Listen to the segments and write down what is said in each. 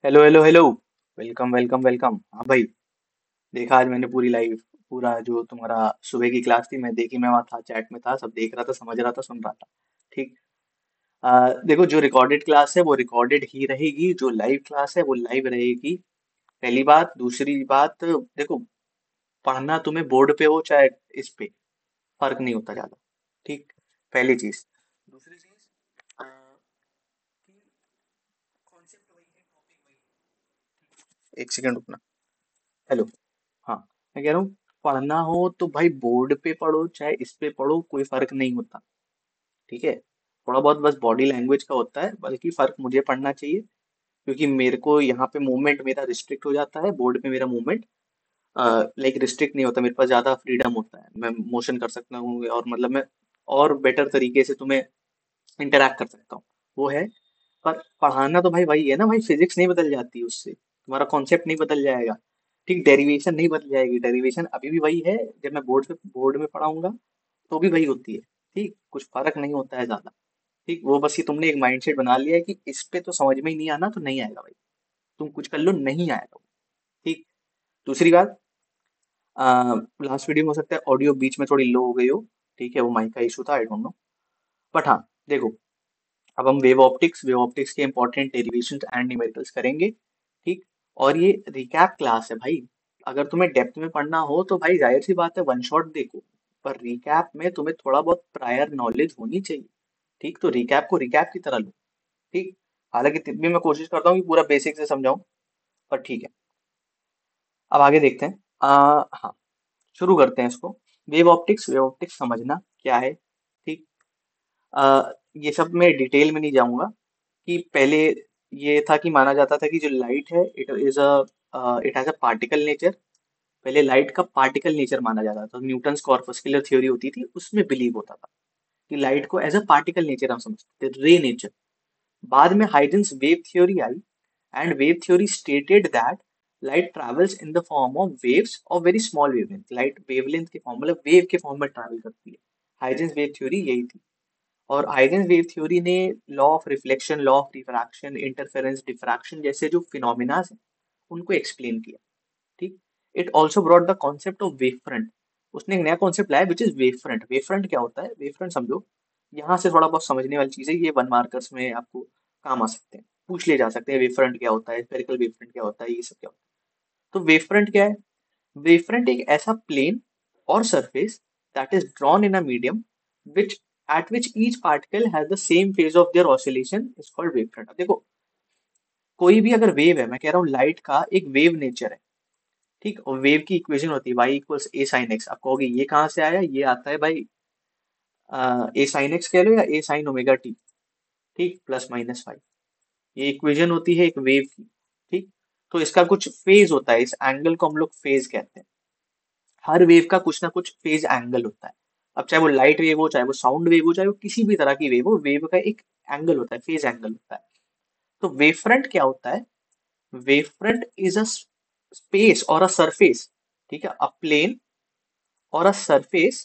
Hello hello hello. Welcome welcome welcome. हाँ भाई, देखा आज मैंने पूरी लाइव, पूरा जो तुम्हारा सुबह की क्लास थी मैं देखी, मैं वहाँ था, चैट में था, सब देख रहा था, समझ रहा था, सुन रहा था। ठीक। देखो, जो रिकॉर्डेड क्लास है वो रिकॉर्डेड ही रहेगी, जो लाइव क्लास है वो लाइव रहेगी। पहली बात। दूसरी बात, देखो, पढ़ना तुम्हें बोर्ड पे हो चाहे इस पे, फर्क नहीं होता ज्यादा। ठीक। पहली चीज। दूसरी चीज, कि कॉन्सेप्ट वही है, टॉपिक वही है। एक सेकंड रुकना। हेलो। हाँ। मैं कह रहा हूँ, पढ़ना हो तो भाई बोर्ड पे पढ़ो चाहे इस पे पढ़ो, कोई फर्क नहीं होता। ठीक है। थोड़ा बहुत बस बॉडी लैंग्वेज का होता है, बल्कि फर्क मुझे पढ़ना चाहिए, क्योंकि मेरे को यहाँ पे मूवमेंट मेरा रिस्ट्रिक्ट हो जाता है, बोर्ड पे मेरा मूवमेंट लाइक रिस्ट्रिक्ट नहीं होता, मेरे पास ज्यादा फ्रीडम होता है, मैं मोशन कर सकता हूँ और मतलब मैं और बेटर तरीके से तुम्हें इंटरैक्ट कर सकता हूँ। वो है। पर पढ़ाना तो भाई वही है ना भाई, फिजिक्स नहीं बदल जाती उससे, तुम्हारा कॉन्सेप्ट नहीं बदल जाएगा। ठीक, डेरिवेशन नहीं बदल जाएगी, डेरिवेशन अभी भी वही है। जब मैं बोर्ड में पढ़ाऊंगा तो भी वही होती है। ठीक, कुछ फर्क नहीं होता है ज्यादा। ठीक, वो बस ये तुमने एक माइंडसेट बना लिया है कि इस पे तो समझ में ही नहीं आना तो नहीं आएगा भाई, तुम कुछ कर लो, नहीं आएगा। ठीक। दूसरी बात, लास्ट वीडियो में हो सकता है ऑडियो बीच में थोड़ी लो हो गई हो। ठीक है, वो माइक का इशू था, आई डोंट नो। बट हाँ, देखो, अब हम वेव ऑप्टिक्स के इंपॉर्टेंट डेरिवेशंस एंड न्यूमेरिकल्स करेंगे। ठीक। और ये रिकैप क्लास है भाई। अगर तुम्हें डेप्थ में पढ़ना हो तो भाई जाहिर सी बात है वन शॉट देखो, पर रिकैप में तुम्हें थोड़ा बहुत प्रायर नॉलेज होनी चाहिए। ठीक, तो रिकैप को रिकैप की तरह लो। ठीक। हालांकि तब भी मैं कोशिश करता हूँ कि पूरा बेसिक से समझाऊं, पर ठीक है। अब आगे देखते हैं। हाँ, शुरू करते हैं इसको। वेव ऑप्टिक्स समझना क्या है। ठीक। ये सब मैं डिटेल में नहीं जाऊंगा। कि पहले ये था कि माना जाता था कि जो लाइट है it has a particle nature. पहले लाइट का पार्टिकल नेचर माना जाता था, न्यूटन्स कॉर्पस्कुलर थ्योरी होती थी, उसमें बिलीव होता था कि लाइट को एज अ पार्टिकल नेचर हम समझते थे, रे नेचर। बाद में Huygens wave theory I, and wave theory stated that light travels in the form of waves of very small wavelength. Light wavelength के फॉर्म, मतलब वेव के फॉर्म में ट्रैवल करती है। हाइजेंस वेव थ्योरी यही थी। और हाइजेंस वेव थ्योरी ने law of reflection, law of refraction, interference, diffraction जैसे जो फिनोमिना हैं उनको एक्सप्लेन किया। ठीक। It also brought the concept of wave front. उसने एक नया कॉन्सेप्ट लाया which is wave front. Wave front क्या होता है? वेव फ्रंट समझो, यहाँ से थोड़ा बहुत समझने वाली चीज है, ये 1 मार्कर्स में आपको काम आ सकते हैं, पूछ ले जा सकते हैं। वेव फ्रंट क्या होता है, स्फेरिकल वेव फ्रंट क्या होता है, ये सब क्या होता है। तो वेव फ्रंट क्या है? वेव फ्रंट एक ऐसा प्लेन और surface that is drawn in a medium which at which each particle has the same phase of their oscillation is called wave front। अब देखो, कोई भी अगर वेव है, मैं कह रहा हूँ लाइट का एक वेव नेचर है। ठीक, और वेव की इक्वेशन होती है y equals a sine x. आप कहोगे ये कहाँ से आया? ये आता है भाई, ए साइन एक्स कह लो या ए साइन ओमेगा टी। ठीक, प्लस माइनस फाइव, ये इक्वेशन होती है एक वेव की। ठीक। तो इसका कुछ फेज होता है, इस एंगल को हम लोग फेज कहते हैं। हर वेव का कुछ ना कुछ फेज एंगल होता है। अब चाहे वो लाइट वेव हो, चाहे वो साउंड वेव हो, चाहे वो किसी भी तरह की वेव हो, वेव का एक एंगल होता है, फेज एंगल होता है। तो वेव फ्रंट क्या होता है? Wave front is a space और अ सरफेस, ठीक है, अ plane or a surface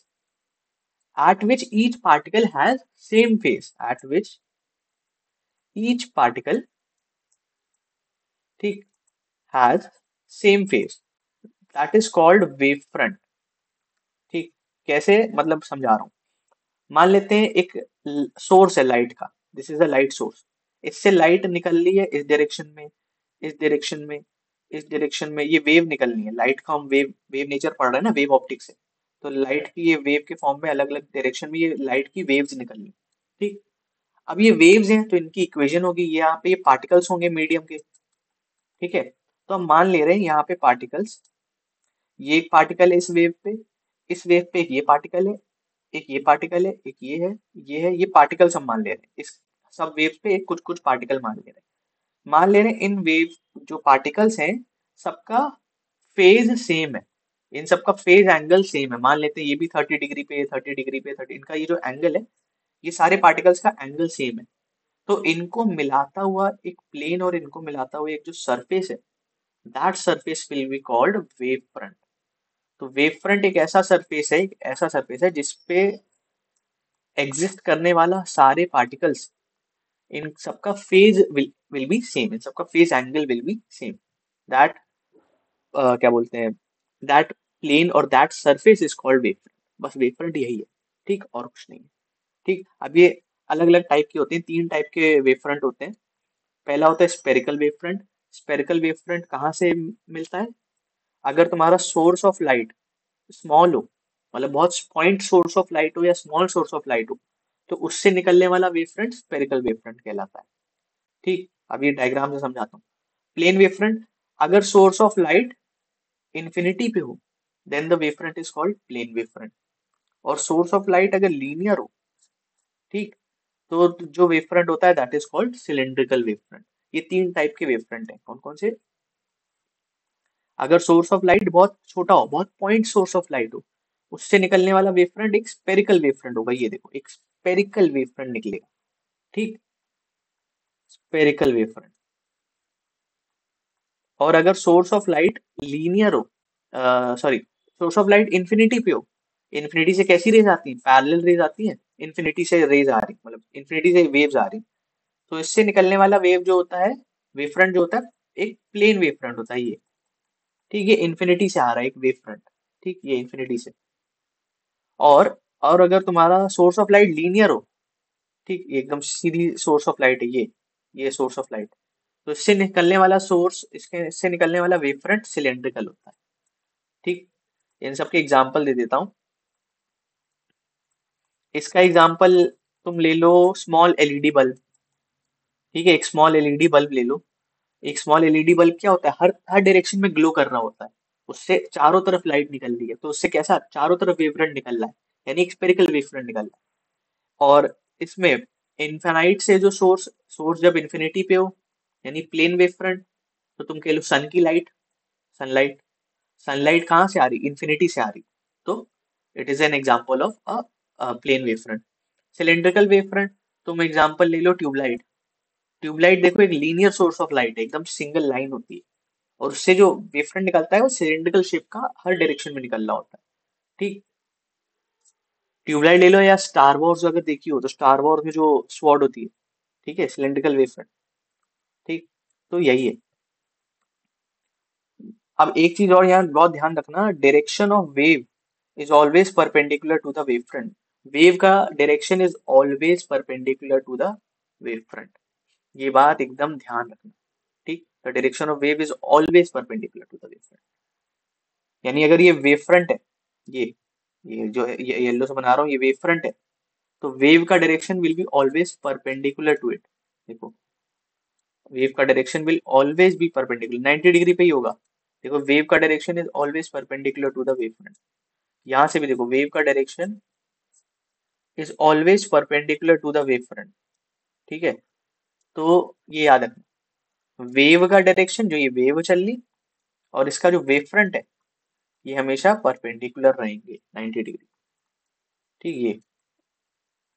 at which each particle has same phase, at which each particle, ठीक, has same phase, that is called wave front। ठीक। कैसे, मतलब समझा रहा हूँ। मान लेते हैं एक सोर्स है लाइट का, this is a light source. इससे लाइट निकल रही है इस डायरेक्शन में, इस डायरेक्शन में, इस डायरेक्शन में, ये वेव निकलनी है। लाइट का हम वेव वेव नेचर पढ़ रहे हैं ना, वेव ऑप्टिक्स से। तो लाइट की ये वेव के फॉर्म में अलग अलग डायरेक्शन में ये लाइट की वेव्स निकलनी है। ठीक। अब ये वेव्स हैं तो इनकी इक्वेशन होगी, ये यहाँ पे ये पार्टिकल्स होंगे मीडियम के। ठीक है। तो हम मान ले रहे हैं यहाँ पे पार्टिकल्स, ये एक पार्टिकल है इस वेव पे एक ये पार्टिकल है, एक ये पार्टिकल है, एक ये है, ये है, ये पार्टिकल्स हम मान ले रहे हैं। इस सब वेव पे एक कुछ कुछ पार्टिकल मान ले रहे हैं। मान ले रहे हैं इन वेव जो पार्टिकल्स हैं सबका फेज सेम है, इन सबका फेज एंगल सेम है। मान लेते हैं ये भी 30 डिग्री पे, 30 डिग्री पे, 30, इनका ये जो एंगल है, ये सारे पार्टिकल्स का एंगल सेम है। तो इनको मिलाता हुआ एक प्लेन और इनको मिलाता हुआ एक जो सरफेस है, that surface will be called wave front. तो वेव फ्रंट एक ऐसा सरफेस है जिसपे एग्जिस्ट करने वाला सारे पार्टिकल्स, इन सबका फेज विल बी सेम, इन सबका phase angle will be same. That क्या बोलते हैं, दैट प्लेन और that surface is called wave front. बस वेव फ्रंट यही है, ठीक, और कुछ नहीं है। ठीक, अब ये अलग अलग टाइप के होते हैं, तीन टाइप के वेव फ्रंट होते हैं। पहला होता है spherical wave front. Spherical wave front कहाँ से मिलता है? अगर तुम्हारा सोर्स ऑफ लाइट स्मॉल हो, मतलब बहुत पॉइंट सोर्स ऑफ लाइट हो या स्मॉल सोर्स ऑफ लाइट हो, तो उससे निकलने वाला wave front spherical wave front कहलाता है। ठीक, अब ये डायग्राम से समझाता हूँ। प्लेन वेव फ्रंट, अगर सोर्स ऑफ लाइट इंफिनिटी पे हो, then the wave front is called plane wave front. और सोर्स ऑफ लाइट अगर लीनियर हो, ठीक, तो जो वेव फ्रंट होता है that is called cylindrical wave front. ये तीन टाइप के वेव फ्रंट है, कौन कौन से? अगर सोर्स ऑफ लाइट बहुत छोटा हो, बहुत पॉइंट सोर्स ऑफ लाइट हो, उससे निकलने वाला वेव फ्रंट एक स्पेरिकल वेव फ्रंट होगा। ये देखो, एक स्पेरिकल वेव फ्रंट निकलेगा। ठीक, स्पेरिकल वेव फ्रंट। और अगर सोर्स ऑफ लाइट लीनियर हो, sorry, source of light infinity पे हो, इंफिनिटी से कैसी रेज आती है? पैरेलल रेज आती है। इंफिनिटी से रेज आ रही, मतलब इंफिनिटी से वेव्स आ रही, तो इससे निकलने वाला वेव जो होता है, वेव फ्रंट जो होता है, एक प्लेन वेव फ्रंट होता है ये। ठीक, ये इंफिनिटी से आ रहा है एक वेव फ्रंट। ठीक, ये इंफिनिटी से। और और अगर तुम्हारा सोर्स ऑफ लाइट लीनियर हो, ठीक, ये एकदम सीधी सोर्स ऑफ लाइट है ये सोर्स ऑफ लाइट, तो इससे निकलने वाला सोर्स, इससे निकलने वाला वेव फ्रंट सिलेंड्रिकल होता है। ठीक, इन सबके एग्जांपल दे देता हूँ। इसका एग्जांपल तुम ले लो स्मॉल एलईडी बल्ब। ठीक है, एक स्मॉल एलईडी बल्ब ले लो। एक स्मॉल एलईडी बल्ब क्या होता है, हर हर डायरेक्शन में ग्लो कर रहा होता है। उससे चारों तरफ लाइट निकल रही है, तो उससे कैसा चारों तरफ वेवफ्रंट निकल रहा है, यानी एक स्पेरिकल वेवफ्रंट निकल रहा है। और इसमें इनफाइनाइट से जो सोर्स सोर्स जब इन्फिनिटी पे हो, यानी प्लेन वेवफ्रंट, तो तुम कह लो सन की लाइट, सनलाइट। सनलाइट कहाँ से आ रही? इन्फिनिटी से आ रही, तो it is an example of a plane wavefront. Cylindrical wavefront, तुम एग्जाम्पल ले लो ट्यूबलाइट। ट्यूबलाइट देखो, एक लीनियर सोर्स ऑफ लाइट है, एकदम सिंगल लाइन होती है, और उससे जो वेवफ्रंट निकलता है वो सिलेंड्रिकल शेप का हर डायरेक्शन में निकल रहा होता है। ठीक, ट्यूबलाइट ले लो, या स्टार वॉर्स अगर देखी हो, तो स्टार वॉर्स में जो स्वॉर्ड होती है, ठीक है, सिलेंड्रिकल वेवफ्रंट। ठीक, तो यही है। अब एक चीज और यहाँ बहुत ध्यान रखना, direction of wave is always perpendicular to the wave front. Wave का direction is always perpendicular to the wave front, ये बात एकदम ध्यान रखना। ठीक, the direction of wave is always perpendicular to the wave front. यानी अगर ये वेव फ्रंट है, ये जो ये येलो से बना रहा हूँ, ये वेव फ्रंट है, तो वेव का direction will be always perpendicular to it. देखो, वेव का direction will always be perpendicular, 90 degree पे ही होगा। देखो, वेव का direction is always perpendicular to the wave front. यहाँ से भी देखो, वेव का direction is always perpendicular to the wave front. ठीक है, तो ये याद रखना, वेव का डायरेक्शन, जो ये वेव चल रही, और इसका जो वेव फ्रंट है, ये हमेशा परपेंडिकुलर रहेंगे 90 डिग्री। ठीक, ये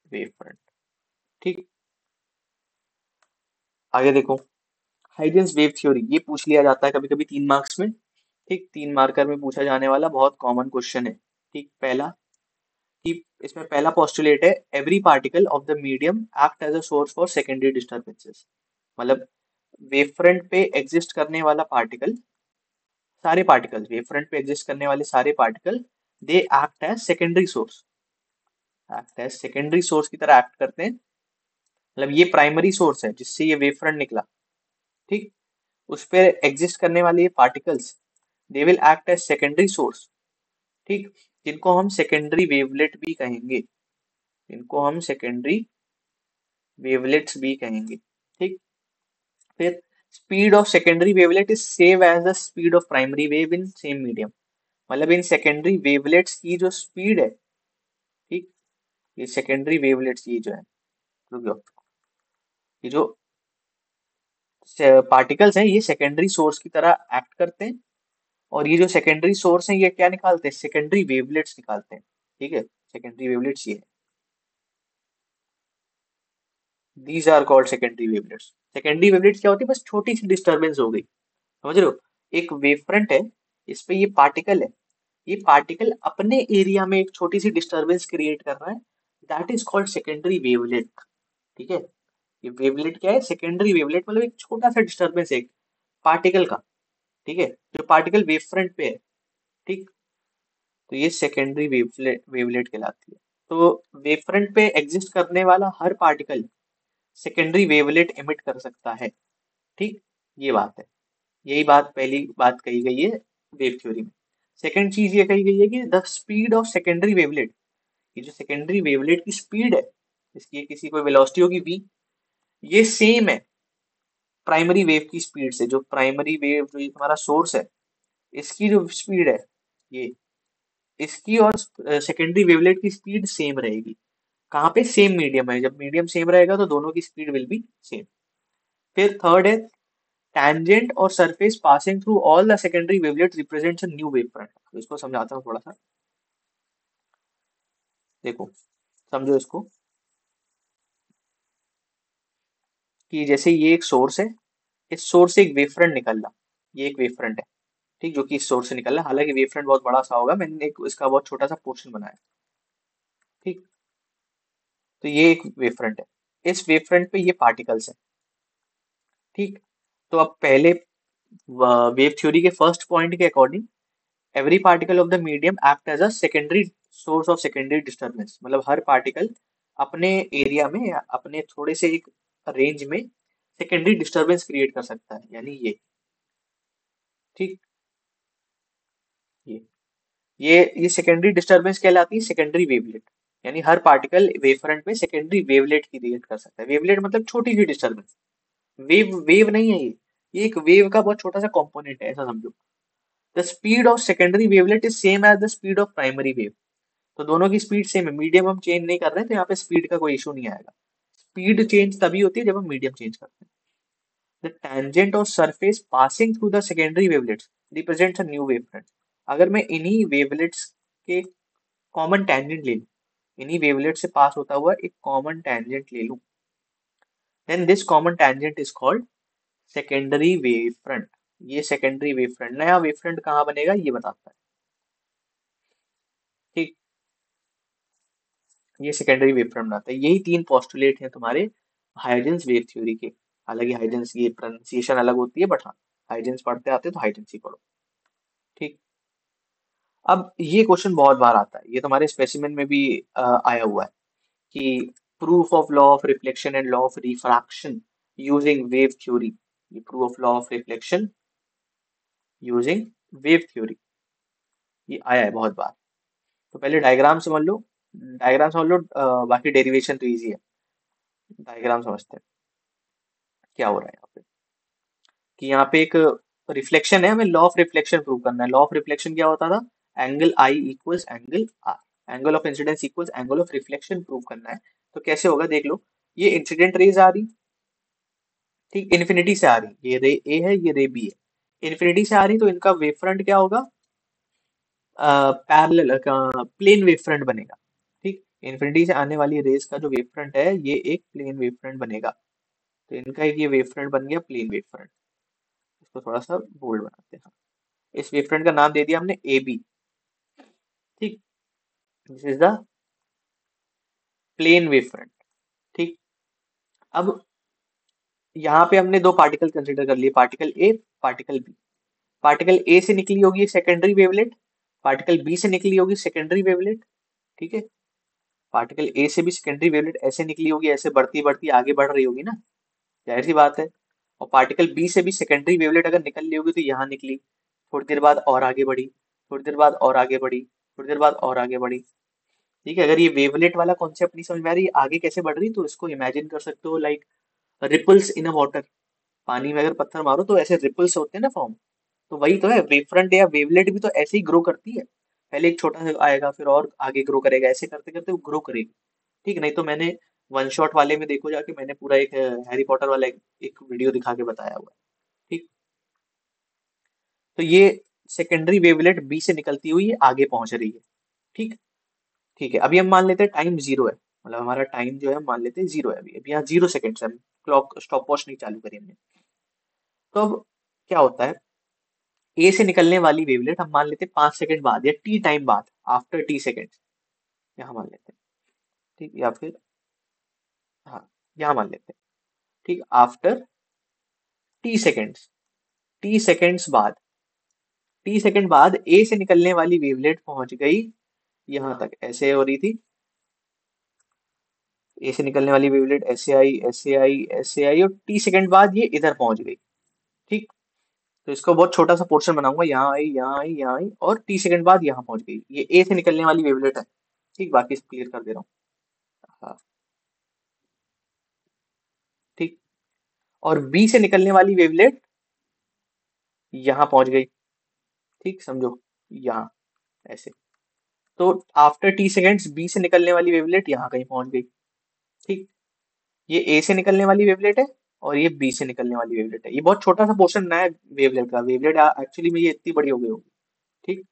वेव फ्रंट। ठीक, आगे देखो, हाइजेंस वेव थ्योरी, ये पूछ लिया जाता है कभी कभी 3 मार्क्स में। ठीक, 3 मार्कर में पूछा जाने वाला बहुत कॉमन क्वेश्चन है। ठीक, पहला, कि इसमें पहला पोस्टुलेट है, every particle of the medium act as a source for secondary disturbances. मतलब वेव फ्रंट पे एग्जिस्ट करने वाला पार्टिकल, सारे पार्टिकल्स वेव फ्रंट पे एग्जिस्ट करने वाले सारे particle, they act as secondary source, act as secondary source की तरह एक्ट करते हैं। मतलब ये प्राइमरी सोर्स है जिससे ये वेव फ्रंट निकला। ठीक, उस पे एग्जिस्ट करने वाले ये particles, they will act as secondary source. ठीक, जिनको हम सेकेंडरी वेवलेट भी कहेंगे, इनको हम सेकेंडरी वेवलेट्स भी कहेंगे। ठीक, फिर speed of secondary wavelet is same as the speed of primary wave in same medium. मतलब इन सेकेंडरी वेवलेट्स की जो स्पीड है, ठीक, ये सेकेंडरी वेवलेट्स ये जो है, रुक जाओ, ये जो पार्टिकल्स हैं, ये सेकेंडरी सोर्स की तरह एक्ट करते हैं, और ये जो सेकेंडरी सोर्स हैं, ये क्या निकालते हैं? सेकेंडरी वेवलेट्स निकालते हैं। ठीक है, सेकेंडरी वेवलेट्स ये है, these are called secondary wavelets. Secondary wavelets क्या होती है? बस छोटी सी डिस्टर्बेंस हो गई, समझ रहे हो, एक वेव फ्रंट है, इस पे ये पार्टिकल है, ये पार्टिकल अपने एरिया में एक छोटी सी डिस्टरबेंस क्रिएट कर रहा है, that is called secondary wavelet. ठीक है, ये वेवलेट क्या है? सेकेंडरी वेवलेट मतलब एक छोटा सा डिस्टर्बेंस है एक पार्टिकल का, ठीक है, जो पार्टिकल वेव फ्रंट पे है, ठीक। तो ये सेकेंडरी वेवलेट वेवलेट कहलाती है। तो वेव फ्रंट पे एग्जिस्ट करने वाला हर पार्टिकल सेकेंडरी वेवलेट एमिट कर सकता है, ठीक। ये बात है, यही बात पहली बात कही गई है वेव थ्योरी में। सेकंड चीज ये कही गई है कि the speed of secondary wavelet, ये जो सेकेंडरी वेवलेट की स्पीड है, इसकी किसी कोई वेलोसिटी होगी v, ये सेम है प्राइमरी वेव की स्पीड से। जो प्राइमरी वेव जो ये तुम्हारा सोर्स है, इसकी जो स्पीड है ये, इसकी और सेकेंडरी वेवलेट की स्पीड सेम रहेगी। कहाँ पे? सेम मीडियम है, जब मीडियम सेम रहेगा तो दोनों की स्पीड विल बी सेम। फिर थर्ड है tangent और surface passing through all the secondary wavelet represents a new wave front. तो इसको समझाता हूँ थोड़ा सा, देखो, समझो इसको, कि जैसे ये एक सोर्स है, इस सोर्स से एक वेव फ्रंट निकल रहा, ये एक वेव फ्रंट है, ठीक, जो कि इस सोर्स से निकल रहा है। हालांकि वेव फ्रंट बहुत बड़ा सा होगा, मैंने एक इसका बहुत छोटा सा पोर्शन बनाया, ठीक। तो ये एक वेव फ्रंट है, इस वेव फ्रंट पे ये पार्टिकल्स है, ठीक। तो अब पहले वेव थ्योरी के फर्स्ट पॉइंट के according every particle of the medium act as a secondary source of secondary disturbance. मतलब हर पार्टिकल अपने एरिया में या अपने थोड़े से एक रेंज में सेकेंडरी डिस्टर्बेंस क्रिएट कर सकता है, यानी ठीक, ये ये सेकेंडरी डिस्टर्बेंस कहलाती है सेकेंडरी वेवलेट। यानी हर पार्टिकल वेव फ्रंट में सेकेंडरी वेवलेट क्रिएट कर सकता है। वेवलेट मतलब छोटी सी डिस्टर्बेंस, वेव वेव नहीं है ये एक वेव का बहुत छोटा सा कंपोनेंट है, ऐसा समझो। The speed of secondary wavelet is same as the speed of primary wave. तो दोनों की स्पीड सेम है, मीडियम हम चेंज नहीं कर रहे हैं, तो यहाँ पे स्पीड का कोई इशू नहीं आएगा। स्पीड चेंज तभी होती है जब हम मीडियम चेंज करते हैं। द टेंजेंट और surface passing through the secondary wavelets represents a new wavefront. अगर मैं इन्हीं वेवलेट्स के कॉमन टेंजेंट ले लूं, इन्हीं वेवलेट से पास होता हुआ एक कॉमन टेंजेंट ले लूं, then this common tangent is called secondary wave front. ये सेकेंडरी वेव फ्रंट, नया वेव फ्रंट कहाँ बनेगा ये बताता है, ठीक। ये सेकेंडरी वेव फ्रंट बनाता है। यही तीन पोस्टुलेट हैं तुम्हारे हाइजेंस वेव थ्योरी के। हालांकि हाइजेंस की प्रोनाउंसिएशन अलग होती है, बट हाँ, हाइजेंस पढ़ते आते तो हाइजेंस ही पढ़ो, ठीक। अब ये क्वेश्चन बहुत बार आता है, ये तुम्हारे स्पेसिमेन में भी आया हुआ है कि proof of law of reflection and law of refraction using wave theory. ये proof of law of reflection using wave theory, ये आया है बहुत बार। तो पहले डायग्राम समझ लो, डायग्राम समझ लो, बाकी डेरिवेशन तो इजी है। डायग्राम समझते हैं क्या हो रहा है यहाँ पे। कि यहाँ पे एक रिफ्लेक्शन है, हमें लॉ ऑफ रिफ्लेक्शन प्रूव करना है। लॉ ऑफ रिफ्लेक्शन क्या होता था? Angle I equals angle R, angle of incidence equals angle of reflection prove करना है। तो कैसे होगा देख लो, ये इंसिडेंट रेज आ रही, ठीक, इन्फिनिटी से आ रही, ये रे ए है, ये रे बी है, इन्फिनिटी से आ रही, तो इनका वेव फ्रंट क्या होगा? पैरेलल प्लेन वेव फ्रंट बनेगा, ठीक। इन्फिनिटी से आने वाली रेज का जो वेव फ्रंट है, ये एक प्लेन वेव फ्रंट बनेगा। तो इनका एक ये वेव फ्रंट बन गया प्लेन वेव फ्रंट। इसको थोड़ा सा बोल्ड बनाते हैं। इस वेव फ्रंट का नाम दे दिया हमने ए बी, ठीक। This is the plane wave front, ठीक। अब यहाँ पे हमने दो पार्टिकल कंसिडर कर लिए, particle A, particle B. Particle A से निकली होगी सेकेंडरी वेवलेट, पार्टिकल बी से निकली होगी सेकेंडरी वेवलेट, ठीक है। पार्टिकल ए से भी सेकेंडरी वेवलेट ऐसे निकली होगी, ऐसे बढ़ती बढ़ती आगे बढ़ रही होगी ना, जाहिर सी बात है। और पार्टिकल बी से भी सेकेंडरी वेवलेट अगर निकल ली होगी तो यहाँ निकली, थोड़ी देर बाद और आगे बढ़ी, थोड़ी देर बाद और आगे बढ़ी, थोड़ी देर बाद और आगे बढ़ी, ठीक है। अगर ये वेवलेट वाला कॉन्सेप्ट नहीं समझ में आ रही आगे कैसे बढ़ रही, तो इसको इमेजिन कर सकते हो like ripples in a water. पानी में अगर पत्थर मारो तो ऐसे रिपल्स होते हैं ना फॉर्म, तो वही तो है वेव फ्रंट या वेवलेट भी, तो ऐसे ही ग्रो करती है। पहले एक छोटा सा आएगा, फिर और आगे ग्रो करेगा, ऐसे करते करते वो ग्रो करेगी, ठीक। नहीं तो मैंने वन शॉट वाले में देखो जाके, मैंने पूरा एक हैरी पॉटर वाला एक वीडियो दिखा के बताया हुआ है, ठीक। तो ये सेकेंडरी वेवलेट बी से निकलती हुई ये आगे पहुंच रही है, ठीक। ठीक है, अभी हम मान लेते हैं टाइम जीरो है, मतलब हमारा टाइम जो है हम मान लेते हैं जीरो है। अभी अभी यहाँ 0 सेकेंड है, क्लॉक स्टॉप वॉच नहीं चालू करी हमने। तो अब क्या होता है, ए से निकलने वाली वेवलेट हम मान लेते हैं 5 सेकंड बाद या टी टाइम बाद, आफ्टर टी सेकेंड, यहाँ मान लेते हैं, ठीक। या फिर हाँ, यहाँ मान लेते हैं। ठीक, after T seconds, T seconds बाद, टी सेकंड बाद ए से निकलने वाली वेवलेट पहुंच गई यहां तक, ऐसे हो रही थी। ए से निकलने वाली वेवलेट ऐसे आई, ऐसे आई, ऐसे आई, और टी सेकंड बाद ये इधर पहुंच गई। ठीक, तो इसको बहुत छोटा सा पोर्शन बनाऊंगा, यहाँ आई, यहाँ आई, यहाँ आई, और टी सेकंड बाद यहाँ पहुंच गई। ये ए से निकलने वाली वेवलेट है। ठीक, बाकी क्लियर कर दे रहा हूँ। हाँ, ठीक। और बी से निकलने वाली वेवलेट यहाँ पहुंच गई। ठीक, समझो, यहाँ, ऐसे। तो आफ्टर टी सेकेंड्स बी से निकलने वाली वेवलेट यहाँ कहीं पहुंच गई। ठीक, ये ए से निकलने वाली वेवलेट है, और ये बी से निकलने वाली वेवलेट है। ये बहुत छोटा सा पोर्शन नया है वेवलेट का। वेवलेट एक्चुअली में ये इतनी बड़ी हो गई होगी। ठीक,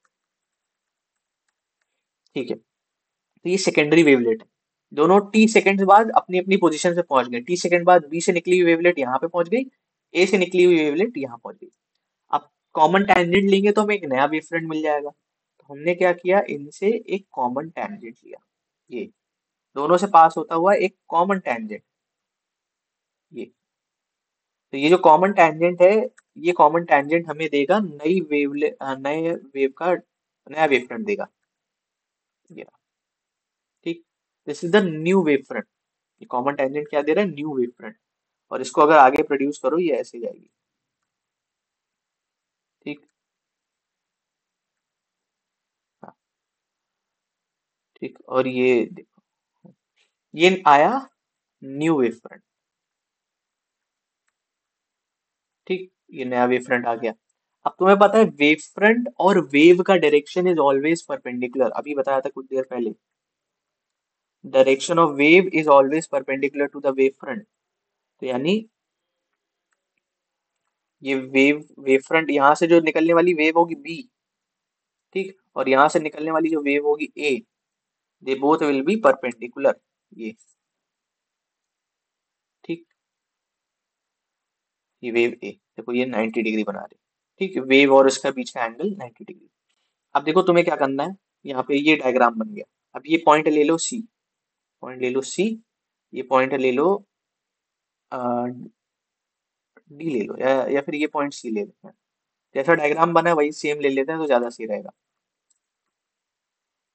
ठीक है। तो ये सेकेंडरी वेवलेट है। दोनों टी सेकेंड्स बाद अपनी अपनी पोजीशन से पहुंच गए। टी सेकेंड बाद बी से निकली हुई वेवलेट यहाँ पे पहुंच गई, ए से निकली हुई वेवलेट यहाँ पहुंच गई। अब कॉमन टैंजेंट लेंगे तो हमें एक नया वेव फ्रंट मिल जाएगा। तो हमने क्या किया, इनसे एक कॉमन टैंजेंट लिया। ये दोनों से पास होता हुआ एक कॉमन टैंजेंट, ये। तो ये जो कॉमन टैंजेंट है, ये कॉमन टैंजेंट हमें देगा नए वेव का नया वेव फ्रंट देगा। ये रहा। ठीक, this is the new wave front. ये कॉमन टेंजेंट क्या दे रहा है, न्यू वेव फ्रंट। और इसको अगर आगे प्रोड्यूस करो, ये ऐसे जाएगी। ठीक, हाँ, ठीक। और ये देखो, ये आया न्यू वेव फ्रंट। ठीक, ये नया वेव फ्रंट आ गया। अब तुम्हें पता है वेव फ्रंट और वेव का डायरेक्शन इज ऑलवेज परपेंडिकुलर, अभी बताया था कुछ देर पहले। Direction of wave is always perpendicular to the wave front. तो यानी ये वेव फ्रंट, यहाँ से जो निकलने वाली वेव होगी बी, ठीक, और यहाँ से निकलने वाली जो वेव होगी A, they both will be perpendicular. ये, ठीक। ये वेव ए, देखो ये 90 डिग्री बना रही। ठीक है, वेव और इसका बीच का एंगल 90 डिग्री। अब देखो तुम्हें क्या करना है, यहाँ पे ये डायग्राम बन गया। अब ये पॉइंट ले लो सी, पॉइंट ले लो सी, ये पॉइंट ले लो डी ले लो, या फिर ये पॉइंट सी ले लेते हैं। जैसा डायग्राम बना है वही सेम ले लेते हैं तो ज्यादा सही रहेगा।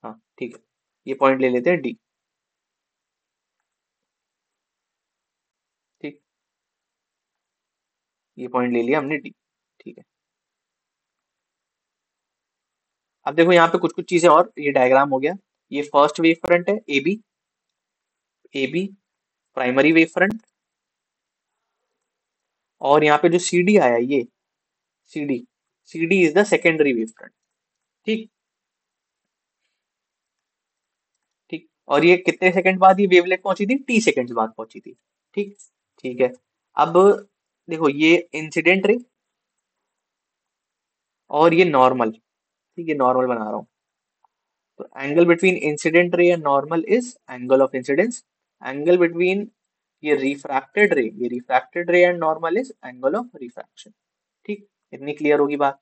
हाँ, ठीक है, ये पॉइंट ले लेते हैं डी। ठीक, ये पॉइंट ले लिया हमने डी। ठीक है। अब देखो यहाँ पे कुछ कुछ चीजें, और ये डायग्राम हो गया। ये फर्स्ट वेव फ्रंट है A B, A B primary wave front. और यहाँ पे जो सी डी आया, ये C D, C D is the secondary wave front. ठीक, ठीक। और ये कितने सेकंड बाद ये वेवलेट पहुंची थी, टी सेकंड बाद पहुंची थी। ठीक, ठीक है। अब देखो ये इंसिडेंट रे और ये नॉर्मल। ठीक है, नॉर्मल बना रहा हूँ। तो angle between incident ray and normal is angle of incidence. Angle between ये refracted ray and normal is angle of refraction. ठीक, इतनी क्लियर होगी बात।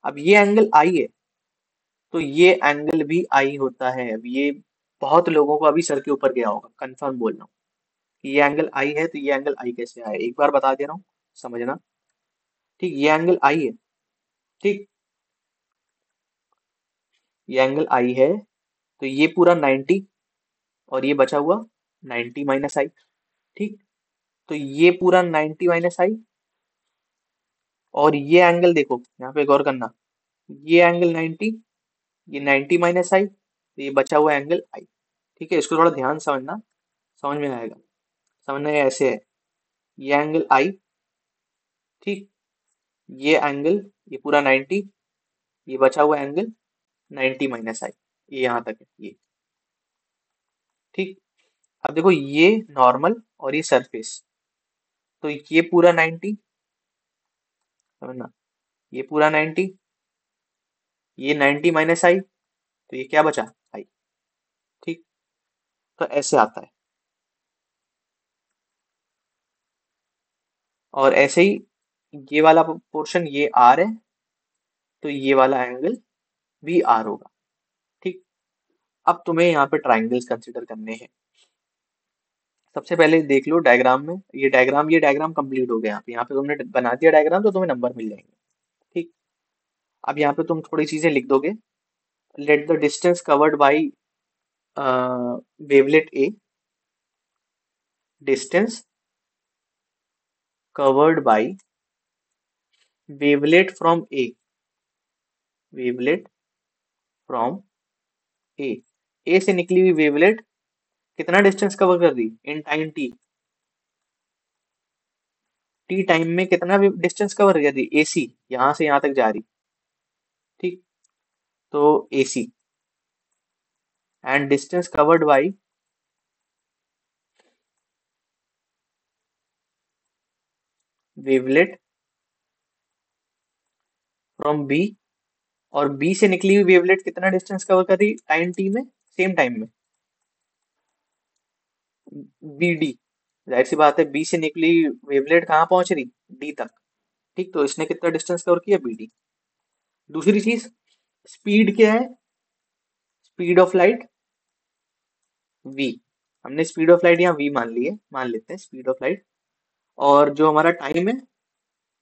अब ये एंगल आई है, तो ये एंगल भी आई होता है। अब ये बहुत लोगों को अभी सर के ऊपर गया होगा, कंफर्म बोल रहा हूँ कि ये एंगल आई है, तो ये एंगल आई कैसे आया, एक बार बता दे रहा हूँ, समझना। ठीक, ये एंगल आई है। ठीक, ये एंगल आई है, तो ये पूरा 90, और ये बचा हुआ 90 माइनस आई। ठीक, तो ये पूरा 90 माइनस आई, और ये एंगल देखो यहाँ पे गौर करना, ये एंगल 90, ये 90 माइनस आई, तो ये बचा हुआ एंगल आई। ठीक है, इसको थोड़ा ध्यान से समझना, समझ में आएगा। समझना, ये ऐसे है, ये एंगल आई। ठीक, ये एंगल, ये पूरा 90, ये बचा हुआ एंगल 90 माइनस आई, ये यहाँ तक है ये। ठीक, अब देखो ये नॉर्मल और ये सरफेस, तो ये पूरा 90, समझना, ये पूरा 90, ये 90 माइनस आई, तो ये क्या बचा, आई। ठीक, तो ऐसे आता है। और ऐसे ही ये वाला पोर्शन ये आर है, तो ये वाला एंगल भी आर होगा। ठीक, अब तुम्हें यहाँ पे ट्राइंगल्स कंसिडर करने हैं। सबसे पहले देख लो डायग्राम में, ये डायग्राम कंप्लीट हो गया। यहाँ पे तुमने बना दिया डायग्राम तो तुम्हें नंबर मिल जाएंगे। ठीक। अब यहाँ पे तुम थोड़ी चीजें लिख दोगे। Let the distance covered by wavelet A, distance covered by wavelet from A, wavelet from A, A से निकली हुई वेवलेट कितना डिस्टेंस कवर कर रही in time T, T time में कितना डिस्टेंस कवर कर रही, एसी यहां से यहां तक जा रही। ठीक। तो AC and distance covered by wavelet from B, और बी से निकली हुई वेवलेट कितना डिस्टेंस कवर कर रही टाइम टी में, सेम टाइम में, बी डी। जाहिर सी बात है बी से निकली वेवलेट कहाँ पहुंच रही, डी तक। ठीक। तो इसने कितना डिस्टेंस कवर किया, बी डी। दूसरी चीज, स्पीड क्या है, स्पीड ऑफ लाइट v, हमने स्पीड ऑफ लाइट यहाँ v मान ली है, मान लेते हैं स्पीड ऑफ लाइट। और जो हमारा टाइम है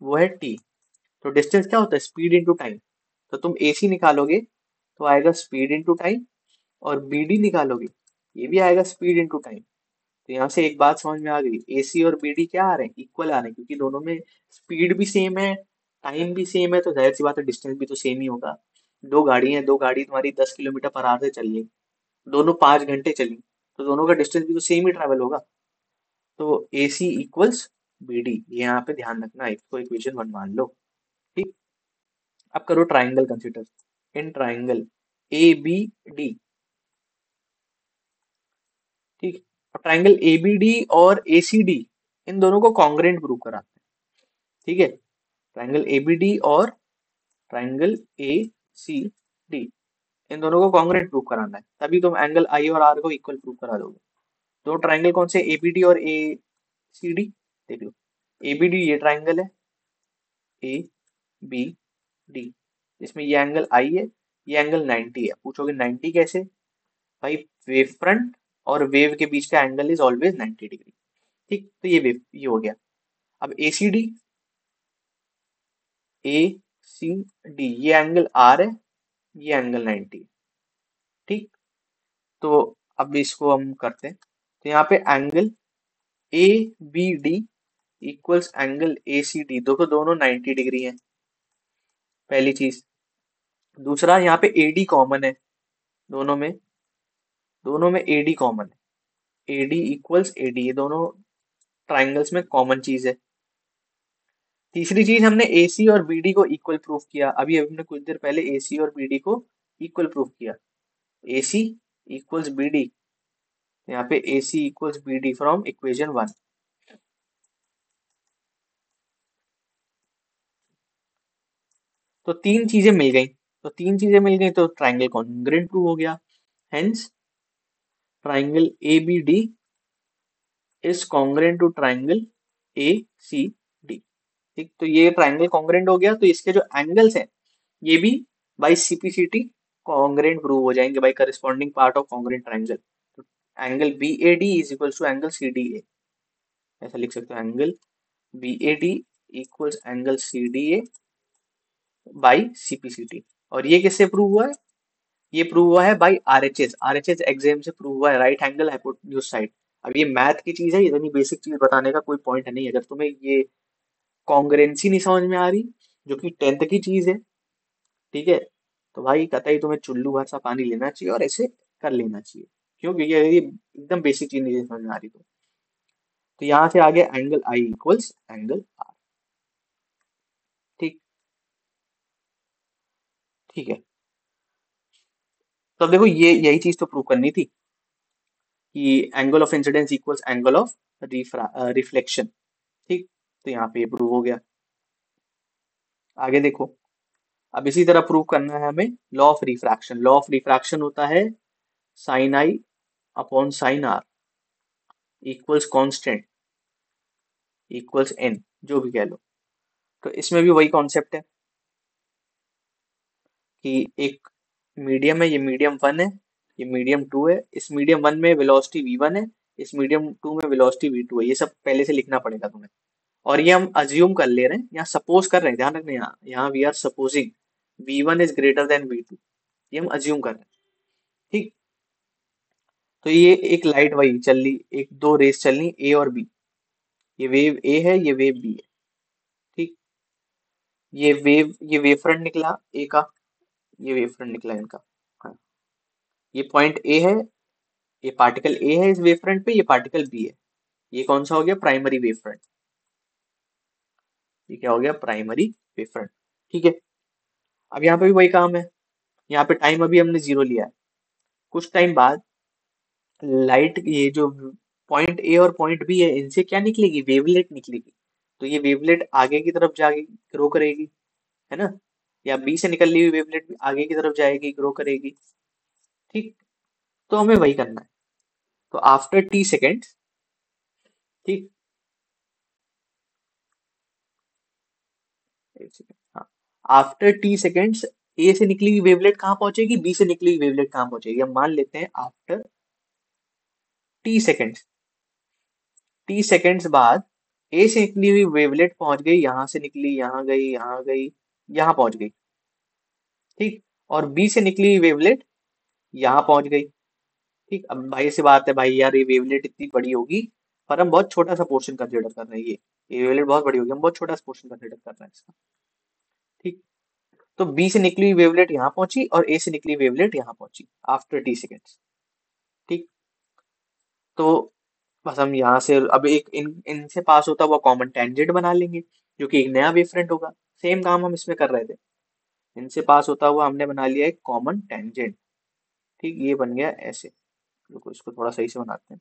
वो है t। तो डिस्टेंस क्या होता है, स्पीड इंटू टाइम। तो तुम ac निकालोगे तो आएगा स्पीड इंटू टाइम, और bd निकालोगे ये भी आएगा स्पीड इंटू टाइम। तो यहाँ से एक बात समझ में आ गई, AC और BD क्या आ रहे हैं, इक्वल आ रहे हैं, क्योंकि दोनों में स्पीड भी सेम है, टाइम भी सेम है, तो जाहिर सी बात है डिस्टेंस भी तो सेम ही होगा। दो गाड़ी है, दो गाड़ी तुम्हारी 10 किलोमीटर पर आवर से चल रही, दोनों 5 घंटे चली, तो दोनों का डिस्टेंस भी तो सेम ही ट्रैवल होगा। तो AC इक्वल्स BD, ये यहाँ पे ध्यान रखना, इसको इक्वेशन 1 मान लो। ठीक। अब करो triangle consider. In triangle ABD, ठीक, और ट्राइंगल ABD और ACD, इन दोनों को कॉन्ग्रेंट प्रूव कराते हैं। ठीक है। ट्राइंगल ABD और ट्राइंगल ACD, इन दोनों को कॉन्ग्रेंट प्रूव कराना है, तभी तुम एंगल I और R को इक्वल प्रूव करा दोगे। दो ट्राइंगल कौन से, ABD और ACD, देख लो। ABD ये ट्राइंगल है, ABD, इसमें ये एंगल I है, ये एंगल 90 है। पूछोगे 90 कैसे, भाई वेव फ्रंट और वेव के बीच का एंगल इज ऑलवेज 90 डिग्री। ठीक। तो ये वेव, ये हो गया। अब ACD, ACD ये एंगल R है, ये एंगल 90 है। ठीक। तो अब इसको हम करते हैं, तो यहाँ पे angle ABD equals angle ACD, देखो दोनों 90 डिग्री है, पहली चीज। दूसरा यहाँ पे AD कॉमन है, दोनों में, दोनों में AD कॉमन है, AD इक्वल्स AD, ये दोनों ट्राइंगल्स में कॉमन चीज है। तीसरी चीज, हमने AC और BD को इक्वल प्रूफ किया, अभी हमने कुछ देर पहले AC और BD को इक्वल प्रूफ किया। AC इक्वल्स BD, यहाँ पे AC equals BD from equation 1। तो तीन चीजें मिल गई, तो ट्राइंगल कॉन्ग्रुएंट प्रूव हो गया। Hence triangle ABD is congruent to triangle ACD। ठीक। तो ये ट्राइंगल कॉन्ग्रुएंट हो गया, तो इसके जो एंगल्स हैं ये भी बाई CPCT कॉन्ग्रुएंट प्रूव हो जाएंगे, by corresponding part of congruent triangle. तो angle BAD is equals to angle CDA, ऐसा लिख सकते हो, angle BAD equals angle CDA by CPCT। और ये किससे प्रूव हुआ है, ये प्रूव हुआ है बाई RHS, RHS एग्जाम से प्रूव हुआ है, राइट एंगल हाइपोटेन्यूज साइड। अब ये मैथ की चीज है, इतनी बेसिक चीज बताने का कोई पॉइंट नहीं है अगर तुम्हें ये कॉन्ग्रेंसी नहीं समझ में आ रही, जो कि 10th की चीज है। ठीक है। तो भाई कतई तुम्हें चुल्लू भर सा पानी लेना चाहिए और ऐसे कर लेना चाहिए, क्योंकि ये एकदम बेसिक चीज नहीं समझ में आ रही तो यहाँ से आगे angle I equals angle R। ठीक। ठीक है। तो अब देखो ये यही चीज तो प्रूव करनी थी कि angle of incidence equals angle of reflection. ठीक। तो यहाँ पे प्रूव हो गया। आगे देखो, अब इसी तरह प्रूव करना है हमें law of refraction. Law of refraction होता है sine I upon sine R equals constant equals n, जो भी कह लो। तो इसमें भी वही कॉन्सेप्ट है कि एक मीडियम है, ये मीडियम 1 है, ये मीडियम 2 है, इस मीडियम 1 में वेलोसिटी v1 है, इस मीडियम टू में वेलोसिटी v2 है, ये सब पहले से लिखना पड़ेगा तुम्हें। और ये हम अज्यूम कर ले रहे हैं, यहाँ सपोज कर रहे हैं, ध्यान रखना, यहाँ यहाँ we are supposing v1 is greater than v2, ये हम अज्यूम कर रहे हैं। ठीक, तो ये एक लाइट वही चल रही, एक दो रेस चल रही ए और बी, ये वेव ए है, ये वेव बी है। ठीक, ये वेव फ्रंट निकला ए का, ये वेव फ्रंट निकला इनका। हाँ, ये पॉइंट ए है, ये पार्टिकल ए है इस वेव फ्रंट पे, ये पार्टिकल बी है। ये कौन सा हो गया? Primary wave front. ये क्या हो गया? Primary wave front. ठीक है, अब यहाँ पे भी वही काम है, यहाँ पे टाइम अभी हमने 0 लिया है। कुछ टाइम बाद लाइट, ये जो पॉइंट ए और पॉइंट बी है, इनसे क्या निकलेगी? वेवलेट निकलेगी। तो ये वेवलेट आगे की तरफ जाएगी, ग्रो करेगी, है ना? या बी से निकलनी हुई वेवलेट भी आगे की तरफ जाएगी, ग्रो करेगी। ठीक, तो हमें वही करना है। तो आफ्टर टी सेकेंड्स, ठीक, एक सेकेंड, हाँ, आफ्टर टी सेकेंड्स ए से निकली हुई वेवलेट कहाँ पहुंचेगी? बी से निकली हुई वेवलेट कहाँ पहुंचेगी? हम मान लेते हैं after T seconds, T seconds बाद ए से निकली हुई वेवलेट पहुंच गई, यहां से निकली, यहाँ गई, यहाँ गई, यहाँ पहुंच गई। ठीक, और बी से निकली हुई वेवलेट यहाँ पहुंच गई। ठीक, अब भाई से बात है, भाई यार ये वेवलेट इतनी बड़ी होगी, पर हम बहुत छोटा सा पोर्शन कंसिडर कर रहे हैं, ये वेवलेट बहुत बड़ी होगी, हम बहुत छोटा सा पोर्शन कंसिडर कर रहे हैं इसका। ठीक, तो बी से निकली हुई वेवलेट यहाँ पहुंची और ए से निकली वेवलेट यहाँ पहुंची आफ्टर टी सेकेंड्स। ठीक, तो बस हम यहाँ से अब एक इनसे पास होता हुआ कॉमन टेंजेंट बना लेंगे, जो कि एक नया वेव फ्रंट होगा। सेम काम हम इसमें कर रहे थे, इनसे पास होता हुआ हमने बना लिया एक कॉमन टेंजेंट। ठीक, ये बन गया ऐसे। रुको, इसको थोड़ा सही से बनाते हैं।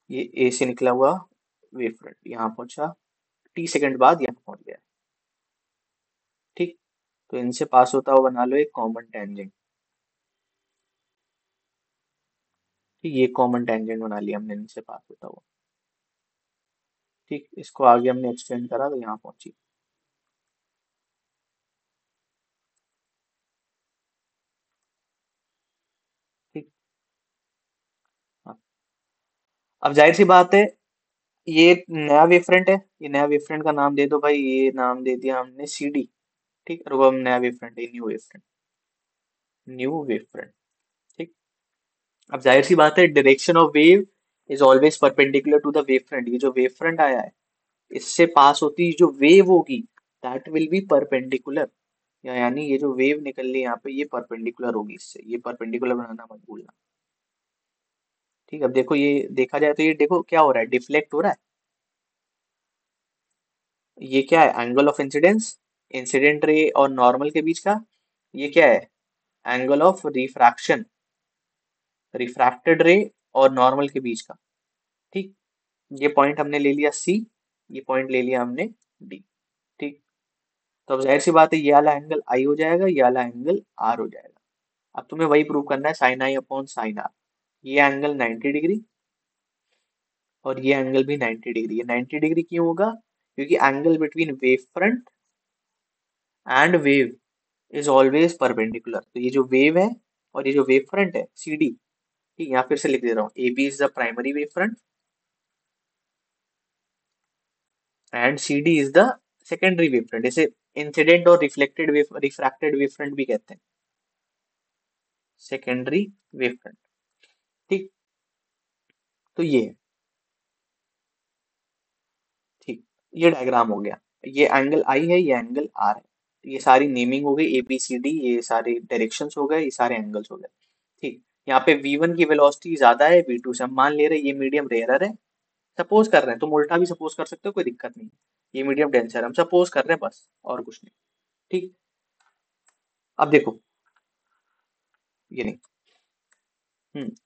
ये ए से निकला हुआ वेव फ्रंट यहाँ पहुंचा, टी सेकंड बाद यहाँ पहुंच गया। ठीक, तो इनसे पास होता हुआ बना लो एक कॉमन टेंजेंट। ठीक, ये कॉमन टेंजेंट बना लिया हमने इनसे पास होता हुआ। ठीक, इसको आगे हमने एक्सटेंड करा तो यहाँ पहुंची। ठीक, हाँ, अब जाहिर सी बात है, ये नया वेव फ्रंट है, ये नया वेव फ्रंट का नाम दे दो भाई, ये नाम दे दिया हमने सी डी। ठीक, और वो हम नया वेव फ्रंट है, new wave front, new wave front. ठीक, अब जाहिर सी बात है, direction of wave is always perpendicular to the wave front. ये जो वेव फ्रंट आया है, इससे पास होती जो वेव होगी, दैट विल बी परपेंडिकुलर, या यानी ये जो वेव निकल रही है यहाँ पे, ये परपेंडिकुलर होगी इससे, ये परपेंडिकुलर बनाना मत भूलना। ठीक, अब देखो, ये देखा जाए तो ये देखो क्या हो रहा है, डिफ्लेक्ट हो रहा है। ये क्या है? Angle of incidence, incident ray और नॉर्मल के बीच का। ये क्या है? एंगल ऑफ रिफ्रैक्शन, रिफ्रैक्टेड रे और नॉर्मल के बीच का। ठीक, ये पॉइंट हमने ले लिया सी, ये पॉइंट ले लिया हमने डी। ठीक, तो अब जाहिर सी बात है, ये वाला एंगल आई हो जाएगा, ये वाला एंगल आर हो जाएगा। अब तुम्हें वही प्रूव करना है, साइन आई अपॉन साइन आर। ये एंगल 90 डिग्री और ये एंगल भी 90 डिग्री। ये 90 डिग्री क्यों होगा? क्योंकि angle between wave front and wave is always perpendicular. तो ये जो वेव है और ये जो वेव फ्रंट है सी डी, ठीक, यहाँ फिर से लिख दे रहा हूँ, A B is the primary wave front and C D is the secondary wave front. इसे इंसिडेंट और reflected wave, refracted wave front भी कहते हैं, सेकेंडरी वेव फ्रंट। ठीक, तो ये है। ठीक, ये डायग्राम हो गया, ये एंगल आई है, ये एंगल आर है। ये सारी नेमिंग हो गई, ए बी सी डी, ये सारे डायरेक्शंस हो गए, ये सारे एंगल्स हो गए। ठीक, यहाँ पे v1 की वेलोसिटी ज्यादा है v2 से, हम मान ले रहे हैं ये मीडियम रेयरर है। सपोज कर रहे हैं, तुम उल्टा भी सपोज कर सकते हो, कोई दिक्कत नहीं। ये मीडियम डेंसर हम सपोज कर रहे हैं बस, और कुछ नहीं। ठीक, अब देखो, ये नहीं,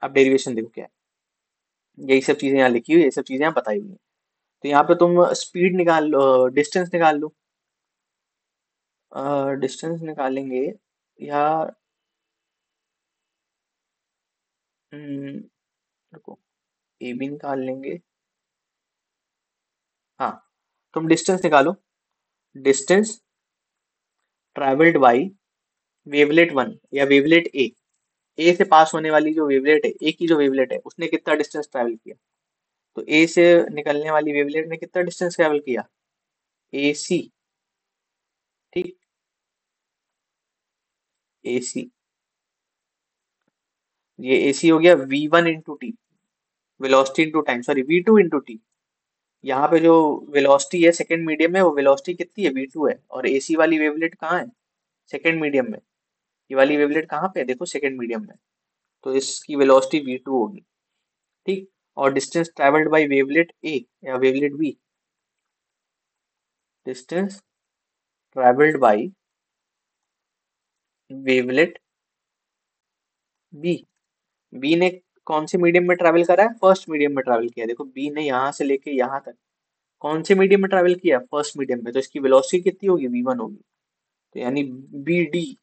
अब डेरिवेशन देखो क्या है। यही सब चीजें यहाँ लिखी हुई, ये सब चीजें यहाँ बताई हुई हैं। तो यहाँ पे तुम स्पीड निकाल लो, डिस्टेंस निकाल लो। डिस्टेंस निकालेंगे, या रुको, ए भी निकाल लेंगे। हाँ, तुम डिस्टेंस निकालो, distance travelled by wavelet one या वेवलेट ए, ए से पास होने वाली जो वेवलेट है, ए की जो वेवलेट है, उसने कितना डिस्टेंस ट्रैवल किया? तो ए से निकलने वाली वेवलेट ने कितना डिस्टेंस ट्रैवल किया? ए सी। ठीक, ए सी। ये ए सी हो गया v1 × t, velocity into time, sorry v2 × t। यहाँ पे जो वेलोसिटी है सेकंड मीडियम में, वो वेलोसिटी कितनी है? v2 है। और एसी वाली वेवलेट कहाँ है? सेकंड मीडियम में। ये वाली वेवलेट कहाँ पे है? देखो सेकंड मीडियम में। तो इसकी वेलोसिटी v2 होगी। ठीक। और distance travelled by wavelet A या wavelet B, distance travelled by wavelet B. B ने कौन से मीडियम में ट्रैवल करा है? फर्स्ट मीडियम में ट्रैवल किया है। देखो बी ने यहाँ से लेके यहाँ तक कौन से मीडियम में ट्रैवल किया? फर्स्ट मीडियम में। तो इसकी वेलोसिटी कितनी होगी? v1 होगी। तो यानी B D,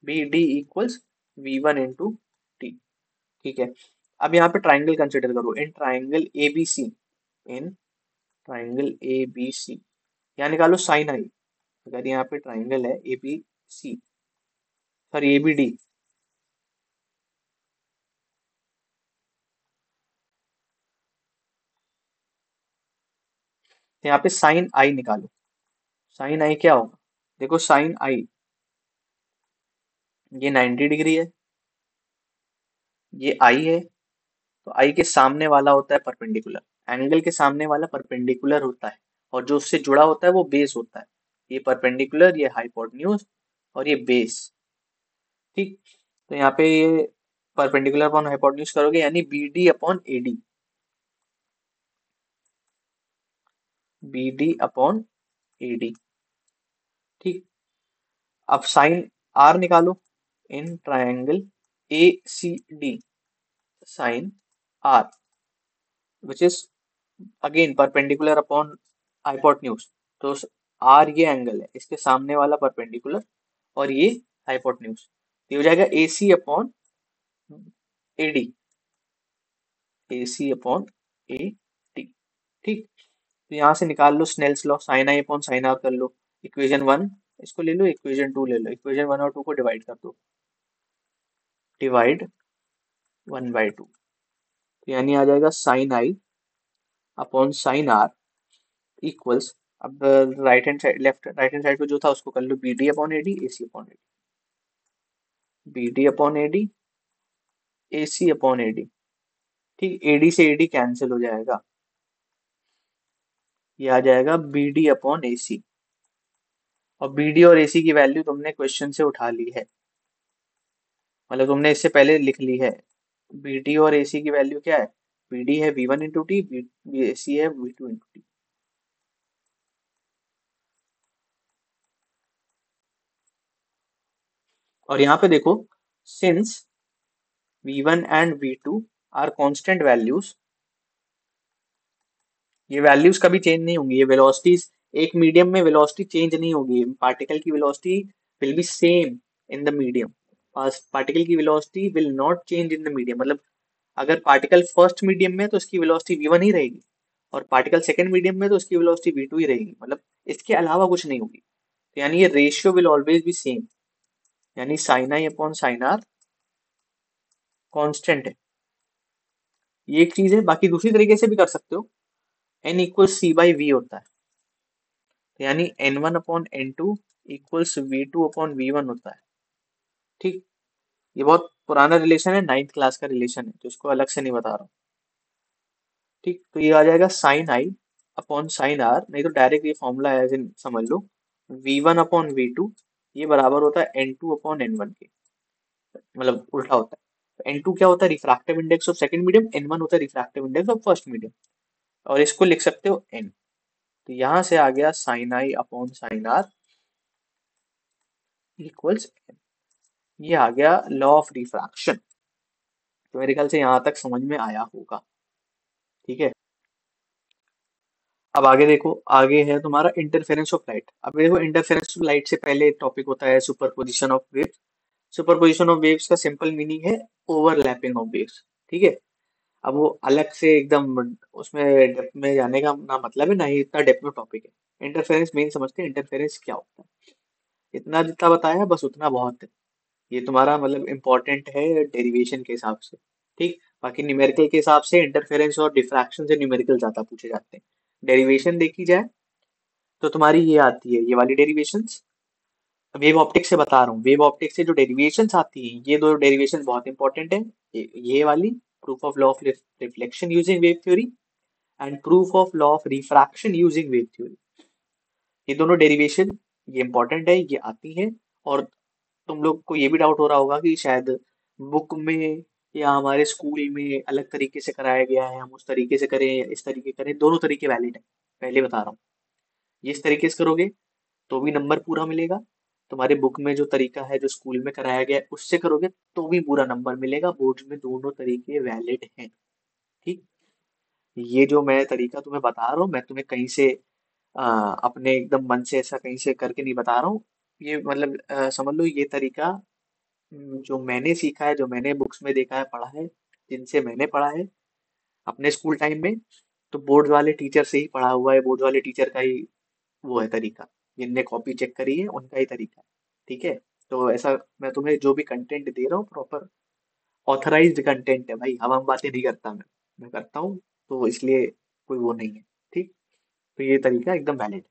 B D equals v1 × t। ठीक है। अब यहाँ पे ट्राइंगल कंसिडर करो, in triangle A B C, in triangle A B C, यहाँ निकालो साइन आई। अगर यहाँ पे ट्राइंगल है A B C, sorry A B D, तो यहाँ पे साइन आई निकालो। साइन आई क्या होगा? देखो साइन आई, ये 90 डिग्री है, ये आई है। तो आई के सामने वाला होता है परपेंडिकुलर, एंगल के सामने वाला परपेंडिकुलर होता है, और जो उससे जुड़ा होता है वो बेस होता है। ये परपेंडिकुलर, ये हाइपोटेन्यूज, और ये बेस। ठीक। तो यहाँ पे ये परपेंडिकुलर अपॉन हाइपोटेन्यूज करोगे, यानी B D upon A D, B D upon A D. ठीक। अब साइन आर निकालो, in triangle A C D, sine R which is again perpendicular upon hypotenuse. तो आर ये एंगल है, इसके सामने वाला परपेंडिकुलर, और ये हाइपोटेन्यूज। ये हो जाएगा A C upon A D, A C upon A T. ठीक। तो यहाँ से निकाल लो स्नेल्स लॉ, साइन आई अपॉन साइन आर कर लो। इक्वेशन वन इसको ले लो, इक्वेशन टू ले लो, इक्वेशन वन और टू को डिवाइड कर दो, डिवाइड 1/2। तो यानी आ जाएगा sine I upon sine are equals, अब right hand side, left right hand side पे जो था उसको कर लो b D upon A D, A C upon A D, B D upon A D, A C upon A D. ठीक, a D से A D cancel हो जाएगा, ये आ जाएगा बी डी अपॉन ए सी। और बी डी और ए सी की वैल्यू तुमने क्वेश्चन से उठा ली है, मतलब तुमने इससे पहले लिख ली है। बी डी और ए सी की वैल्यू क्या है? बी डी है v1 × t, बी ए सी है v2 × t। और यहाँ पे देखो, since v1 and v2 are constant values, ये वैल्यूज कभी चेंज नहीं होंगी। ये वेलोसिटीज एक मीडियम में वेलोसिटी चेंज नहीं होगी, पार्टिकल की velocity will be same in the medium. Particle की velocity will not change in the medium, मतलब अगर पार्टिकल फर्स्ट मीडियम में तो उसकी वेलोसिटी v1 ही रहेगी, और पार्टिकल सेकंड मीडियम में तो उसकी वेलोसिटी v2 ही रहेगी, मतलब इसके अलावा कुछ नहीं होगी। तो यानी ये ratio will always be same, यानी साइन आई अपॉन साइन आर कॉन्स्टेंट है। ये एक चीज है। बाकी दूसरी तरीके से भी कर सकते हो, n equal C by V होता है, तो यानी n1/n2 इक्वल्स v2/v1 होता है। ठीक। ये बहुत पुराना रिलेशन है, 9th क्लास का रिलेशन है, तो इसको अलग से नहीं बता रहा हूँ। ठीक। तो ये आ जाएगा साइन आई अपॉन साइन आर, नहीं तो डायरेक्ट ये फॉर्मूला है समझ लो, v1/v2 ये बराबर होता है n2/n1 के, मतलब उल्टा होता है। तो n2 क्या होता है? Refractive index of second medium, n1 होता है refractive index of first medium, और इसको लिख सकते हो n। तो यहाँ से आ गया sine I upon sine are equals n। ये आ गया लॉ ऑफ रिफ्रैक्शन। तो मेरे ख्याल से यहाँ तक समझ में आया होगा। ठीक है। अब आगे देखो, आगे है तुम्हारा इंटरफेरेंस ऑफ लाइट। अब देखो, इंटरफेरेंस ऑफ लाइट से पहले टॉपिक होता है superposition of waves. Superposition of waves का सिंपल मीनिंग है ओवरलैपिंग ऑफ वेव्स। ठीक है। अब वो अलग से एकदम उसमें डेप्थ में जाने का ना मतलब है, ना ही इतना डेप्थ में टॉपिक है। इंटरफेरेंस मेन समझते हैं, इंटरफेरेंस क्या होता है। इतना जितना बताया बस उतना बहुत है। ये तुम्हारा मतलब इम्पोर्टेंट है डेरिवेशन के हिसाब से। ठीक। बाकी न्यूमेरिकल के हिसाब से इंटरफेरेंस और डिफ्रैक्शन से न्यूमेरिकल ज्यादा पूछे जाते हैं। डेरिवेशन देखी जाए तो तुम्हारी ये आती है, ये वाली डेरिवेशंस। वेव ऑप्टिक्स से बता रहा हूँ, वेव ऑप्टिक्स से जो डेरिवेशंस आती हैं, ये दो डेरिवेशन बहुत इंपॉर्टेंट है। ये वाली proof of law of reflection using wave theory and proof of law of refraction using wave theory. ये दोनों डेरिवेशन ये इंपॉर्टेंट है, ये आती हैं। और तुम लोग को ये भी डाउट हो रहा होगा कि शायद बुक में या हमारे स्कूल में अलग तरीके से कराया गया है, हम उस तरीके से करें या इस तरीके करें, दोनों तरीके वैलिड है। पहले बता रहा हूँ, ये इस तरीके से करोगे तो भी नंबर पूरा मिलेगा। तुम्हारे बुक में जो तरीका है जो स्कूल में कराया गया है उससे करोगे तो भी पूरा नंबर मिलेगा। बोर्ड में दोनों तरीके वैलिड हैं। ठीक। ये जो मैं तरीका तुम्हें बता रहा हूँ, मैं तुम्हें कहीं से अपने एकदम मन से ऐसा कहीं से करके नहीं बता रहा हूँ। ये मतलब समझ लो ये तरीका जो मैंने सीखा है, जो मैंने बुक्स में देखा है, पढ़ा है, जिनसे मैंने पढ़ा है अपने स्कूल टाइम में, तो बोर्ड वाले टीचर से ही पढ़ा हुआ है, बोर्ड वाले टीचर का ही वो है तरीका। जिनने कॉपी चेक करी है उनका ही तरीका है। ठीक है। तो ऐसा मैं तुम्हें जो भी कंटेंट दे रहा हूँ प्रॉपर ऑथराइज्ड कंटेंट है भाई, हम बातें नहीं करता मैं करता हूँ, तो इसलिए कोई वो नहीं है। ठीक। तो ये तरीका एकदम वैलिड है।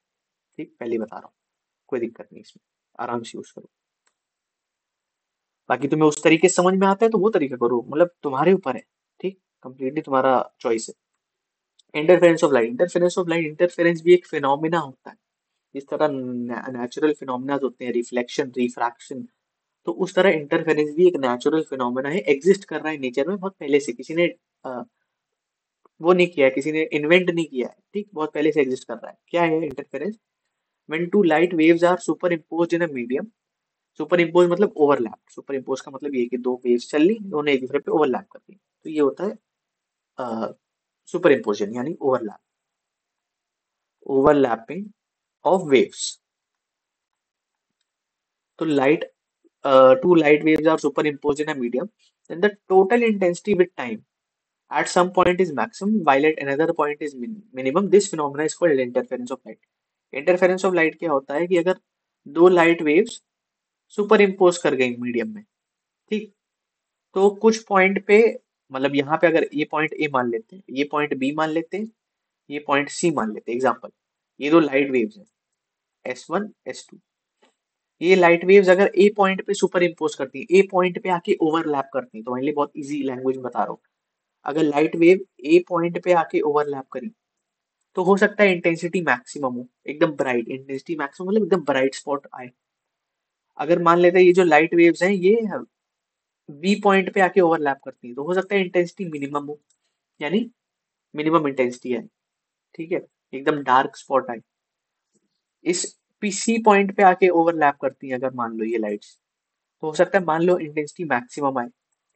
ठीक, पहले ही बता रहा हूँ, कोई दिक्कत नहीं इसमें, आराम से यूज करो। बाकी तुम्हें उस तरीके से समझ में आता है तो वो तरीका करो, मतलब तुम्हारे ऊपर है। ठीक, कंप्लीटली तुम्हारा चॉइस है। इंटरफेरेंस ऑफ लाइट, इंटरफेरेंस भी एक फिनोमिना होता है। जिस तरह नेचुरल फिनोमिना होते हैं, रिफ्लेक्शन, रिफ्रैक्शन, तो उस तरह इंटरफेरेंस भी एक नेचुरल फिनोमेना है, एग्जिस्ट कर रहा है नेचर में बहुत पहले से। किसी ने वो नहीं किया है, किसी ने इन्वेंट नहीं किया है। ठीक, बहुत पहले से एग्जिस्ट कर रहा है। क्या है interference? When two light waves are superimpose in a medium. Superimpose मतलब ओवरलैप। सुपर इम्पोज का मतलब ये है कि दो वेव्स चल ली, दोनों एक दूसरे पे ओवरलैप कर रही, तो ये होता है सुपर इम्पोजन यानी ओवरलैप, ओवरलैपिंग ऑफ वेव्स। तो light two light waves are superimposed in a medium, then the total intensity with time at some point is maximum, while at another point is minimum. This phenomena is called interference of light. Interference of light क्या होता है कि अगर दो light waves super impose कर गई medium में, ठीक, तो कुछ पॉइंट पे, मतलब यहाँ पे अगर ये पॉइंट ए मान लेते हैं, ये पॉइंट बी मान लेते हैं, ये पॉइंट सी मान लेते हैं, एग्जाम्पल, ये दो लाइट वेव्स हैं, S1 S2। ये लाइट वेव्स अगर ए पॉइंट पे सुपर इम्पोज करती है, ए पॉइंट पे आके ओवरलैप करती है, तो मेरे लिए बहुत इजी लैंग्वेज में बता रहा हूँ। अगर लाइट वेव ए पॉइंट पे आके ओवरलैप करी तो हो सकता है इंटेंसिटी मैक्सिमम हो, एकदम ब्राइट इंटेंसिटी मैक्सिमम, मतलब एकदम ब्राइट स्पॉट आए। अगर मान लेते हैं ये जो लाइट वेव्स हैं ये बी पॉइंट पे आके ओवरलैप करती है, तो हो सकता है इंटेंसिटी मिनिमम हो, यानी मिनिमम इंटेंसिटी है। ठीक है, एकदम डार्क स्पॉट आए। इस पीसी पॉइंट पे आके ओवरलैप करती है अगर मान लो ये लाइट्स, तो हो सकता है मान लो इंटेंसिटी मैक्सिमम आए,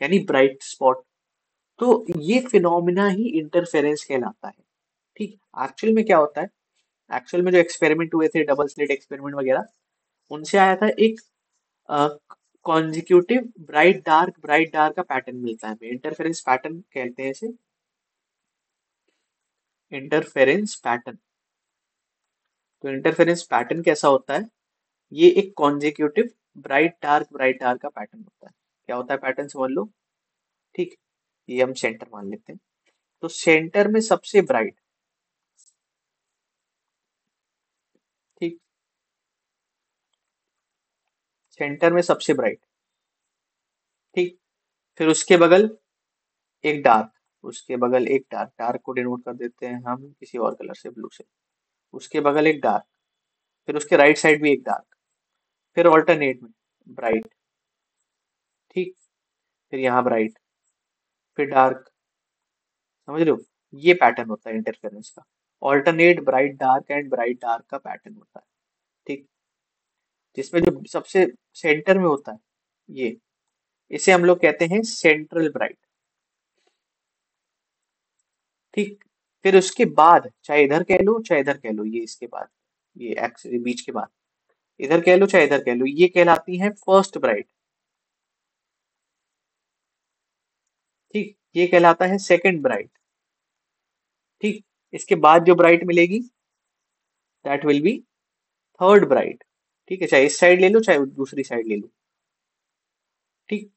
यानी ब्राइट स्पॉट। तो ये फिनोमिना ही इंटरफेरेंस कहलाता है। ठीक। एक्चुअल में क्या होता है, एक्चुअल में जो एक्सपेरिमेंट हुए थे, डबल स्लिट एक्सपेरिमेंट वगैरह, उनसे आया था एक कॉन्जिक्यूटिव ब्राइट डार्क का पैटर्न मिलता है, इंटरफेरेंस पैटर्न कहते हैं इसे, इंटरफेरेंस पैटर्न। तो इंटरफेरेंस पैटर्न कैसा होता है, ये एक कॉन्जिक्यूटिव ब्राइट डार्क का पैटर्न होता है। क्या होता है पैटर्न समझ लो। ठीक, ये हम सेंटर मान लेते हैं, तो सेंटर में सबसे ब्राइट, ठीक, सेंटर में सबसे ब्राइट, ठीक, फिर उसके बगल एक डार्क, उसके बगल एक डार्क, डार्क को डिनोट कर देते हैं हम किसी और कलर से, ब्लू से। उसके बगल एक डार्क, फिर उसके राइट साइड भी एक डार्क, फिर ऑल्टरनेट में ब्राइट, ठीक, फिर यहाँ ब्राइट, फिर डार्क। समझ रहे हो, ये पैटर्न होता है इंटरफेरेंस का। ऑल्टरनेट ब्राइट डार्क का पैटर्न होता है। ठीक, जिसमें जो सबसे सेंटर में होता है ये, इसे हम लोग कहते हैं सेंट्रल ब्राइट। ठीक, फिर उसके बाद चाहे इधर कह लो चाहे इधर कह लो, ये इसके बाद, ये एक्स बीच के बाद, इधर कह लो चाहे इधर कह लो, ये कहलाती है फर्स्ट ब्राइट। ठीक, ये कहलाता है सेकंड ब्राइट। ठीक, इसके बाद जो ब्राइट मिलेगी that will be third bright. ठीक है, चाहे इस साइड ले लो चाहे दूसरी साइड ले लो। ठीक।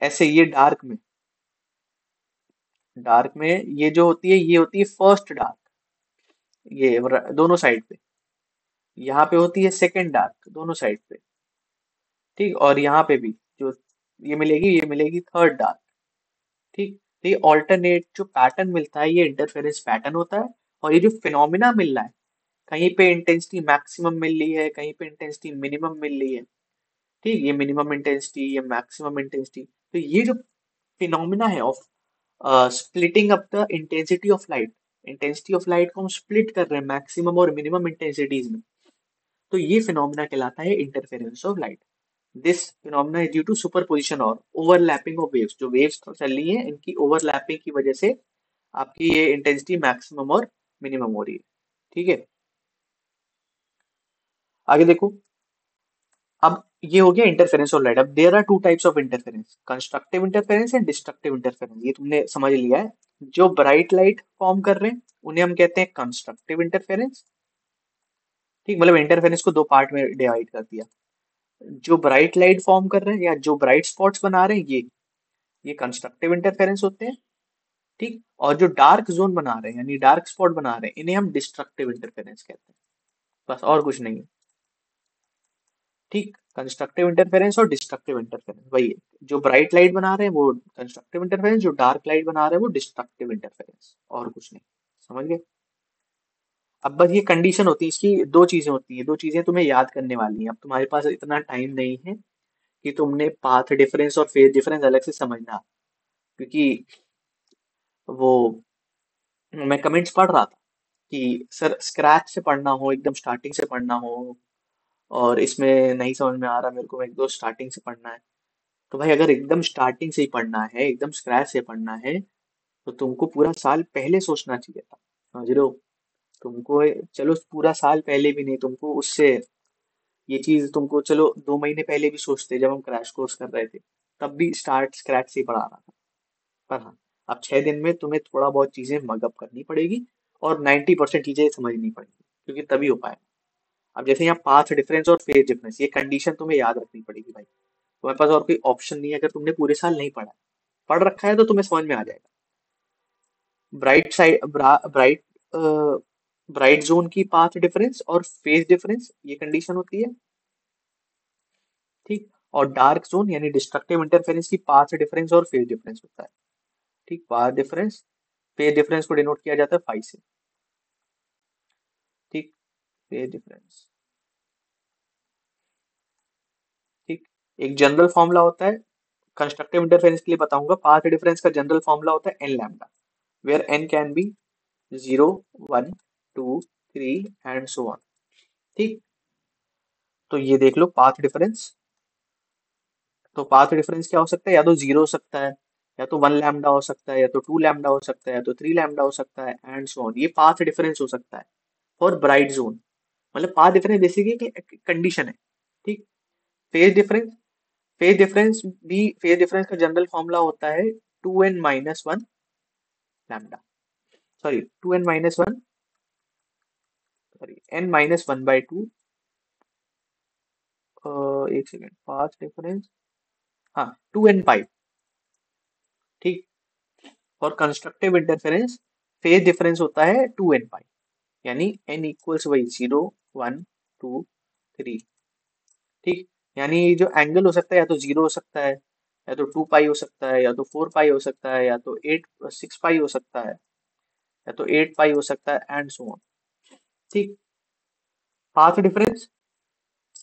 ऐसे ये डार्क में ये जो होती है ये होती है फर्स्ट डार्क, ये दोनों साइड पे। यहाँ पे होती है सेकंड डार्क दोनों साइड पे। ठीक, और यहाँ पे भी जो ये मिलेगी थर्ड डार्क। ठीक। तो ये ऑल्टरनेट जो पैटर्न मिलता है ये इंटरफेरेंस पैटर्न होता है। और ये जो फिनोमिना मिल रहा है, कहीं पे इंटेंसिटी मैक्सिमम मिल रही है, कहीं पे इंटेंसिटी मिनिमम मिल रही है। ठीक, ये मिनिमम इंटेंसिटी, ये मैक्सिमम इंटेंसिटी। तो ये जो फिनोमिना है of splitting up the intensity of light को हम स्प्लिट कर रहे हैं मैक्सिमम और मिनिमम इंटेंसिटीज में। तो ये फिनोमिना कहलाता है interference of light. This phenomena is due to superposition और ओवरलैपिंग ऑफ वेव्स। जो वेव्स चल रही हैं इनकी ओवरलैपिंग की वजह से आपकी ये इंटेंसिटी मैक्सिमम और मिनिमम हो रही है। ठीक है, आगे देखो। अब ये हो गया इंटरफेरेंस ऑफ लाइट। अब there are two types of interference, constructive interference and destructive interference. ये तुमने समझ लिया है। जो ब्राइट लाइट फॉर्म कर रहे हैं उन्हें हम कहते हैं कंस्ट्रक्टिव इंटरफेरेंस। ठीक, मतलब इंटरफेरेंस को दो पार्ट में डिवाइड कर दिया। जो ब्राइट लाइट फॉर्म कर रहे हैं या जो ब्राइट स्पॉट्स बना रहे हैं ये कंस्ट्रक्टिव इंटरफेरेंस होते हैं। ठीक, और जो डार्क जोन बना रहे हैं यानी डार्क स्पॉट बना रहे हैं इन्हें हम डिस्ट्रक्टिव इंटरफेरेंस कहते हैं। बस, और कुछ नहीं है। ठीक, कंस्ट्रक्टिव इंटरफेरेंस और डिस्ट्रक्टिव इंटरफेरेंस वही है। जो ब्राइट लाइट बना रहे हैं वो कंस्ट्रक्टिव इंटरफेरेंस, जो डार्क लाइट बना रहे हैं वो डिस्ट्रक्टिव इंटरफेरेंस, और कुछ नहीं। समझ गए? अब बस ये कंडीशन होती है, इसकी दो चीजें होती हैं, दो चीजें तुम्हें याद करने वाली हैं। अब तुम्हारे पास इतना टाइम नहीं है कि तुमने पाथ डिफरेंस और फेज डिफरेंस अलग से समझना, क्योंकि वो मैं कमेंट्स पढ़ रहा था कि सर स्क्रैच से पढ़ना हो, एकदम स्टार्टिंग से पढ़ना हो, और इसमें नहीं समझ में आ रहा मेरे को, एक दो स्टार्टिंग से पढ़ना है। तो भाई अगर एकदम स्टार्टिंग से ही पढ़ना है, एकदम स्क्रैच से पढ़ना है, तो तुमको पूरा साल पहले सोचना चाहिए था। समझ रहे हो? तुमको चलो पूरा साल पहले भी नहीं, तुमको उससे ये चीज तुमको चलो 2 महीने पहले भी सोचते, जब हम क्रैश कोर्स कर रहे थे तब भी स्टार्ट स्क्रैच से ही पढ़ा रहा था। पर हाँ, अब 6 दिन में तुम्हें थोड़ा बहुत चीजें मगअप करनी पड़ेगी और 90% चीजें समझनी पड़ेगी, क्योंकि तभी हो पाएगा। अब जैसे यहाँ पाथ डिफरेंस और फेज डिफरेंस, ये कंडीशन तुम्हें याद रखनी पड़ेगी भाई। तुम्हारे पास और कोई ऑप्शन नहीं है अगर तुमने पूरे साल नहीं पढ़ा है। पढ़ रखा है तो तुम्हें समझ में आ जाएगा। Bright side bright bright zone की पाथ डिफरेंस और फेज डिफरेंस, ये कंडीशन होती है। ठीक, और डार्क जोन यानी डिस्ट्रक्टिव इंटरफेरेंस की पाथ डिफरेंस और फेज डिफरेंस होता है। ठीक, पाथ डिफरेंस, फेज डिफरेंस को डिनोट किया जाता है फाई से। ठीक, फेज डिफरेंस। ठीक, एक जनरल फॉर्मूला होता है कंस्ट्रक्टिव इंटरफेरेंस के लिए, बताऊंगा। पाथ डिफरेंस का जनरल फॉर्मूला होता है n lambda, where n can be 0, 1, 2, 3 and so on. ठीक, तो ये देख लो पाथ डिफरेंस। तो पाथ डिफरेंस क्या हो सकता है? या तो जीरो हो सकता है, या तो 1 लैम्डा हो सकता है, या तो 2 लैम्डा हो सकता है, या तो 3 लैम्डा हो सकता है एंड सो ऑन। ये पाथ डिफरेंस हो सकता है फॉर ब्राइट जोन। मतलब पाथ डिफरेंस बेसिकली कंडीशन है। ठीक, फेज डिफरेंस, फेज डिफरेंस का जनरल फॉर्मूला होता है 2n-1 lambda, sorry 2n-1, sorry n-1/2। एक सेकेंड, पाथ डिफरेंस, हाँ 2n पाई। ठीक, और कंस्ट्रक्टिव इंटरफेरेंस फेज डिफरेंस होता है 2n पाई, यानी n इक्वल्स वही 0, 1, 2, 3। ठीक, यानी जो एंगल हो सकता है या तो 0 हो सकता है, या तो 2 पाई हो सकता है, या तो 4 पाई हो सकता है, या तो 6 पाई हो सकता है, या तो 8 पाई हो सकता है एंड सो ऑन। ठीक, पाथ डिफरेंस,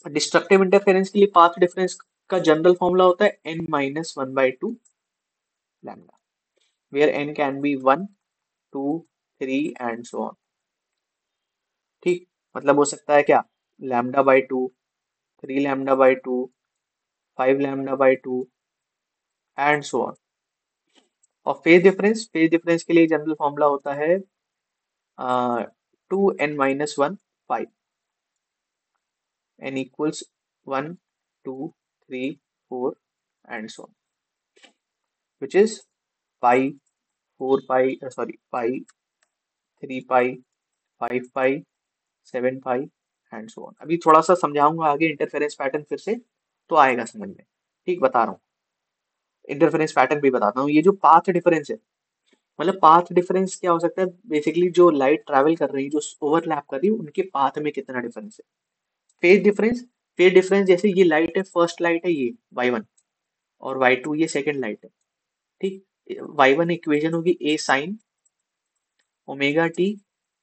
डिस्ट्रक्टिव इंटरफेरेंस के लिए पाथ डिफरेंस का जनरल फॉर्मूला होता है n-1/2 lambda, where n can be 1, 2, 3 and so on. ठीक, मतलब हो सकता है क्या, λ/2, 3 λ/2, 5 λ/2 एंड सो ऑन। और फेज डिफरेंस के लिए जनरल फॉर्मूला होता है 2n-1 pi, n equals 1, 2, 3, 4 and so on, which is pi, 4 pi, sorry pi, 3 pi, 5 pi, 7 pi and so on. अभी थोड़ा सा समझाऊंगा आगे इंटरफेरेंस पैटर्न फिर से, तो आएगा समझ में। ठीक, बता रहा हूँ। इंटरफेरेंस पैटर्न भी बताता हूँ। ये जो पाथ डिफरेंस है, मतलब पाथ डिफरेंस क्या हो सकता है, बेसिकली जो लाइट ट्रैवल कर रही है, जो ओवरलैप कर रही है, उनके पाथ में कितना डिफरेंस है। फेज डिफरेंस, फेज डिफरेंस जैसे ये लाइट है, फर्स्ट लाइट है ये y1, और y2 ये सेकंड लाइट है, ठीक। y1 इक्वेशन होगी a sine omega t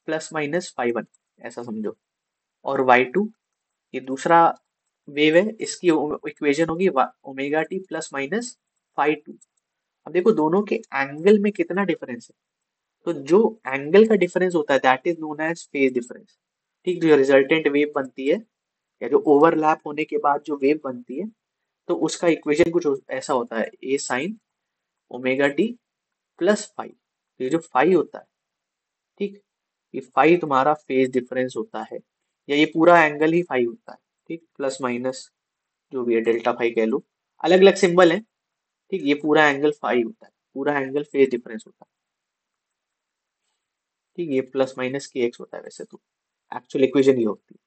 plus minus phi one, ऐसा समझो। और y2 ये दूसरा वेव है, इसकी इक्वेशन होगी omega t plus minus phi two. अब देखो दोनों के एंगल में कितना डिफरेंस है, तो जो एंगल का डिफरेंस होता है that is known as phase difference, ठीक। जो रिजल्टेंट वेव बनती है, या जो ओवरलैप होने के बाद जो वेव बनती है, तो उसका इक्वेशन कुछ ऐसा होता है, a sine omega t plus phi. ये जो फाई होता है, ठीक, ये फाई तुम्हारा फेज डिफरेंस होता है, या ये पूरा एंगल ही फाई होता है, ठीक। प्लस माइनस जो भी है, डेल्टा फाई कह लो, अलग अलग सिंबल है, ठीक। ये पूरा एंगल फाई होता है, पूरा एंगल फेज डिफरेंस होता है, ठीक। ये प्लस माइनस के एक्स होता है, वैसे तो एक्चुअल इक्वेशन ये होती है।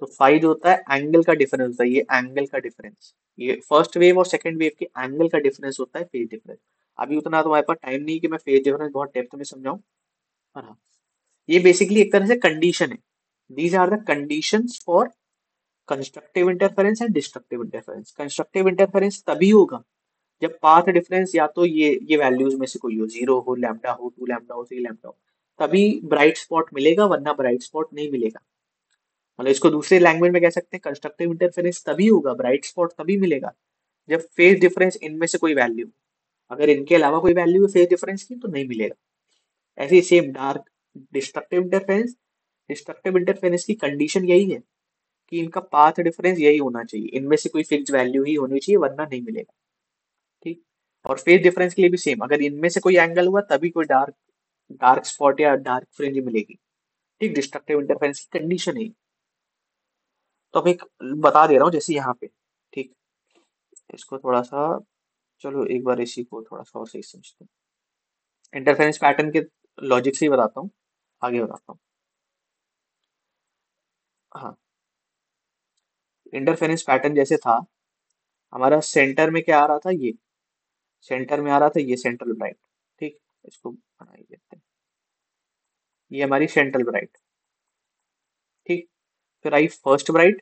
तो फाई जो होता है एंगल का डिफरेंस होता है, ये एंगल का डिफरेंस, ये फर्स्ट वेव और सेकंड वेव के एंगल का डिफरेंस होता है फेज डिफरेंस। अभी उतना तुम्हारे पास टाइम नहीं कि मैं फेज डिफरेंस बहुत डेप्थ में समझाऊं, पर हाँ, ये बेसिकली एक तरह से कंडीशन है। These are the conditions for constructive interference and destructive interference. Constructive interference तभी होगा जब पाथ डिफरेंस या तो ये वैल्यूज में से कोई हो, जीरो हो, लैम्डा हो, टू लैम्डा हो, थ्री लैम्डा हो, तभी ब्राइट स्पॉट मिलेगा, वरना ब्राइट स्पॉट नहीं मिलेगा। मतलब इसको दूसरे लैंग्वेज में कह सकते हैं, कंस्ट्रक्टिव इंटरफेरेंस तभी होगा, ब्राइट स्पॉट तभी मिलेगा जब फेज डिफरेंस इनमें से कोई वैल्यू, अगर इनके अलावा कोई वैल्यू है फेज डिफरेंस की, तो नहीं मिलेगा। ऐसे ही same dark destructive interference, destructive interference की कंडीशन यही है कि इनका पाथ डिफरेंस यही होना चाहिए, इनमें से कोई फिक्स वैल्यू ही होनी चाहिए, वरना नहीं मिलेगा, ठीक। और फेज डिफरेंस के लिए भी सेम, अगर इनमें से कोई एंगल हुआ तभी कोई डार्क डार्क स्पॉट या डार्क फ्रिंज मिलेगी, ठीक। डिस्ट्रक्टिव इंटरफेरेंस की कंडीशन है ये। तो अब एक बता दे रहा हूँ जैसे यहाँ पे, ठीक। इसको थोड़ा सा, चलो एक बार इसी को थोड़ा सा और सही समझते हैं। इंटरफेरेंस पैटर्न के लॉजिक से ही बताता हूँ, आगे बताता हूँ। हाँ, इंटरफेरेंस पैटर्न जैसे था, हमारा सेंटर में क्या आ रहा था, ये सेंटर में आ रहा था, ये सेंट्रल ब्राइट, ठीक। इसको बना ही देते हैं, ये हमारी सेंट्रल ब्राइट, ठीक। फिर आई फर्स्ट ब्राइट,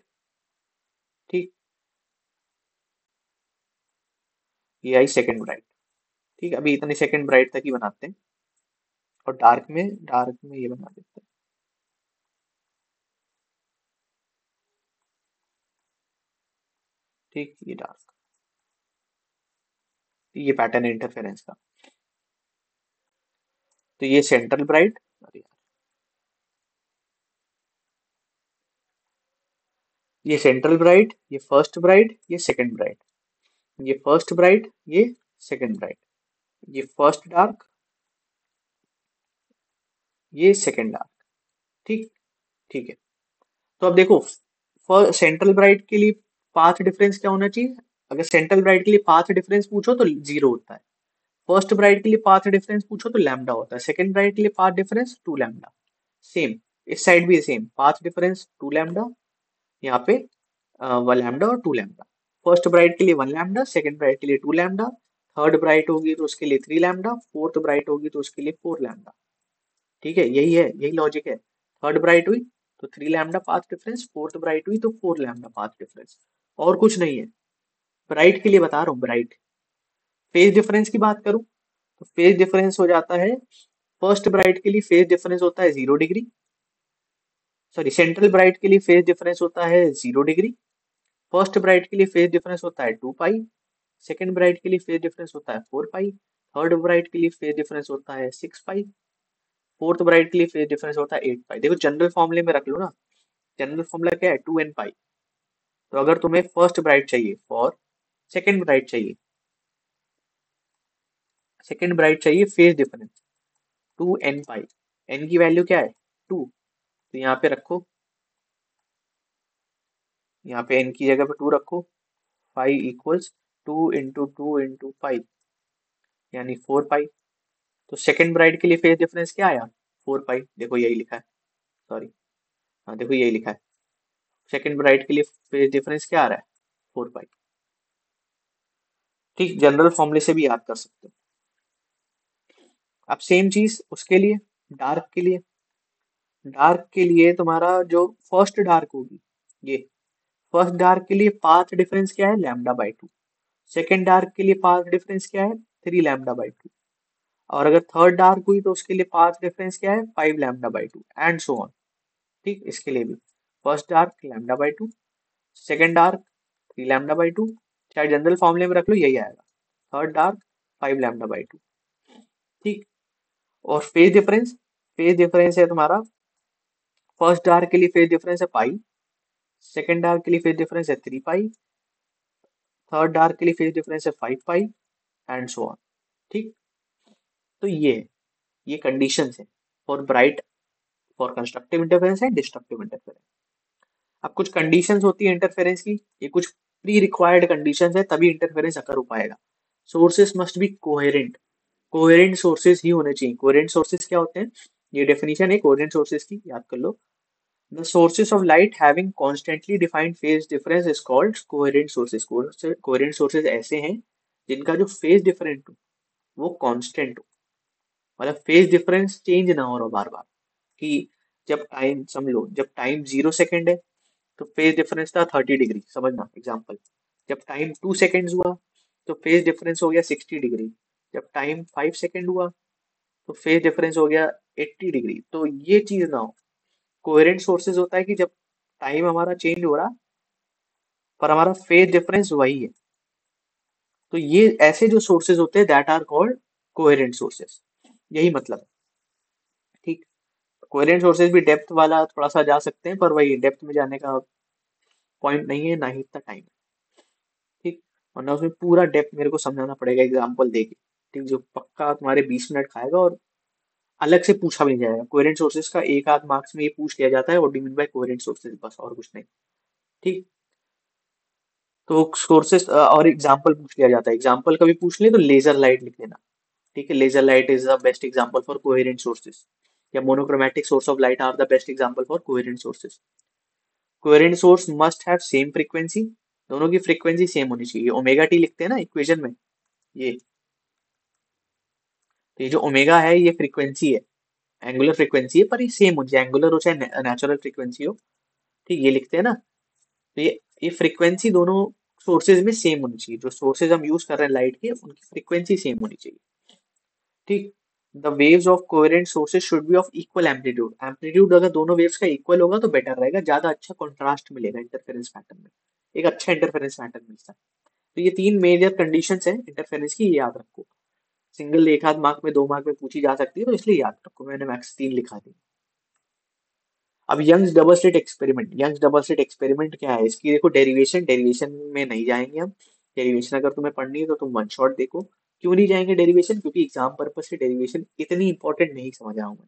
ठीक। ये आई सेकंड ब्राइट, ठीक। अभी इतने सेकंड ब्राइट तक ही बनाते हैं, और डार्क में ये बना देते हैं, ठीक। ये डार्क, ये पैटर्न है इंटरफेरेंस का। तो ये सेंट्रल ब्राइट, ये सेंट्रल ब्राइट, ये फर्स्ट ब्राइट, ये सेकंड ब्राइट, ये फर्स्ट ब्राइट, ये सेकंड ब्राइट, ये फर्स्ट डार्क, ये सेकंड डार्क, ठीक। ठीक है। तो अब देखो, फॉर सेंट्रल ब्राइट के लिए पाथ डिफरेंस क्या होना चाहिए, अगर सेंट्रल ब्राइट के लिए पाथ डिफरेंस पूछो तो जीरो होता है, फर्स्ट ब्राइट के लिए पाथ डिफरेंस पूछो तो लैम्डा होता है, सेकंड ब्राइट के लिए path difference two lambda. Same इस साइड भी same, path difference two lambda, यहाँ पे वन लैम्डा और टू लैम्डा। फर्स्ट ब्राइट के लिए वन लैम्डा, सेकंड ब्राइट के लिए टू लैम्डा, थर्ड ब्राइट होगी तो उसके लिए थ्री लैम्डा, फोर्थ ब्राइट होगी तो उसके लिए फोर लैम्डा, ठीक है। यही लॉजिक है। थर्ड ब्राइट हुई तो three lambda path difference, fourth bright हुई तो फोर लैम्डा पाथ डिफरेंस, और कुछ नहीं है। ब्राइट के लिए बता रहा हूँ, ब्राइट। फेज डिफरेंस की बात करूं तो फेज डिफरेंस हो जाता है, फर्स्ट ब्राइट के लिए फेज डिफरेंस होता है 0 डिग्री, सॉरी सेंट्रल ब्राइट के लिए फेज डिफरेंस होता है 0 डिग्री, फर्स्ट ब्राइट के लिए फेज डिफरेंस होता है 2 पाई, सेकंड ब्राइट के लिए फेज डिफरेंस होता है 4 पाई, थर्ड ब्राइट के लिए फेज डिफरेंस होता है 6 पाई, फोर्थ ब्राइट के लिए फेज डिफरेंस होता है 8 पाई। देखो जनरल फॉर्मूले में रख लो ना, जनरल फॉर्मूला क्या है, 2n पाई। तो अगर तुम्हें फर्स्ट ब्राइट चाहिए, फॉर सेकंड ब्राइट चाहिए, सेकंड ब्राइट चाहिए फेज डिफरेंस 2n पाई, n की वैल्यू क्या है, 2। तो यहाँ पे रखो, यहाँ पे n की जगह पे 2 रखो, फाइव इक्वल्स 2 इंटू 2 इंटू 5, यानी 4 पाई। तो सेकंड ब्राइट के लिए फेज डिफरेंस क्या आया, 4 पाई, देखो यही लिखा है, सॉरी, हाँ देखो यही लिखा है, सेकंड ब्राइट के लिए फेज डिफरेंस क्या आ रहा है, 4 पाई, ठीक, जनरल फॉर्मूले से भी याद कर सकते हो। अब सेम चीज उसके लिए, डार्क के लिए। डार्क के लिए तुम्हारा जो फर्स्ट डार्क होगी, ये फर्स्ट डार्क के लिए पाथ डिफरेंस क्या है, λ/2। सेकेंड डार्क के लिए पाथ डिफरेंस क्या है, 3 λ/2। और अगर थर्ड डार्क हुई तो उसके लिए पाथ डिफरेंस क्या है, 5 λ/2 एंड सो ऑन। ठीक, इसके लिए भी फर्स्ट डार्क λ/2, सेकेंड डार्क 3 λ/2, चाहे जनरल फॉर्मूले में रख लो यही आएगा, थर्ड डार्क 5 λ/2। ठीक, और फेज डिफरेंस है तुम्हारा, फर्स्ट डार्क के लिए फेज डिफरेंस है पाई, सेकेंड डार्क के लिए फेज डिफरेंस है 3 पाई, थर्ड डार्क के लिए फेज डिफरेंस है 5 पाई एंड सो ऑन। ठीक, तो ये कंडीशंस है for bright, for constructive interference and destructive interference. अब कुछ कंडीशंस होती है इंटरफेरेंस की, ये कुछ प्री रिक्वायर्ड कंडीशंस है तभी इंटरफेरेंस अकर हो पाएगा। Sources must be coherent, coherent sources ही होने चाहिए। कोहेरेंट सोर्सेस क्या होते हैं, ये डेफिनेशन है कोहेरेंट सोर्सेस की, याद कर लो। The sources of light having constantly defined phase difference is called coherent sources. Coherent sources ऐसे हैं जिनका जो फेज डिफरेंट हो वो कांस्टेंट हो, मतलब फेज डिफरेंस चेंज ना हो रहा बार बार। कि जब टाइम समझ लो, जब टाइम 0 सेकेंड है तो फेज डिफरेंस था 30 डिग्री, समझना एग्जाम्पल। जब टाइम 2 सेकेंड हुआ तो फेज डिफरेंस हो गया 60 डिग्री। जब टाइम 5 सेकेंड हुआ तो फेज डिफरेंस हो गया 80 डिग्री। तो ये चीज ना हो। कोहेरेंट सोर्सेज होता है कि जब टाइम हमारा चेंज हो रहा पर हमारा फेज डिफरेंस वही है। तो ये ऐसे जो सोर्सेज होते हैं that are called coherent sources, यही मतलब है। ठीक, कोहेरेंट सोर्सेज भी डेप्थ वाला थोड़ा सा जा सकते हैं, पर वही डेप्थ में जाने का पॉइंट नहीं है, ना ही इतना टाइम है। ठीक, और ना उसमें पूरा डेप्थ मेरे को समझाना पड़ेगा एग्जाम्पल देके। ठीक, जो पक्का तुम्हारे 20 मिनट खाएगा और अलग से पूछा भी नहीं जाएगा। कोहेरेंट सोर्सेज का एक आध मार्क्स में ये पूछ लिया जाता है, what do you mean by coherent sources, बस और कुछ नहीं। ठीक, तो सोर्सेस और एग्जाम्पल पूछ लिया जाता है, एग्जाम्पल कभी पूछ ले तो लेजर लाइट लिख लेना। ठीक है, laser light is the best example for coherent sources, या monochromatic source of light are the best example for coherent sources. Coherent source must have same frequency, दोनों की फ्रीक्वेंसी सेम होनी चाहिए। ओमेगा टी लिखते हैं ना इक्वेशन में, ये तो ये जो ओमेगा है ये फ्रीक्वेंसी है, एंगुलर फ्रीक्वेंसी है, पर ये सेम हो, चाहे एंगुलर हो चाहे नेचुरल फ्रीक्वेंसी हो। ठीक, ये लिखते हैं ना। तो ये फ्रीक्वेंसी दोनों सोर्सेज में सेम होनी चाहिए, जो सोर्सेज हम यूज कर रहे हैं लाइट के उनकी फ्रीक्वेंसी सेम होनी चाहिए। ठीक, the waves of coherent sources should be of equal amplitude. Amplitude अगर दोनों वेव्स का इक्वल होगा तो बेटर रहेगा, ज्यादा अच्छा कॉन्ट्रास्ट मिलेगा इंटरफेरेंस पैटर्न में, एक अच्छा इंटरफेरेंस पैटर्न मिलता है। तो ये तीन मेजर कंडीशंस हैं इंटरफेरेंस की, ये याद रखो। सिंगल एक आध मार्क में 2 मार्क में पूछी जा सकती है, तो इसलिए याद रखो, मैंने मैक्स 3 लिखा दी। अब Young's double slit experiment, Young's double slit experiment क्या है, इसकी देखो डेरिवेशन, डेरिवेशन में नहीं जाएंगे हम। डेरिवेशन अगर तुम्हें पढ़नी है तो तुम वन शॉट देखो। क्यों नहीं जाएंगे डेरिवेशन, क्योंकि एग्जाम पर्पज से डेरिवेशन इतनी इंपॉर्टेंट नहीं समझ रहा हूँ मैं।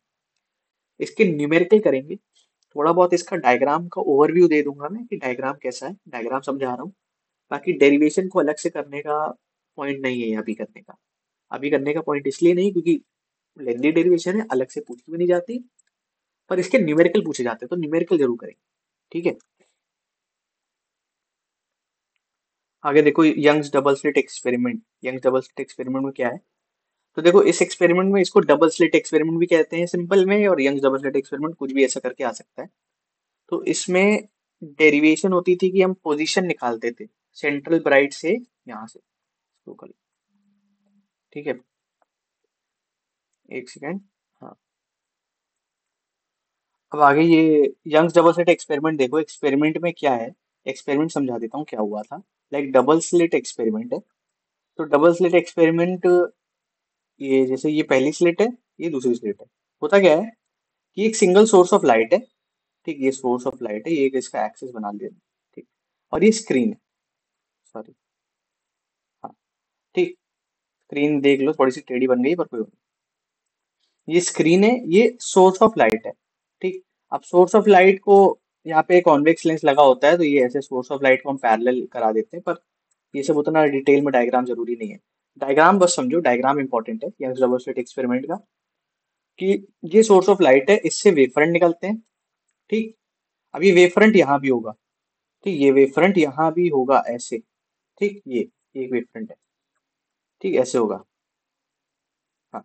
इसके न्यूमेरिकल करेंगे, थोड़ा बहुत इसका डायग्राम का ओवरव्यू दे दूंगा मैं कि डायग्राम कैसा है, डायग्राम समझा रहा हूँ। बाकी डेरिवेशन को अलग से करने का पॉइंट नहीं है अभी करने का। अभी करने का पॉइंट इसलिए नहीं क्योंकि लेंदी डेरिवेशन है, अलग से पूछी भी नहीं जाती, पर इसके न्यूमेरिकल पूछे जाते हैं तो न्यूमेरिकल जरूर करेंगे। ठीक है, आगे देखो Young's double slit experiment. Young's double slit experiment में क्या है, तो देखो इस एक्सपेरिमेंट में इसको डबल स्लिट एक्सपेरिमेंट भी कहते हैं सिंपल में, और यंग्स डबल स्लिट एक्सपेरिमेंट कुछ भी ऐसा करके आ सकता है। तो इसमें डेरिवेशन होती थी कि हम पोजीशन निकालते थे सेंट्रल ब्राइट से, यहाँ से लोकल। ठीक है, एक सेकेंड। हाँ, अब आगे ये यंग्स डबल स्लिट एक्सपेरिमेंट देखो, एक्सपेरिमेंट में क्या है, एक्सपेरिमेंट समझा देता हूँ क्या हुआ था। लाइक डबल स्लिट एक्सपेरिमेंट है, तो डबल स्लिट एक्सपेरिमेंट, ये जैसे ये पहली स्लिट है, ये दूसरी स्लिट है। होता क्या है कि एक सिंगल सोर्स ऑफ लाइट है। ठीक, ये सोर्स ऑफ लाइट है, ये एक इसका एक्सेस बना लिया। ठीक, और ये स्क्रीन है, सॉरी। हाँ, ठीक, स्क्रीन देख लो थोड़ी सी टेढ़ी बन गई पर कोई बात नहीं। ये स्क्रीन है, ये सोर्स ऑफ लाइट है। ठीक, अब सोर्स ऑफ लाइट को यहाँ पे कॉन्वेक्स लेंस लगा होता है, तो ये ऐसे सोर्स ऑफ लाइट को हम पैरेलल करा देते हैं, पर ये सब उतना डिटेल में डायग्राम जरूरी नहीं है। डायग्राम बस समझो, डायग्राम इंपॉर्टेंट है यंग्स डबल स्लिट एक्सपेरिमेंट का, कि ये सोर्स ऑफ लाइट है, इससे वेव फ्रंट निकलते हैं। ठीक, अब ये वेव फ्रंट यहाँ भी होगा। ठीक, ये वेव फ्रंट यहाँ भी होगा ऐसे। ठीक, ये एक वेव फ्रंट है। ठीक, ऐसे होगा। हाँ,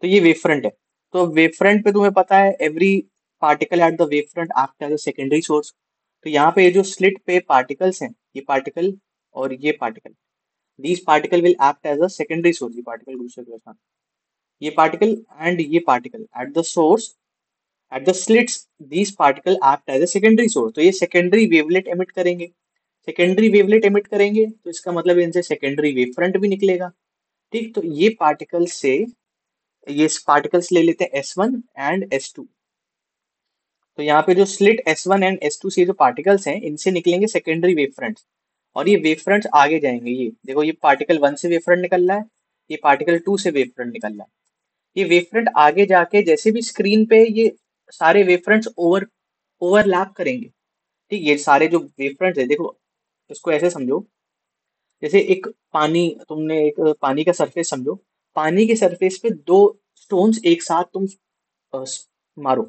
तो ये वेव फ्रंट है। तो वेव फ्रंट पे तुम्हें पता है every particle at the wave front act as a secondary source. तो यहाँ पे ये जो स्लिट पे पार्टिकल्स हैं, ये पार्टिकल और ये particle, these particle will act as a secondary source. ये पार्टिकल दूसरे के साथ, ये पार्टिकल एंड ये particle at the source, at the slits, these particle act as a secondary source. तो ये सेकेंडरी वेवलेट एमिट करेंगे। सेकेंडरी वेवलेट एमिट करेंगे तो इसका मतलब इनसे सेकेंडरी वेव फ्रंट भी निकलेगा। ठीक, तो ये पार्टिकल्स से, ये पार्टिकल्स ले लेते हैं S1 एंड S2। तो यहाँ पे जो स्लिट S1 एंड S2 से जो पार्टिकल्स हैं, इनसे निकलेंगे सेकेंडरी वेव फ्रंट्स। और ये वेव फ्रंट्स आगे जाएंगे। ये देखो, ये पार्टिकल 1 से वेव फ्रंट निकल रहा है, ये पार्टिकल 2 से वेव फ्रंट निकल रहा है। ये वेव फ्रंट आगे जाके जैसे भी स्क्रीन पे ये सारे वेव फ्रंट्स ओवरलैप करेंगे। ठीक, ये सारे जो वेव फ्रंट्स है, देखो इसको ऐसे समझो, जैसे एक पानी, तुमने एक पानी का सरफेस समझो। पानी के सरफेस पे दो स्टोन्स एक साथ तुम मारो,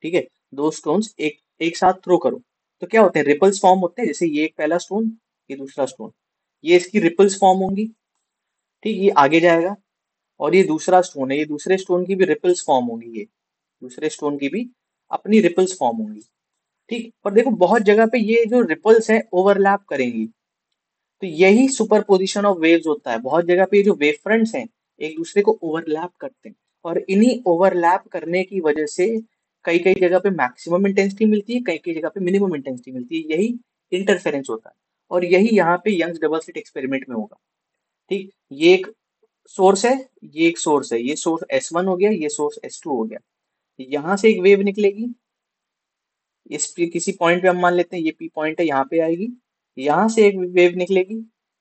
ठीक है, दो स्टोन्स एक एक साथ थ्रो करो, तो क्या होते हैं, रिपल्स फॉर्म होते हैं। जैसे ये एक पहला स्टोन, ये दूसरा स्टोन, ये इसकी रिपल्स फॉर्म होंगी। ठीक, ये आगे जाएगा। और ये दूसरा स्टोन है, ये दूसरे स्टोन की भी रिपल्स फॉर्म होंगी, ये दूसरे स्टोन की भी अपनी रिपल्स फॉर्म होंगी। ठीक, पर देखो बहुत जगह पे ये जो रिपल्स है ओवरलैप करेंगी। तो यही सुपर पोजिशन ऑफ वेव्स होता है। बहुत जगह पे ये जो वेव फ्रंट्स हैं, एक दूसरे को ओवरलैप करते हैं। और इन्हीं ओवरलैप करने की वजह से कई कई जगह पे मैक्सिमम इंटेंसिटी मिलती है, कई कई जगह पे मिनिमम इंटेंसिटी मिलती है। यही इंटरफेरेंस होता है। और यही यहाँ पे यंग्स डबल स्लिट एक्सपेरिमेंट में होगा। ठीक, ये एक सोर्स है, ये एक सोर्स है, ये सोर्स S1 हो गया, ये सोर्स S2 हो गया। यहाँ से एक वेव निकलेगी, इस पे किसी पॉइंट पे हम मान लेते हैं ये P पॉइंट है, यहाँ पे आएगी। यहाँ से एक वेव निकलेगी,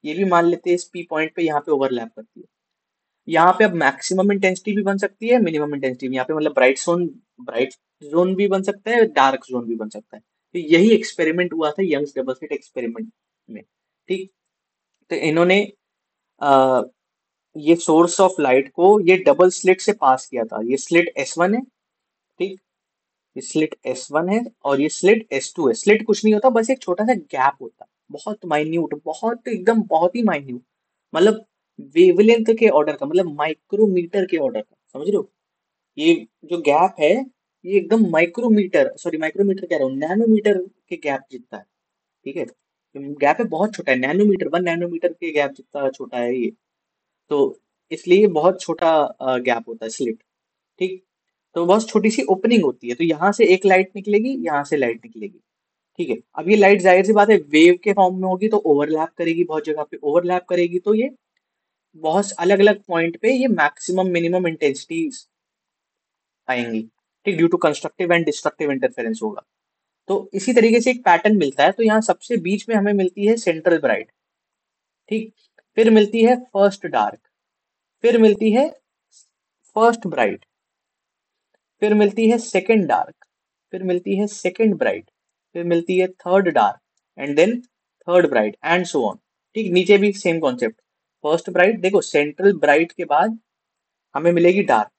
ये भी मान लेते हैं इस P पॉइंट पे यहाँ पे ओवरलैप करती है। यहाँ पे अब मैक्सिमम इंटेंसिटी भी बन सकती है, मिनिमम इंटेंसिटी भी। यहाँ पे मतलब ब्राइट जोन भी बन सकता है, डार्क जोन भी बन सकता है। तो यही एक्सपेरिमेंट हुआ था यंग्स डबल स्लिट एक्सपेरिमेंट में। ठीक, तो इन्होंने आ, ये सोर्स ऑफ लाइट को ये डबल स्लिट से पास किया था। ये स्लिट S1 है, ठीक, ये स्लिट S1 है और ये स्लिट S2 है। स्लिट कुछ नहीं होता, बस एक छोटा सा गैप होता है, बहुत माइन्यूट, बहुत एकदम बहुत ही माइन्यूट, मतलब वेवलेंथ के ऑर्डर का, मतलब माइक्रोमीटर के ऑर्डर का, समझ रहे हो। ये जो गैप है, ये एकदम माइक्रोमीटर, सॉरी माइक्रोमीटर कह रहा हूँ, नैनोमीटर के गैप जितना है। ठीक है, गैप है बहुत छोटा है, नैनोमीटर, 1 नैनोमीटर के गैप जितना छोटा है ये। तो इसलिए बहुत छोटा गैप होता है स्लिट। ठीक, तो बहुत छोटी सी ओपनिंग होती है, तो यहाँ से एक लाइट निकलेगी, यहाँ से लाइट निकलेगी। ठीक है, अब ये लाइट जाहिर सी बात है वेव के फॉर्म में होगी, तो ओवरलैप करेगी, बहुत जगह पे ओवरलैप करेगी, तो ये बहुत अलग अलग पॉइंट पे ये मैक्सिमम मिनिमम इंटेंसिटीज आएंगी। ठीक, due to constructive and destructive interference होगा। तो इसी तरीके से एक पैटर्न मिलता है। तो यहाँ सबसे बीच में हमें मिलती है सेंट्रल ब्राइट। ठीक, फिर मिलती है फर्स्ट डार्क, फिर मिलती है फर्स्ट ब्राइट, फिर मिलती है सेकंड डार्क, फिर मिलती है सेकंड ब्राइट, फिर मिलती है third dark, and then third bright and so on. ठीक, नीचे भी सेम कॉन्सेप्ट। फर्स्ट ब्राइट, देखो सेंट्रल ब्राइट के बाद हमें मिलेगी डार्क,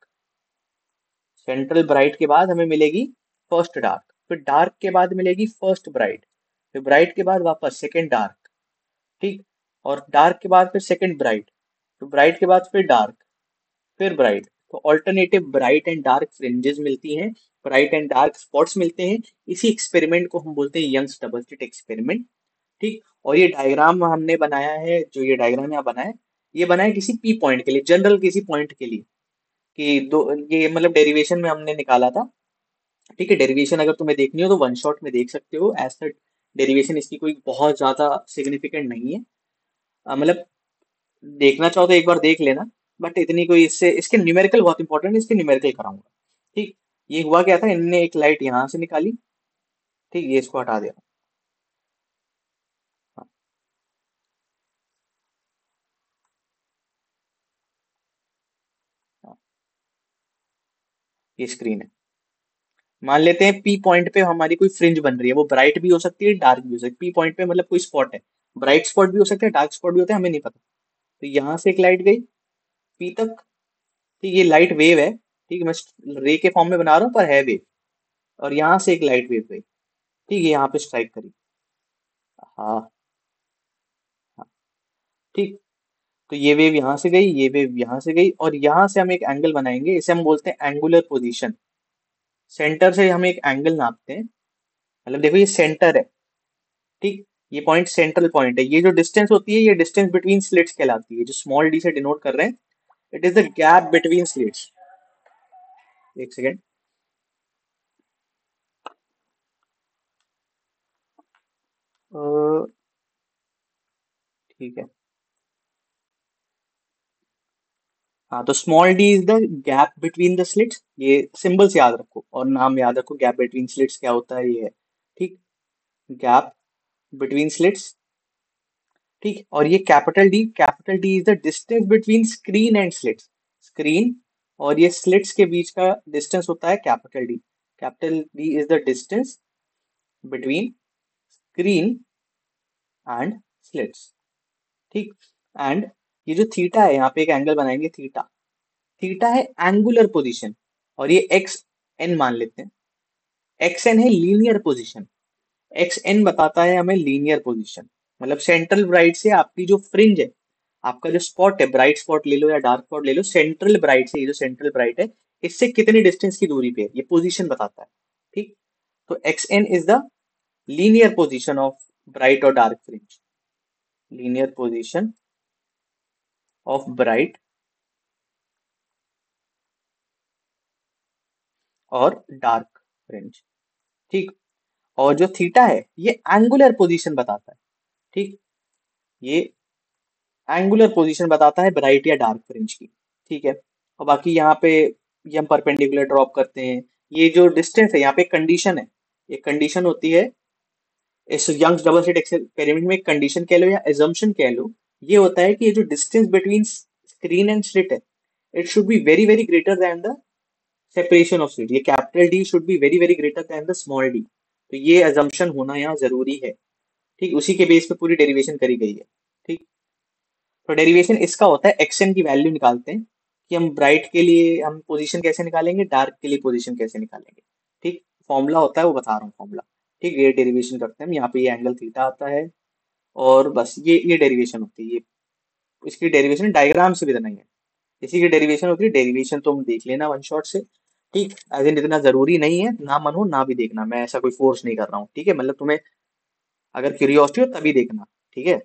सेंट्रल ब्राइट के बाद हमें मिलेगी फर्स्ट डार्क, फिर डार्क के बाद मिलेगी फर्स्ट ब्राइट, फिर ब्राइट के बाद वापस सेकंड डार्क। ठीक, और डार्क के बाद फिर सेकंड ब्राइट, तो ब्राइट के बाद फिर डार्क, फिर ब्राइट। तो alternative bright and dark fringes मिलती हैं, ब्राइट एंड डार्क स्पॉट्स मिलते हैं। इसी एक्सपेरिमेंट को हम बोलते हैं यंग्स डबल स्लिट एक्सपेरिमेंट। ठीक, और ये डायग्राम हमने बनाया है, जो ये डायग्राम यहाँ बना है, ये बना है किसी पी पॉइंट के लिए, जनरल किसी पॉइंट के लिए, कि दो, ये मतलब डेरिवेशन में हमने निकाला था। ठीक है, डेरिवेशन अगर तुम्हें देखनी हो तो वन शॉट में देख सकते हो। एज सच डेरिवेशन इसकी कोई बहुत ज्यादा सिग्निफिकेंट नहीं है। मतलब देखना चाहो तो एक बार देख लेना, बट इतनी कोई इससे, इसके न्यूमेरिकल बहुत इंपॉर्टेंट है, इसके न्यूमेरिकल कराऊंगा। ठीक, ये हुआ क्या था, इनने एक लाइट यहाँ से निकाली। ठीक, ये इसको हटा दे। हाँ, हाँ, ये स्क्रीन है। मान लेते हैं पी पॉइंट पे हमारी कोई फ्रिंज बन रही है, वो ब्राइट भी हो सकती है, डार्क भी हो सकती है। पी पॉइंट पे मतलब कोई स्पॉट है, ब्राइट स्पॉट भी हो सकता है, डार्क स्पॉट भी होता है, हमें नहीं पता। तो यहाँ से एक लाइट गई पी तक। ठीक, ये लाइट वेव है, ठीक है, मैं रे के फॉर्म में बना रहा हूँ पर है वेव। और यहाँ से एक लाइट वेव गई, ठीक है, यहाँ पे स्ट्राइक करी। हाँ, हाँ, ठीक। तो ये वेव यहाँ से गई, ये वेव यहाँ से गई, और यहाँ से हम एक एंगल बनाएंगे, इसे हम बोलते हैं एंगुलर पोजीशन। सेंटर से हम एक एंगल नापते हैं, मतलब देखो ये सेंटर है, ठीक, ये पॉइंट सेंट्रल पॉइंट है। ये जो डिस्टेंस होती है ये डिस्टेंस बिटवीन स्लिट्स कहलाती है, जो स्मॉल डी से डिनोट कर रहे हैं, it is the gap between slits. एक सेकेंड, ठीक है। हाँ, तो small D is the gap between the slits, ये सिंबल्स याद रखो और नाम याद रखो, गैप बिटवीन स्लिट्स क्या होता है, ये है, ठीक, गैप बिटवीन स्लिट्स, ठीक। और ये capital D is the distance between screen and slits, screen और ये स्लिट्स के बीच का डिस्टेंस होता है capital D. Capital D is the distance between screen and slits, ठीक। एंड ये जो थीटा है, यहाँ पे एक एंगल बनाएंगे थीटा, थीटा है एंगुलर पोजीशन, और ये एक्स एन मान लेते हैं, एक्स एन है लीनियर पोजीशन, एक्स एन बताता है हमें लीनियर पोजीशन, मतलब सेंट्रल ब्राइट से आपकी जो फ्रिंज है, आपका जो स्पॉट है, ब्राइट स्पॉट ले लो या डार्क स्पॉट ले लो, सेंट्रल ब्राइट से, ये जो सेंट्रल ब्राइट है, इससे कितनी डिस्टेंस की दूरी पे है, ये पोजीशन बताता है, ठीक। तो x n is the linear position of bright और dark fringe, linear position of bright और डार्क फ्रिंज, ठीक। और जो थीटा है ये एंगुलर पोजीशन बताता है, ठीक, ये एंगुलर पोजीशन बताता है ब्राइट या डार्क फ्रिंज की, ठीक है। और बाकी यहाँ पे ये हम परपेंडिकुलर ड्रॉप करते हैं, ये जो डिस्टेंस है यहाँ पे कंडीशन है, ये कंडीशन होती है इस यंग्स डबल स्लिट एक्सपेरिमेंट में, एक कंडीशन कह लो या एजम्पशन कह लो, ये होता है कि ये जो distance between screen and slit है, it should be very very greater than the separation of slit, ये capital d should be very very greater than the small d, तो ये एजम्पशन होना यहाँ जरूरी है, ठीक। उसी के बेस पे पूरी डेरिवेशन करी गई है, ठीक। तो डेरिवेशन इसका होता है, एक्सएन की वैल्यू निकालते हैं कि हम ब्राइट के लिए हम पोजीशन कैसे निकालेंगे, डार्क के लिए पोजीशन कैसे निकालेंगे, ठीक। फॉर्मूला होता है वो बता रहा हूँ फॉर्मूला, ठीक। ये डेरिवेशन करते हैं हम, यहाँ पे ये एंगल थीटा आता है, और बस ये डेरिवेशन होती है, ये इसकी डेरिवेशन डायग्राम से भी देना ही है, इसी की डेरिवेशन होती है। डेरिवेशन तुम देख लेना वन शॉट से, ठीक। एज इन इतना जरूरी नहीं है, ना मन हो ना भी देखना, मैं ऐसा कोई फोर्स नहीं कर रहा हूँ, ठीक है, मतलब तुम्हें अगर क्यूरियोसिटी हो तभी देखना, ठीक है।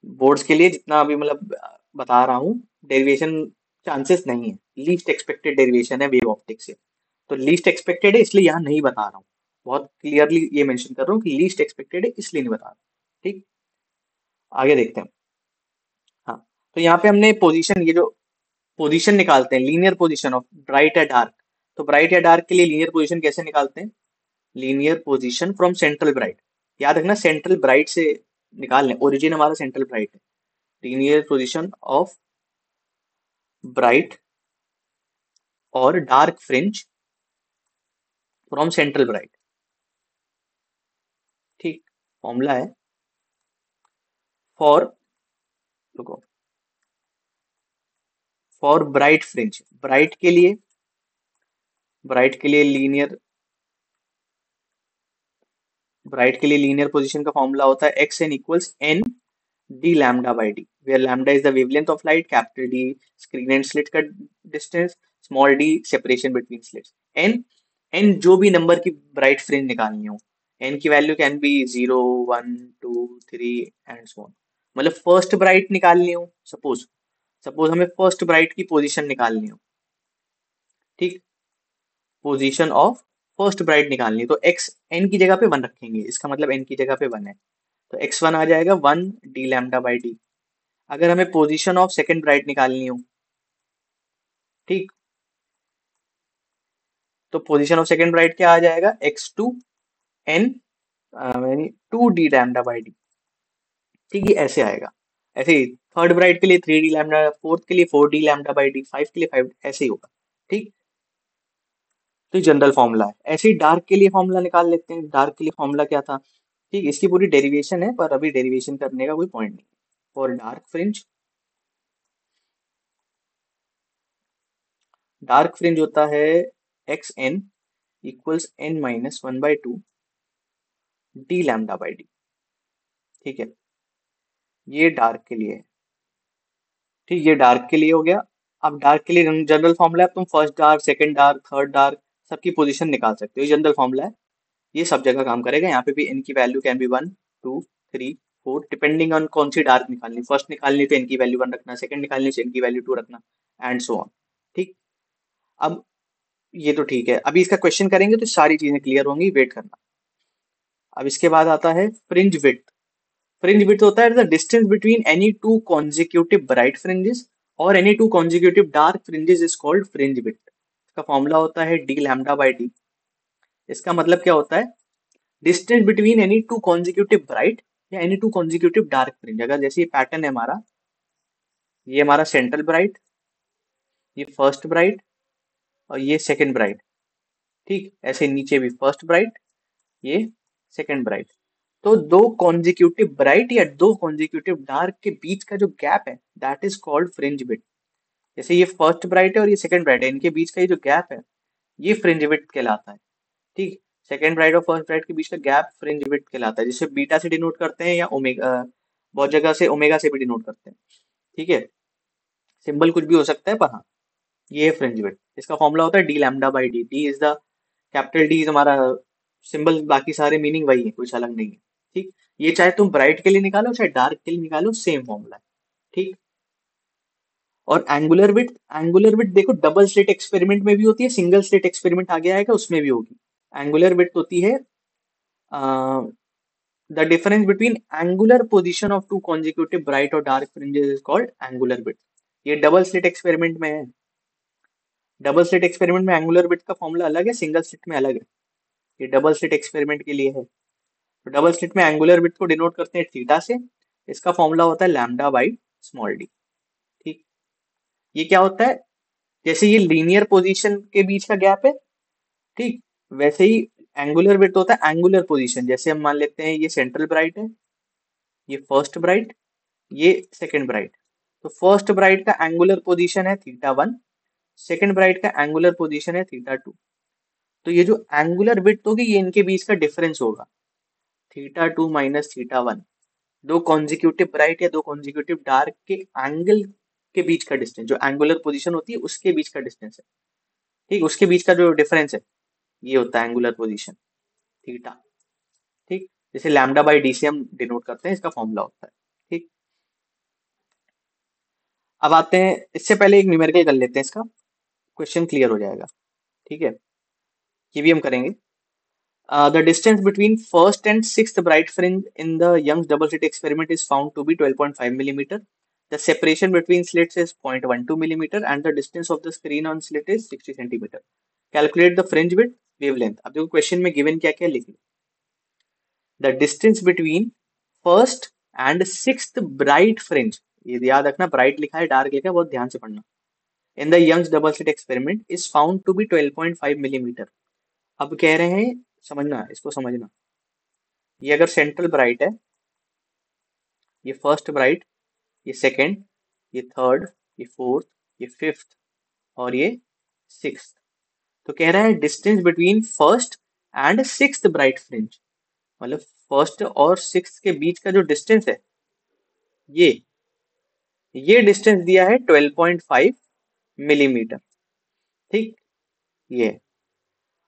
बोर्ड्स के लिए जितना अभी मतलब बता रहा हूँ, डेरिवेशन चांसेस नहीं है, लीस्ट एक्सपेक्टेड डेरिवेशन है वेव ऑप्टिक्स से, तो लीस्ट एक्सपेक्टेड है इसलिए यहाँ नहीं बता रहा हूँ, बहुत क्लियरली ये मेंशन कर रहा हूँ कि लीस्ट एक्सपेक्टेड है इसलिए नहीं बता रहा, ठीक। आगे देखते हैं। हाँ, तो यहाँ पे हमने पोजीशन, ये जो पोजीशन निकालते हैं, लीनियर पोजीशन ऑफ ब्राइट या डार्क, तो ब्राइट या डार्क के लिए लीनियर पोजीशन कैसे निकालते हैं, linear position from central bright, याद रखना सेंट्रल ब्राइट से निकाल लें, ओरिजिन हमारा सेंट्रल ब्राइट है, लीनियर पोजीशन ऑफ ब्राइट और dark fringe from central bright, ठीक। फॉर्मूला है फॉर, रुको, फॉर ब्राइट फ्रिंज, ब्राइट के लिए लीनियर, ब्राइट के लिए लीनियर पोजीशन का फॉर्मूला होता है x n equals n d lambda by d, where lambda is the wavelength of light, capital d screen and slit का distance, small d separation between slits, n, n जो भी number की bright fringe निकालनी हो, N की value can be 0 1 2 3 and so on, मतलब first bright निकालनी हो, सपोज सपोज हमें फर्स्ट ब्राइट की पोजीशन निकालनी हो, ठीक, पोजीशन ऑफ फर्स्ट ब्राइट निकालनी है, तो एक्स एन की जगह पे वन रखेंगे, इसका मतलब एन की जगह पे वन है, तो एक्स वन आ जाएगा 1 डी लैम्डा बाई डी। अगर हमें पोजीशन ऑफ सेकंड ब्राइट निकालनी हो, ठीक, तो पोजीशन ऑफ सेकंड ब्राइट क्या आ जाएगा, एक्स टू एन यानी 2 डी लैम्डा बाई डी, ठीक, ये ऐसे आएगा। ऐसे ही थर्ड ब्राइट के लिए 3 डी लैम्डा, फोर्थ के लिए 4 D lambda by D, five के लिए 5, ऐसे ही होगा, ठीक। तो जनरल फॉर्मूला है, ऐसे ही डार्क के लिए फॉर्मूला निकाल लेते हैं, डार्क के लिए फॉर्मूला क्या था, ठीक, इसकी पूरी डेरिवेशन है पर अभी डेरिवेशन करने का कोई पॉइंट नहीं, for dark fringe, dark fringe होता है x n equals n minus one by two d lambda by d, ठीक है, ये डार्क के लिए है। ये डार्क के लिए है, ठीक, ये डार्क के लिए हो गया। अब डार्क के लिए जनरल फॉर्मूला है, तुम first dark, second dark, third dark सबकी पोजीशन निकाल सकते हो, ये जनरल फॉर्मूला है। ये सब जगह काम करेगा। यहाँ पे भी n की value can be 1, 2, 3, 4 depending on कौन सी डार्क निकालनी, फर्स्ट निकालनी तो n की वैल्यू 1 रखना, सेकंड निकालनी तो n की वैल्यू 2 रखना, एंड सो ऑन। ठीक। अब ये तो ठीक है, अभी इसका क्वेश्चन करेंगे तो सारी चीजें क्लियर होंगी, वेट करना। अब इसके बाद आता है फ्रिंज विड्थ। फ्रिंज विड्थ होता है the distance between any two consecutive bright fringes और any two consecutive dark fringes is called fringe width. इसका फॉर्मूला होता है डी लैम्डा बाई डी। इसका मतलब क्या होता है, distance between any two consecutive bright या any two consecutive dark fringe. अगर जैसे ये पैटर्न है हमारा, ये हमारा सेंट्रल ब्राइट, ये फर्स्ट ब्राइट और ये सेकंड ब्राइट। ठीक, ऐसे नीचे भी फर्स्ट ब्राइट, ये सेकंड ब्राइट। तो दो कॉन्जिक्यूटिव ब्राइट या दो कॉन्जिक्यूटिव डार्क के बीच का जो गैप है that is called fringe width. जैसे ये फर्स्ट ब्राइट है और ये सेकंड ब्राइट है, इनके बीच का ये जो गैप है ये फ्रिंज विड्थ कहलाता है। ठीक, सेकंड ब्राइट और फर्स्ट ब्राइट के बीच का गैप फ्रिंज विड्थ कहलाता है, जिसे बीटा से डिनोट करते हैं या ओमेगा, बहुत जगह से ओमेगा से भी डिनोट करते हैं। ठीक है, सिंबल कुछ भी हो सकता है, पर हाँ ये है फ्रिंज विड्थ। इसका फॉर्मूला होता है D lambda by D. D is the capital D is हमारा सिंबल, बाकी सारे मीनिंग वही है, कुछ अलग नहीं है। ठीक, ये चाहे तुम ब्राइट के लिए निकालो चाहे डार्क के लिए निकालो, सेम फॉर्मूला है। ठीक, और एंगुलर विड्थ देखो डबल स्लिट एक्सपेरिमेंट में भी होती है, सिंगल स्लिट एक्सपेरिमेंट आगे आएगा उसमें भी होगी। एंगुलर विड्थ होती है the difference between angular position of two consecutive bright और dark fringes is called angular width. ये डबल स्लिट एक्सपेरिमेंट में है। डबल स्लिट एक्सपेरिमेंट में एंगुलर विड्थ का फॉर्मूला अलग है, सिंगल स्लिट में अलग है। ये डबल स्लिट एक्सपेरिमेंट के लिए है। तो डबल स्लिट में एंगुलर विड्थ को डिनोट करते हैं थीटा से। इसका फॉर्मूला होता है लैम्डा बाई स्मॉल डी। ठीक, ये क्या होता है, जैसे ये लीनियर पोजीशन के बीच का गैप है, ठीक, वैसे ही एंगुलर विड्थ होता है एंगुलर पोजीशन। जैसे हम मान लेते हैं ये सेंट्रल ब्राइट है, ये फर्स्ट ब्राइट, ये सेकंड ब्राइट। तो फर्स्ट ब्राइट का एंगुलर पोजीशन है थीटा 1, सेकंड ब्राइट का एंगुलर पोजीशन है थीटा 2। तो ये जो एंगुलर विड्थ होगी ये इनके बीच का डिफरेंस होगा, थीटा 2 माइनस थीटा 1। दो कॉन्जिक्यूटिव ब्राइट या दो कॉन्जिक्यूटिव डार्क के एंगल के बीच का डिस्टेंस, जो एंगुलर पोजीशन होती है उसके बीच का डिस्टेंस है। ठीक, उसके बीच का जो डिफरेंस है ये होता है एंगुलर पोजीशन, थीटा। ठीक, जैसे लैम्डा बाई डी से हम डिनोट करते हैं, इसका फॉर्मूला होता है। ठीक, अब आते हैं, इससे पहले एक न्यूमेरिकल कर लेते हैं, इसका क्वेश्चन क्लियर हो जाएगा। ठीक है, ये भी हम करेंगे। The distance between first and sixth bright fringe in the Young's double slit experiment is found to be 12.5 millimeter. The separation between slits is 0.12 millimeter and the distance of the screen on slit is 60 centimeter. Calculate the fringe width, wavelength. अब देखो question में given क्या क्या लिखी। The distance between first and sixth bright fringe, ये याद रखना, bright लिखा है डार्क लिखा है, बहुत ध्यान से पढ़ना। In the Young's double slit experiment is found to be 12.5 millimeter. अब कह रहे हैं, समझना इसको, समझना, ये अगर सेंट्रल ब्राइट है, ये फर्स्ट ब्राइट, ये सेकंड, ये थर्ड, ये फोर्थ, ये फिफ्थ और ये सिक्स्थ। तो कह रहा है distance between first and sixth bright fringe, मतलब फर्स्ट और सिक्स्थ के बीच का जो डिस्टेंस है ये डिस्टेंस दिया है 12.5 मिलीमीटर। ठीक, ये,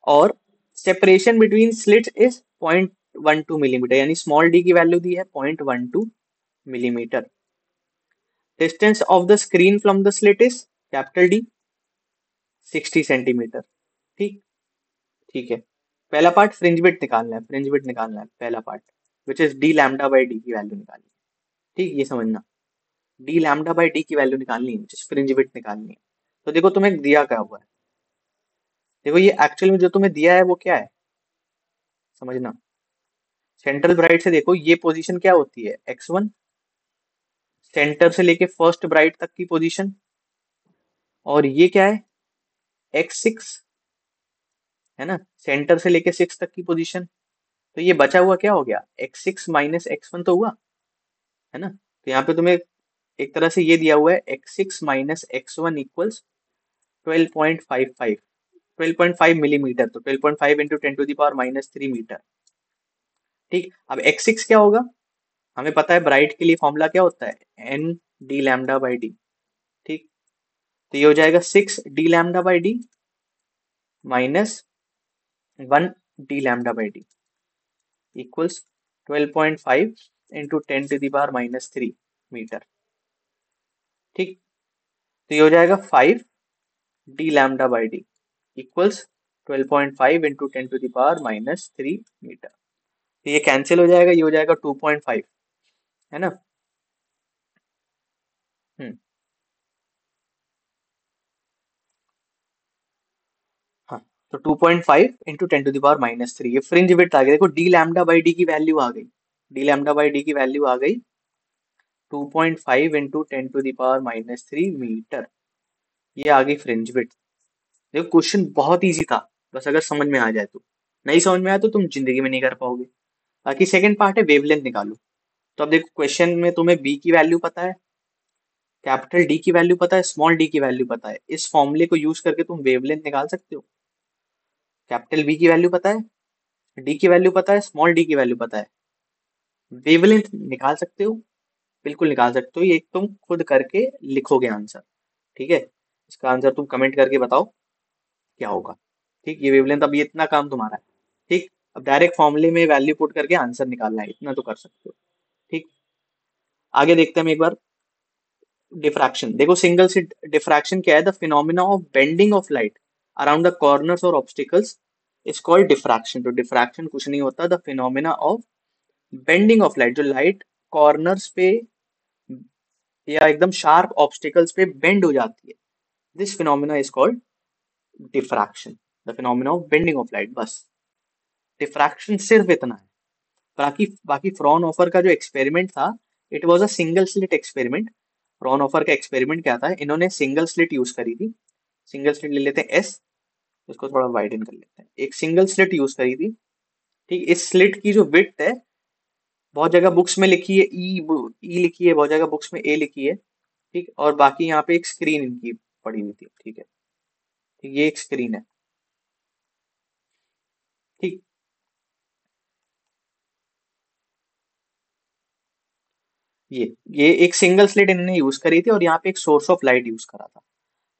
और separation between slits is 0.12 millimetre, यानी स्मॉल डी की वैल्यू दी है 0.12 millimetre. Distance of the screen from the slit is capital D 60 centimetre. ठीक, ठीक है। पहला पार्ट फ्रिंज विड्थ निकालना है, फ्रिंज विड्थ निकालना है पहला part, which is D lambda by D की वैल्यू निकालनी है। ठीक, ये समझना, डी लैम्डा बाई डी की वैल्यू निकालनी है, विच इज फ्रिंज विड्थ निकालनी है। तो देखो तुम्हें दिया क्या हुआ है, देखो ये एक्चुअल में जो तुम्हें दिया है वो क्या है, समझना। सेंट्रल ब्राइट से देखो ये पोजीशन क्या होती है, x1, सेंटर से लेके फर्स्ट ब्राइट तक की पोजीशन, और ये क्या है, x6, है ना, सेंटर से लेके 6 तक की पोजीशन। तो ये बचा हुआ क्या हो गया, x6 माइनस x1 तो हुआ, है ना। तो यहाँ पे तुम्हें एक तरह से ये दिया हुआ है x6 minus x1 equals 12.55, 12.5 millimetre, तो 12.5 इंटू 10⁻³ मीटर। ठीक, अब x6 क्या होगा, हमें पता है ब्राइट के लिए फॉर्मूला क्या होता है, n d lambda by d. तो ये हो जाएगा 6 d लैम्डा/d माइनस 1 d लैम्डा/d इक्वल्स 12.5 इंटू 10⁻³ मीटर। ठीक, तो ये हो जाएगा 5 d लैम्डा/d इक्वल्स 12.5 इंटू 10⁻³ मीटर। तो ये कैंसिल हो जाएगा, ये हो जाएगा 2.5, है ना। हम्म, हाँ, तो 2.5 इंटू 10⁻³ ये फ्रिंज विड्थ आ गई। देखो d लैम्डा/d की वैल्यू आ गई, d लैम्डा/d की वैल्यू आ गई 2.5 इंटू 10⁻³ मीटर। ये आ गई फ्रिंज विड्थ। देखो क्वेश्चन बहुत इजी था, बस अगर समझ में आ जाए तो। नहीं समझ में आया तो तुम जिंदगी में नहीं कर पाओगे। बाकी सेकंड पार्ट है वेवलेंथ निकालो। तो अब देखो क्वेश्चन में तुम्हें बी की वैल्यू पता है, कैपिटल डी की वैल्यू पता है, स्मॉल डी की वैल्यू पता है। इस फॉर्मूले को यूज करके तुम वेवलेंथ निकाल सकते हो। कैपिटल बी की वैल्यू पता है, डी की वैल्यू पता है, स्मॉल डी की वैल्यू पता है, वेवलेंथ निकाल सकते हो। बिल्कुल निकाल सकते हो, ये तुम खुद करके लिखोगे आंसर। ठीक है, इसका आंसर तुम कमेंट करके बताओ क्या होगा। ठीक, ये वेवलेंथ, अब ये इतना काम तुम्हारा है। ठीक, अब डायरेक्ट फॉर्मूले में वैल्यू पुट करके आंसर निकालना है, इतना तो कर सकते हो। ठीक, आगे देखते हैं हम एक बार। डिफ्रैक्शन देखो, सिंगल स्लिट डिफ्रैक्शन क्या है? The phenomena of bending of light around the corners और ऑब्स्टिकल्स इज कॉल्ड डिफ्रैक्शन। तो डिफ्रैक्शन कुछ नहीं होता, the phenomena of bending of light, जो लाइट कॉर्नर्स पे या एकदम शार्प ऑब्स्टिकल्स पे बेंड हो जाती है, this phenomena is called diffraction. The phenomena of bending of light, बस। डिफ्रैक्शन सिर्फ इतना है। बाकी बाकी फ्रॉनहोफर का जो एक्सपेरिमेंट था, it was a single slit experiment. Fraunhofer का एक्सपेरिमेंट क्या था? इन्होंने सिंगल स्लिट यूज करी थी। सिंगल स्लिट ले लेते हैं एस, इसको थोड़ा वाइडन कर लेते हैं। एक सिंगल स्लिट यूज करी थी। ठीक, इस स्लिट की जो विड्थ है, बहुत जगह बुक्स में लिखी है ई लिखी है, बहुत जगह बुक्स में ए लिखी है। ठीक, और बाकी यहाँ पे एक स्क्रीन इनकी पड़ी हुई थी। ठीक है, ठीक, ये एक स्क्रीन है। ठीक, ये एक सिंगल स्लिट इन्होंने यूज करी थी और यहाँ पे एक सोर्स ऑफ लाइट यूज करा था।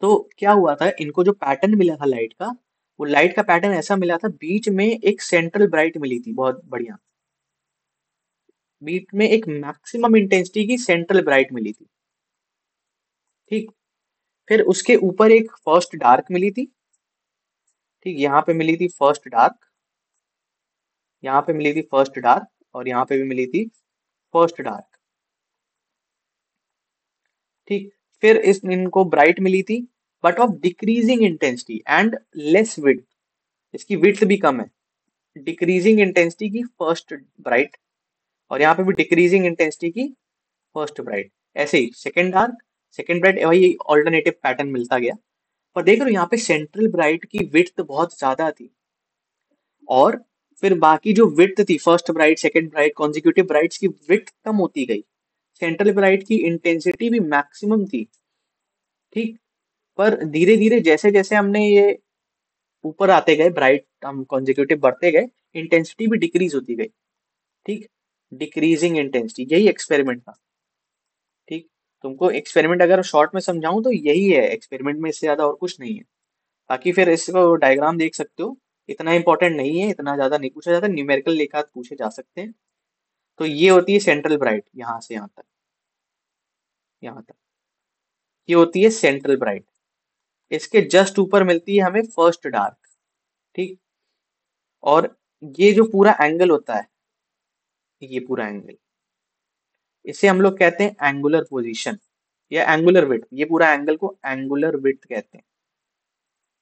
तो क्या हुआ था, इनको जो पैटर्न मिला था लाइट का, वो लाइट का पैटर्न ऐसा मिला था, बीच में एक सेंट्रल ब्राइट मिली थी, बहुत बढ़िया। बीच में एक मैक्सिमम इंटेंसिटी की सेंट्रल ब्राइट मिली थी। ठीक, फिर उसके ऊपर एक फर्स्ट डार्क मिली थी। ठीक, यहाँ पे मिली थी फर्स्ट डार्क, यहाँ पे मिली थी फर्स्ट डार्क, और यहाँ पे भी मिली थी फर्स्ट डार्क। ठीक, फिर इस इनको ब्राइट मिली थी, but of decreasing intensity and less width. इसकी विड्थ भी कम है। डिक्रीजिंग इंटेंसिटी की फर्स्ट ब्राइट, और यहाँ पे भी डिक्रीजिंग इंटेंसिटी की फर्स्ट ब्राइट। ऐसे ही सेकंड डार्क, सेकंड ब्राइट, वही ऑल्टरनेटिव पैटर्न मिलता गया। पर देख रहे हो यहाँ पे सेंट्रल ब्राइट की विड्थ बहुत ज्यादा थी, और फिर बाकी जो विड्थ थी, first bright, second bright, consecutive brides की विड्थ कम होती गई। सेंट्रल ब्राइट की इंटेंसिटी भी मैक्सिमम थी। ठीक, पर धीरे धीरे जैसे जैसे हमने ये ऊपर आते गए, ब्राइट हम कॉन्जिक्यूटिव बढ़ते गए, इंटेंसिटी भी डिक्रीज होती गई। ठीक, डिक्रीजिंग इंटेंसिटी, यही एक्सपेरिमेंट था। ठीक, तुमको एक्सपेरिमेंट अगर शॉर्ट में समझाऊं तो यही है एक्सपेरिमेंट में, इससे ज्यादा और कुछ नहीं है। बाकी फिर इसको डायग्राम देख सकते हो, इतना इंपॉर्टेंट नहीं है, इतना ज्यादा नहीं पूछा जाता, न्यूमेरिकल लेखा पूछे जा सकते हैं। तो ये होती है सेंट्रल ब्राइट, यहाँ से यहाँ तक, यहाँ तक ये होती है सेंट्रल ब्राइट। इसके जस्ट ऊपर मिलती है हमें फर्स्ट डार्क। ठीक, और ये जो पूरा एंगल होता है, ये पूरा एंगल, इसे हम लोग कहते हैं एंगुलर पोजीशन या एंगुलर विड्थ। ये पूरा एंगल को एंगुलर विड्थ कहते हैं।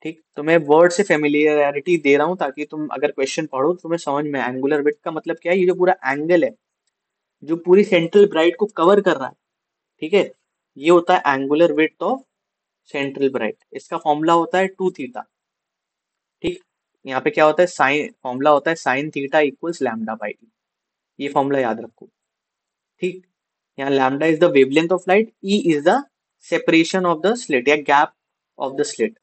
ठीक, तो मैं वर्ड से फेमिलियरिटी दे रहा हूँ ताकि तुम अगर क्वेश्चन पढ़ो तो तुम्हें समझ में। एंगुलर विड्थ का मतलब क्या है? ये जो पूरा एंगल है, जो पूरी सेंट्रल ब्राइट को कवर कर रहा है, ठीक है, ये होता है angular width of central bright. इसका फॉर्मूला होता है 2 थीटा। ठीक, यहाँ पे क्या होता है, साइन फॉर्मूला होता है साइन थीटा इक्वल्स लैम्डा/d। ये फॉर्मूला याद रखो। ठीक, यहाँ lambda is the wavelength of light, E is the separation of the slit या गैप ऑफ द स्लिट।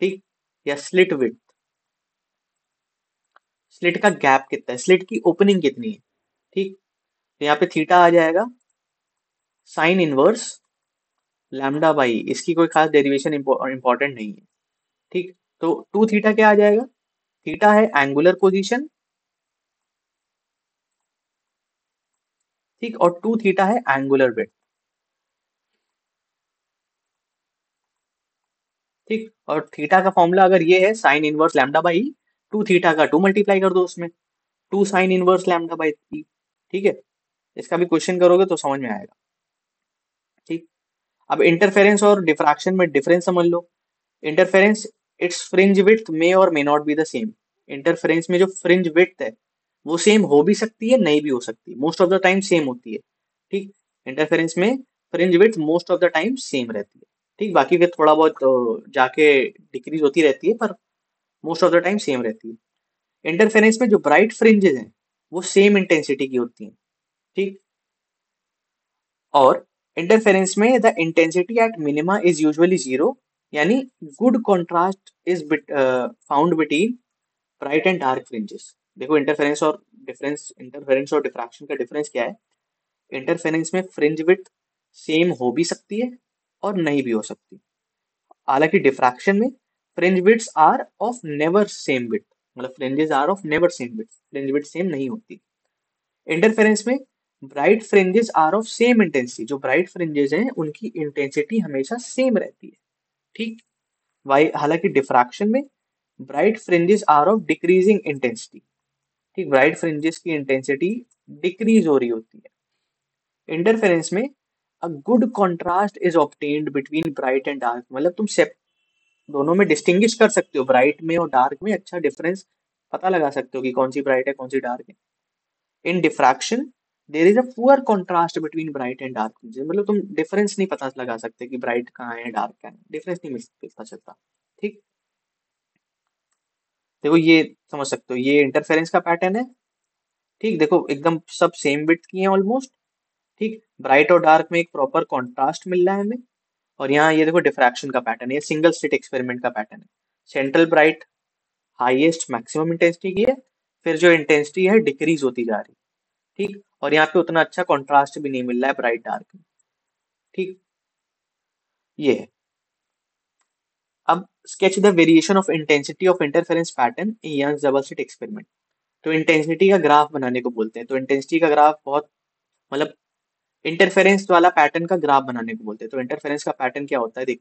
ठीक, या स्लिट विड्थ, स्लिट का गैप कितना है, स्लिट की ओपनिंग कितनी है। ठीक, तो यहाँ पे थीटा आ जाएगा साइन इनवर्स लैम्डा बाई, इसकी कोई खास डेरिवेशन इंपॉर्टेंट नहीं है। ठीक, तो टू थीटा क्या आ जाएगा? थीटा है एंगुलर पोजीशन, ठीक, और टू थीटा है एंगुलर वेट। ठीक, और थीटा का फॉर्मूला अगर ये है sine inverse lambda by two theta का टू मल्टीप्लाई कर दो उसमें, two sine inverse lambda by three. ठीक है, इसका भी क्वेश्चन करोगे तो समझ में आएगा। ठीक, अब इंटरफेरेंस और डिफ्रैक्शन में डिफरेंस समझ लो। इंटरफेरेंस, इट्स फ्रिंज विड्थ मे और may not be the same. Interference में जो फ्रिंज विड्थ है वो सेम हो भी सकती है, नहीं भी हो सकती, most of the time same होती है। ठीक, इंटरफेरेंस में fringe width most of the time same रहती है। ठीक, बाकी फिर थोड़ा बहुत जाके डिक्रीज होती रहती है, पर most of the time same रहती है। इंटरफेरेंस में जो ब्राइट फ्रिंजेस हैं वो सेम इंटेंसिटी की होती हैं। ठीक, और इंटरफेरेंस में the intensity at minima is usually zero, यानी good contrast is found between bright and dark fringes. देखो इंटरफेरेंस और डिफ्रैक्शन का डिफरेंस क्या है? इंटरफेरेंस में फ्रिंज विड्थ सेम हो भी सकती है और नहीं भी हो सकती। हालांकि डिफ्रैक्शन में fringe widths are of never same width, मतलब fringes are of never same width, fringe width same नहीं होती। इंटरफेरेंस में bright fringes are of same intensity, जो ब्राइट फ्रिंजेस हैं उनकी इंटेंसिटी हमेशा सेम रहती है। ठीक, वाई हालांकि डिफ्रैक्शन में bright fringes are of decreasing intensity. ठीक, ब्राइट फ्रिंजेस की इंटेंसिटी डिक्रीज हो रही होती है। इंटरफेरेंस में a good contrast is obtained between bright and dark, मतलब तुम दोनों में डिस्टिंग्विश कर सकते हो, ब्राइट में और डार्क में अच्छा डिफरेंस पता लगा सकते हो कि कौन सी ब्राइट है कौन सी डार्क है। In diffraction there is a poor contrast between bright and dark, मतलब तुम डिफरेंस नहीं पता लगा सकते कि ब्राइट कहाँ है डार्क कहाँ है, डिफरेंस नहीं पता चलता। ठीक, देखो ये समझ सकते हो, ये इंटरफेरेंस का पैटर्न है। ठीक, देखो एकदम सब सेम विड्थ की है ऑलमोस्ट। ठीक, ब्राइट और डार्क में एक प्रॉपर कॉन्ट्रास्ट मिल रहा है हमें। और यहाँ ये देखो डिफ्रैक्शन का पैटर्न है, सिंगल स्लिट एक्सपेरिमेंट का पैटर्न है। Central bright highest maximum intensity की है, फिर जो इंटेंसिटी है डिक्रीज होती जा रही है। ठीक, और यहाँ पे उतना अच्छा कॉन्ट्रास्ट भी नहीं मिल रहा है ब्राइट डार्क में। ठीक, ये है। अब sketch the variation of intensity of interference pattern in Young's double slit experiment. तो इंटेंसिटी का ग्राफ बनाने को बोलते हैं, तो इंटेंसिटी का ग्राफ बहुत, मतलब इंटरफेरेंस वाला पैटर्न का ग्राफ बनाने को बोलते हैं। तो इंटरफेरेंस का पैटर्न क्या होता है देख।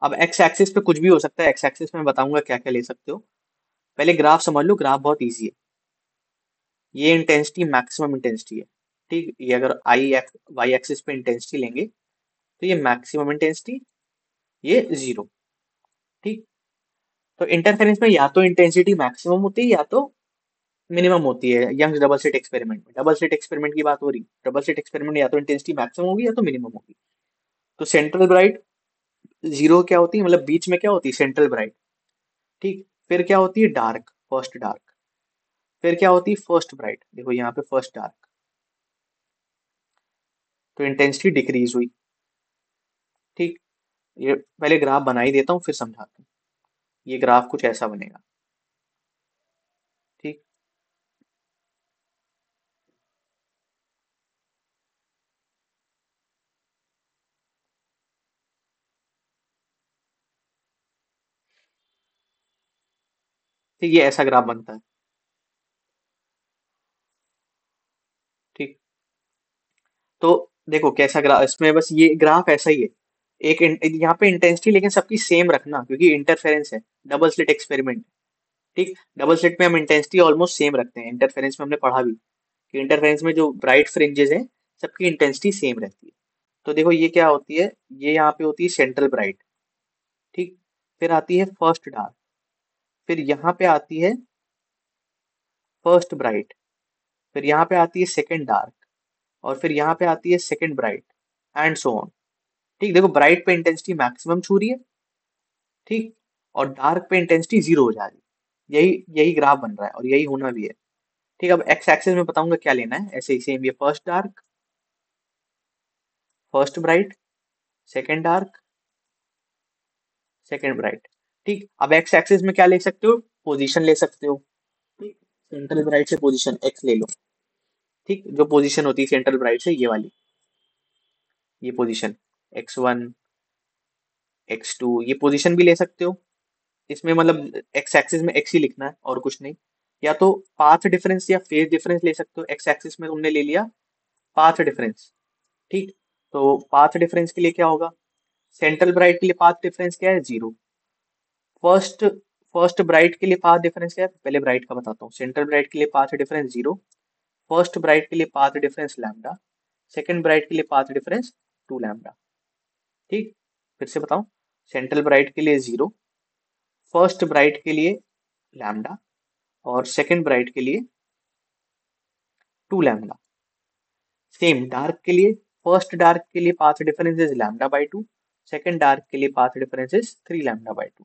अब एक्स एक्सिस पे कुछ भी हो सकता है, एक्स एक्सिस में मैं बताऊंगा क्या क्या ले सकते हो। पहले ग्राफ समझ लो, ग्राफ बहुत इजी है। ये इंटेंसिटी मैक्सिमम इंटेंसिटी है। ठीक, ये अगर आई वाई एक्सिस पे इंटेंसिटी लेंगे तो ये मैक्सिमम इंटेंसिटी, ये जीरो। ठीक, तो इंटरफेरेंस में या तो इंटेंसिटी मैक्सिमम होती है या तो मिनिमम होती है। यंग्स डबल स्लिट एक्सपेरिमेंट में, डबल स्लिट एक्सपेरिमेंट की बात हो रही, डबल स्लिट एक्सपेरिमेंट में या तो इंटेंसिटी मैक्सिमम होगी या तो मिनिमम होगी। तो सेंट्रल ब्राइट जीरो क्या होती है, मतलब बीच में क्या होती है सेंट्रल ब्राइट। ठीक, फिर क्या होती है डार्क, फर्स्ट डार्क, फिर क्या होती है फर्स्ट ब्राइट, देखो यहाँ पे फर्स्ट डार्क। तो इंटेंसिटी डिक्रीज हुई। ठीक, ये पहले ग्राफ बना ही देता हूँ फिर समझाता हूँ। ये ग्राफ कुछ ऐसा बनेगा। ठीक, ठीक, ये ऐसा ग्राफ बनता है। ठीक, तो देखो कैसा ग्राफ, इसमें बस ये ग्राफ ऐसा ही है। यहाँ पे इंटेंसिटी लेकिन सबकी सेम रखना, क्योंकि इंटरफेरेंस है, डबल स्लिट एक्सपेरिमेंट। ठीक, डबल स्लिट में हम इंटेंसिटी ऑलमोस्ट सेम रखते हैं, इंटरफेरेंस में हमने पढ़ा भी कि इंटरफेरेंस में जो ब्राइट फ्रिंजेस हैं सबकी इंटेंसिटी सेम रहती है। तो देखो ये क्या होती है, ये यहाँ पे होती है सेंट्रल ब्राइट। ठीक, फिर आती है फर्स्ट डार्क, फिर यहाँ पे आती है फर्स्ट ब्राइट, फिर यहाँ पे आती है सेकंड डार्क, और फिर यहाँ पे आती है second bright, and so on. ठीक, देखो ब्राइट पे इंटेंसिटी मैक्सिमम छू रही है। ठीक, और डार्क पे इंटेंसिटी जीरो हो जा रही है। यही यही ग्राफ बन रहा है और यही होना भी है। ठीक, अब एक्स एक्सिस में बताऊंगा क्या लेना है, ऐसे ही सेम, ये first dark, first bright, second dark, second bright. ठीक, अब एक्स एक्सिस में क्या ले सकते हो, पोजीशन ले सकते हो। ठीक, सेंट्रल ब्राइट से पोजीशन एक्स ले लो। ठीक, जो पोजीशन होती है सेंट्रल ब्राइट से, ये वाली। ये पोजीशन x1 x2, ये पोजीशन भी ले सकते हो। इसमें मतलब एक्स एक्सिस में एक्स ही लिखना है और कुछ नहीं। या तो पाथ डिफरेंस या फेज डिफरेंस ले सकते हो। एक्स एक्सिस में तुमने ले लिया पाथ डिफरेंस, ठीक। तो पाथ डिफरेंस के लिए क्या होगा, सेंट्रल ब्राइट के लिए पाथ डिफरेंस क्या है, 0। फर्स्ट फर्स्ट ब्राइट के लिए पाथ डिफरेंस क्या है, पहले ब्राइट का बताता हूँ। सेंट्रल ब्राइट के लिए पाथ डिफरेंस 0, फर्स्ट ब्राइट के लिए path difference lambda, second bright के लिए पाथ डिफरेंस 2 लैम्डा, ठीक। फिर से बताऊं, सेंट्रल ब्राइट के लिए 0, फर्स्ट ब्राइट के लिए लैम्डा और सेकंड ब्राइट के लिए 2 लैम्डा। सेम डार्क के लिए, फर्स्ट डार्क के लिए path difference is lambda by 2, second dark के लिए path difference is 3 lambda by 2।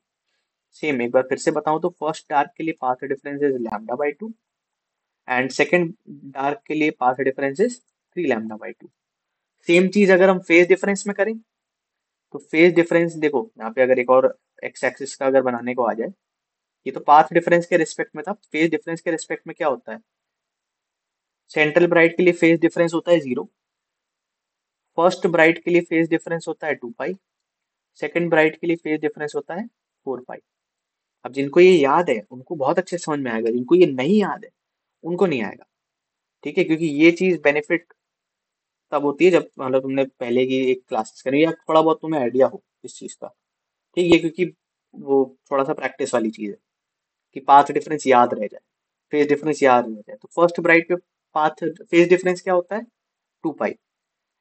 Same एक बार फिर से बताऊं तो फर्स्ट डार्क के लिए path difference is lambda by 2 and second dark के लिए path difference is 3 lambda by 2। Same चीज अगर हम फेज डिफरेंस में करें तो फेज डिफरेंस देखो यहाँ पे, अगर एक और एक्स एक्सिस का अगर बनाने को आ जाए, ये तो पाथ डिफरेंस के रिस्पेक्ट में था, फेज डिफरेंस के रिस्पेक्ट में क्या होता है, सेंट्रल ब्राइट के लिए फेज डिफरेंस होता है 0, फर्स्ट ब्राइट के लिए फेज डिफरेंस होता है 2 पाई, सेकंड ब्राइट के लिए फेज डिफरेंस होता है 4 पाई। अब जिनको ये याद है उनको बहुत अच्छे से समझ में आएगा, जिनको ये नहीं याद है उनको नहीं आएगा, ठीक है। क्योंकि ये चीज बेनिफिट तब होती है जब मतलब तुमने पहले की एक क्लासेस करी या थोड़ा बहुत तुम्हें आइडिया हो इस चीज का, ठीक है। क्योंकि वो थोड़ा सा प्रैक्टिस वाली चीज है कि पाथ डिफरेंस याद रह जाए, फेज डिफरेंस याद रह जाए। तो फर्स्ट ब्राइट पे पाथ फेज डिफरेंस क्या होता है, 2 पाई,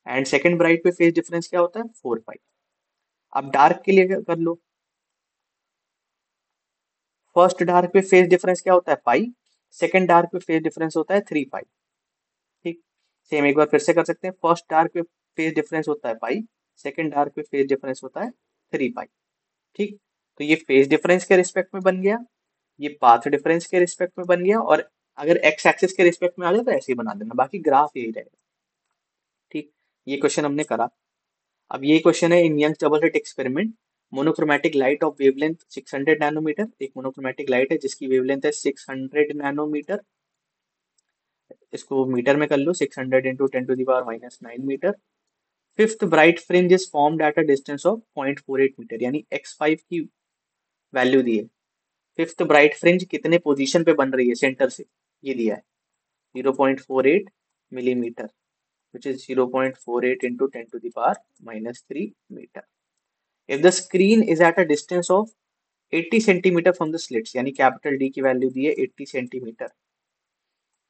एंड सेकंड ब्राइट पे फेज डिफरेंस क्या होता है, 4 पाई। अब डार्क के लिए कर लो, फर्स्ट डार्क पे फेज डिफरेंस क्या होता है, पाई, सेकंड डार्क पे फेज डिफरेंस होता है 3 पाई, ठीक। सेम एक बार फिर से कर सकते हैं, फर्स्ट डार्क पे फेज डिफरेंस होता है पाई, सेकंड डार्क पे फेज डिफरेंस होता है 3 पाई, ठीक। तो ये फेज डिफरेंस के रिस्पेक्ट में बन गया, ये पाथ डिफरेंस के रिस्पेक्ट में बन गया, और अगर एक्स एक्सिस के रिस्पेक्ट में आ जाए तो ऐसे ही बना देना, बाकी ग्राफ यही रहेगा, ठीक। ये क्वेश्चन हमने करा। अब ये क्वेश्चन है, in Young double slit experiment monochromatic light of wavelength 600 nanometre, एक मोनोक्रोमैटिक लाइट है जिसकी वेवलेंथ है 600 नैनोमीटर, इसको मीटर में कर लो, 600 इंटू 10⁻⁻⁹मीटर। Fifth bright fringe is formed at a distance of 0.48 metre, यानी x5 की वैल्यू दी है। फिफ्थ ब्राइट फ्रिंज कितने पोजीशन पे बन रही है सेंटर से, ये दिया है 0.48 millimetre, which is 0.48 into 10⁻³ meter. If the screen is at a distance of 80 centimetre from the slits, यानी कैपिटल डी की वैल्यू दी है 80 सेंटीमीटर,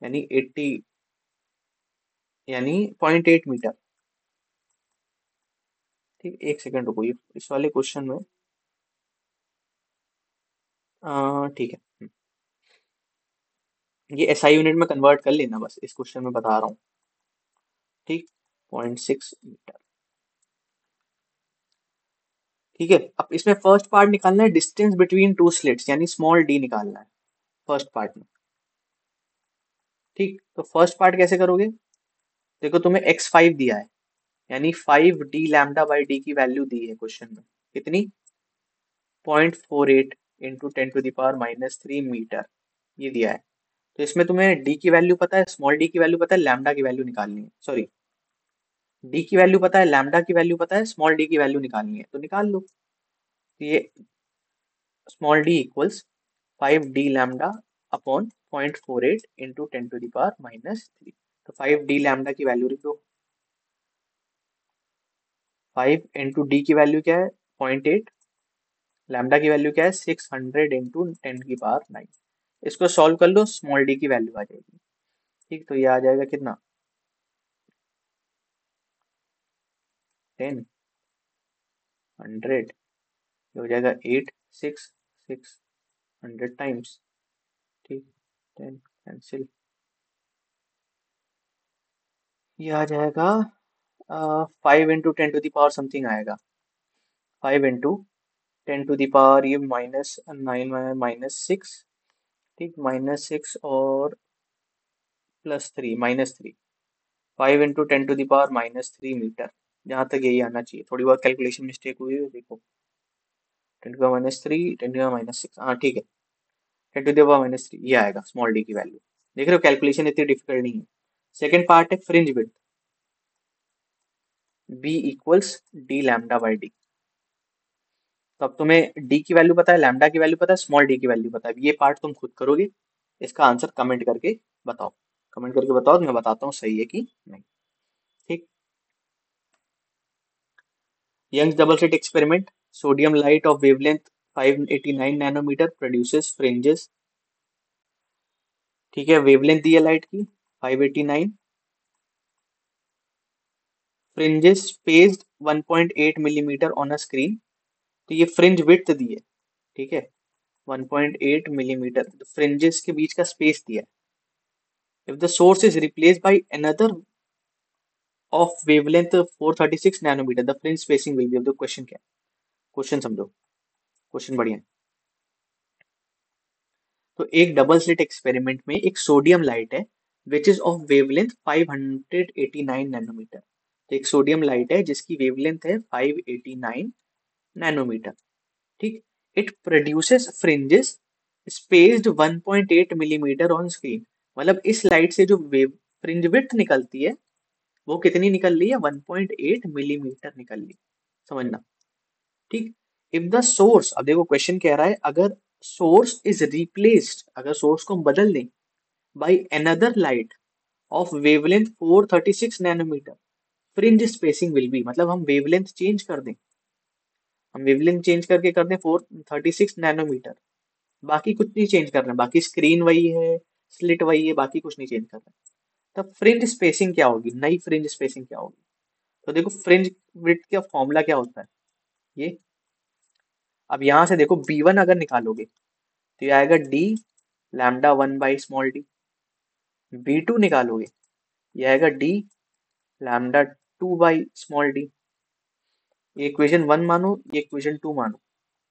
यानी 80 यानी 0.8 मीटर, ठीक। एक सेकंड रुको, ये इस वाले क्वेश्चन में ठीक है, ये एसआई यूनिट में कन्वर्ट कर लेना, बस इस क्वेश्चन में बता रहा हूँ, ठीक। 0.6 मीटर, ठीक है। अब इसमें फर्स्ट पार्ट निकालना है, डिस्टेंस बिटवीन टू स्लिट्स, यानी स्मॉल डी निकालना है फर्स्ट पार्ट में, ठीक। तो फर्स्ट पार्ट कैसे करोगे, देखो तुम्हें x5 दिया है, यानी 5 d लैम्डा बाई डी की वैल्यू दी है क्वेश्चन में, कितनी, 0.48 इंटू 10⁻⁻³ मीटर, ये दिया है। तो इसमें तुम्हें डी की वैल्यू पता है, स्मॉल डी की वैल्यू पता है, लैम्डा की वैल्यू निकालनी है, सॉरी, डी की वैल्यू पता है, लैम्डा की वैल्यू पता है, स्मॉल डी की वैल्यू निकालनी है, तो निकाल लो। तो ये small D equals 5 d lambda upon 0.48 into 10⁻⁻3। तो 5 d लैम्डा की वैल्यू लिख दो, 5 इंटू डी की वैल्यू क्या है 0.8, लैम्डा की वैल्यू क्या है 600 इंटू 10⁹ इसको सॉल्व कर लो, स्मॉल डी की वैल्यू आ जाएगी, ठीक। तो ये आ जाएगा कितना, 10 100, ये हो जाएगा 8 6 600 टाइम्स, ठीक। 10 कैंसिल, ये आ जाएगा 5 इंटू 10⁻⁻ समथिंग आएगा, 5 इंटू 10⁻⁻, ये -9 -6, ठीक, -6 और +3 -3, 5 इंटू 10⁻⁻³ मीटर, जहाँ तक यही आना चाहिए। थोड़ी बहुत कैलकुलेशन मिस्टेक हुई है, देखो 10⁻⁻3 10⁻⁻6, हाँ ठीक है, 10⁻⁻3 ये आएगा स्मॉल डी की वैल्यू। देख रहे हो कैलकुलेशन इतनी डिफिकल्ट नहीं है। सेकेंड पार्ट है fringe width, b equals d lambda by d. तो अब तुम्हें डी की वैल्यू पता है, लैम्डा की वैल्यू पता है, स्मॉल डी की वैल्यू पता है, ये पार्ट तुम खुद करोगे। इसका आंसर कमेंट करके बताओ। कमेंट करके बताओ तो मैं बताता हूँ सही है कि नहीं। ठीक। Young's double slit experiment, sodium light of wavelength 589 nanometer produces fringes. ठीक है, वेवलेंथ दी है लाइट की 589, fringes spaced 1.8 millimeter on a screen. तो ये फ्रिंज विड्थ दी है, ठीक है, 1.8 मिलीमीटर फ्रिंजेस के बीच का स्पेस दिया है। If the source is replaced by another of wavelength 436 nanometer the fringe spacing will be. अब क्वेश्चन क्या है, क्वेश्चन समझो, क्वेश्चन बढ़िया है। तो एक डबल स्लिट एक्सपेरिमेंट में एक सोडियम लाइट है which is of wavelength 589 nanometer. तो एक सोडियम लाइट है जिसकी वेवलेंथ है 589 नैनोमीटर। ठीक। It produces fringes spaced 1.8 millimeter on screen. मतलब इस लाइट से जो वेव फ्रिंज विड्थ निकलती है वो कितनी निकल रही है, 1.8 मिलीमीटर निकल रही है। समझना। ठीक। इफ द सोर्स, अब देखो क्वेश्चन कह रहा है अगर सोर्स इज रिप्लेस्ड, अगर सोर्स को हम बदल दें by another light of wavelength 436 nanometer fringe spacing will be. मतलब हम वेवलेंथ चेंज कर दें, हम वेवलेंथ चेंज करके कर दें 436 नैनोमीटर, बाकी कुछ नहीं चेंज कर रहे हैं, बाकी स्क्रीन वही है, स्लिट वही है, बाकी कुछ नहीं चेंज कर रहे हैं। तब फ्रिंज स्पेसिंग क्या होगी, नई फ्रिंज स्पेसिंग क्या होगी। तो देखो फ्रिंज विड्थ का फॉर्मूला क्या होता है ये। अब यहां से देखो B1 अगर निकालोगे तो ये आएगा डी लैम्डा 1/स्मॉल डी। B2 निकालोगे ये आएगा डी लैम्डा 2/स्मॉल डी। ये इक्वेशन 1 मानो, ये इक्वेशन 2 मानो,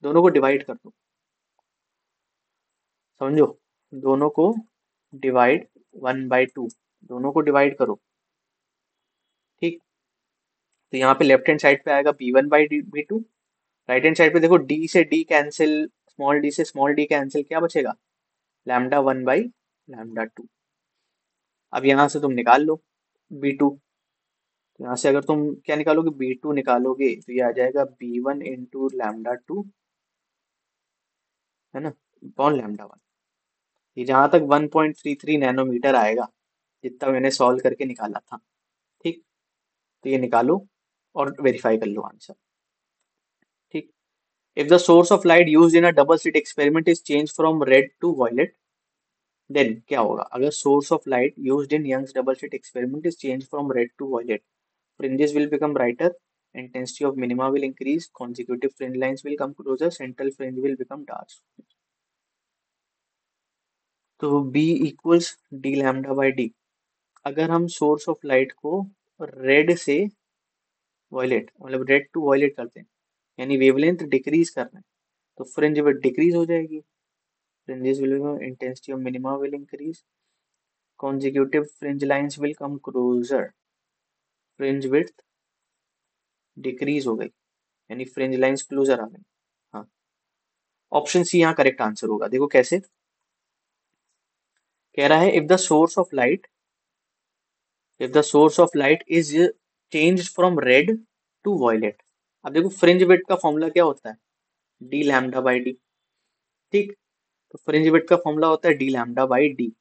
दोनों को डिवाइड कर दो। समझो, दोनों को डिवाइड 1/2, दोनों को डिवाइड करो। ठीक। तो यहाँ पे लेफ्ट हैंड साइड पे आएगा B1/B2, राइट हैंड साइड पे देखो डी से डी कैंसिल, स्मॉल डी से स्मॉल डी कैंसिल, क्या बचेगा, λ1/λ2। अब यहाँ से तुम निकाल लो B2। तो यहाँ से अगर तुम क्या निकालोगे, B2 निकालोगे तो ये आ जाएगा B1 इंटू λ2, है ना, अपॉन λ1। ये जहाँ तक 1.33 नैनोमीटर आएगा जितना मैंने सॉल्व करके निकाला था। ठीक। तो ये निकालो और वेरीफाई कर लो आंसर। ठीक। If the source of light used in a double slit experiment is change from red to violet, then क्या होगा। अगर source of light used in Young's double slit experiment is change from red to violet, fringes will become brighter, intensity of minima will increase, consecutive fringe lines will come closer, central fringe will become dark। तो B equals d lambda by D. अगर हम source of light को red से violet, मतलब red to violet करते हैं, यानी wavelength decrease कर रहे हैं, तो फ्रिंज विड्थ डिक्रीज हो जाएगी, fringes will become, intensity of minima will increase, consecutive fringe lines will come closer, fringe width decrease हो गई, यानी फ्रिंज लाइंस क्लोजर आ गई। हाँ, ऑप्शन सी यहाँ करेक्ट आंसर होगा। देखो कैसे कह रहा है, if the source of light is change from red to violet. अब देखो फ्रिंज विड्थ का फॉर्मूला क्या होता है, डी लैम्डा बाई डी। ठीक। तो फ्रिंज विड्थ का फॉर्मूला होता है डी लैम्डा बाई डी।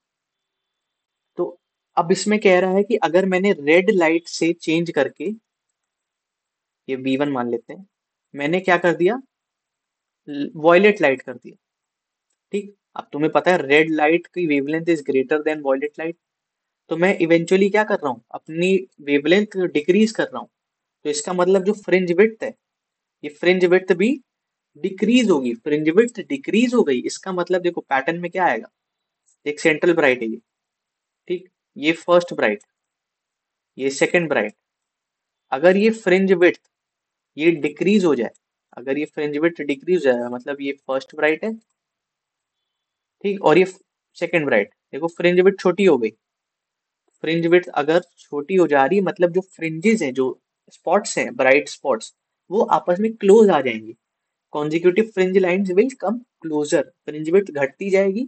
तो अब इसमें कह रहा है कि अगर मैंने रेड लाइट से चेंज करके, ये B1 मान लेते हैं, मैंने क्या कर दिया, वॉयलेट लाइट कर दिया। ठीक। अब तुम्हें पता है रेड लाइट की wavelength is greater than violet light, तो मैं इवेंचुअली क्या कर रहा हूँ, अपनी वेवलेंथ डिक्रीज कर रहा हूँ। तो इसका मतलब जो फ्रिंज विड्थ है, ये फ्रिंज विड्थ भी डिक्रीज होगी, फ्रिंज विड्थ डिक्रीज हो गई, इसका मतलब देखो पैटर्न में क्या आएगा, एक सेंट्रल ब्राइट है ये, ठीक, ये फर्स्ट ब्राइट, ये सेकंड ब्राइट। अगर ये फ्रिंज विड्थ ये डिक्रीज हो जाए, अगर ये फ्रिंज विड्थ डिक्रीज हो जाए मतलब ये फर्स्ट ब्राइट है, ठीक, और ये सेकंड ब्राइट, देखो फ्रिंज विड्थ छोटी हो गई। फ्रिंज विड्थ अगर छोटी हो जा रही है मतलब जो फ्रिंजेस हैं, जो स्पॉट्स हैं, ब्राइट स्पॉट्स, वो आपस में क्लोज आ जाएंगे, consecutive fringe lines will come closer, fringe width घटती जाएगी।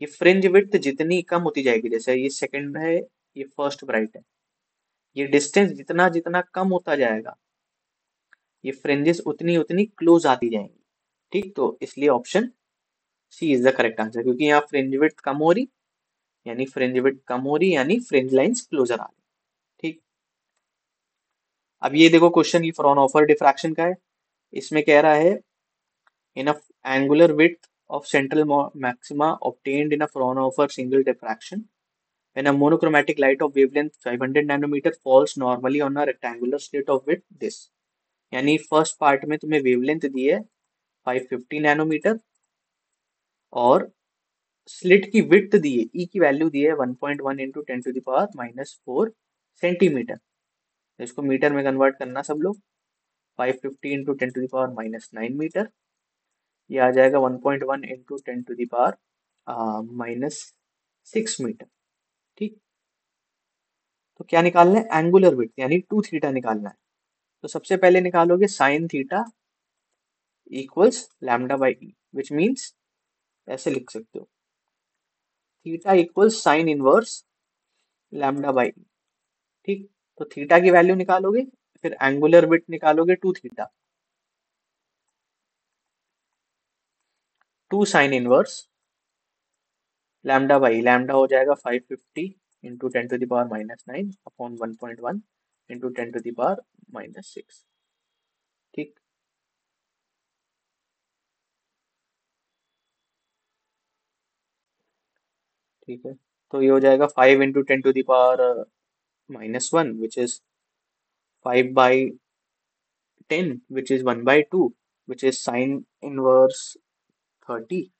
ये फ्रिंज विड्थ जितनी कम होती जाएगी, जैसे ये सेकंड है, ये फर्स्ट ब्राइट है, ये डिस्टेंस जितना जितना कम होता जाएगा, ये फ्रिंजेस उतनी उतनी क्लोज आती जाएंगी। ठीक, तो इसलिए option c is the correct answer, क्योंकि यहाँ फ्रिंज विड्थ कम हो रही, यानी फ्रिंज विड्थ कम हो रही यानी फ्रिंज लाइंस क्लोजर आ रही। ठीक, अब ये देखो क्वेश्चन, ये फ्राउनहोफर डिफ्रैक्शन का है। इसमें कह रहा है in a angular width of central maxima obtained in a Fraunhofer single diffraction when a monochromatic light of wavelength 500 nanometer falls normally on a rectangular slit of width this। यानी first part में तुम्हें wavelength दी है 550 nanometre और slit की width दी है, ई की value दी है 1.1 इंटू 10⁻⁻⁴ सेंटीमीटर। इसको मीटर में कन्वर्ट करना सब लोग, 550 इंटू 10⁻⁻⁹ ये आ जाएगा 1.1 इंटू 10⁻⁻⁶ ठीक, तो क्या निकालना है, एंगुलर विड्थ यानी 2 थीटा निकालना है। तो सबसे पहले निकालोगे sine theta equals lambda by e, which means ऐसे लिख सकते हो, theta equals sine inverse lambda by e. ठीक, तो थीटा की वैल्यू निकालोगे, फिर एंगुलर विड्थ निकालोगे 2 theta, 2 sign inverse lambda by, lambda हो जाएगा 550 इंटू 10⁻⁻⁹ अपॉन 1.1 इंटू 10⁻⁻⁶। ठीक, ठीक है, तो ये हो जाएगा 5 into 10⁻⁻1 which is 5/10 which is 1/2 which is sin inverse 30,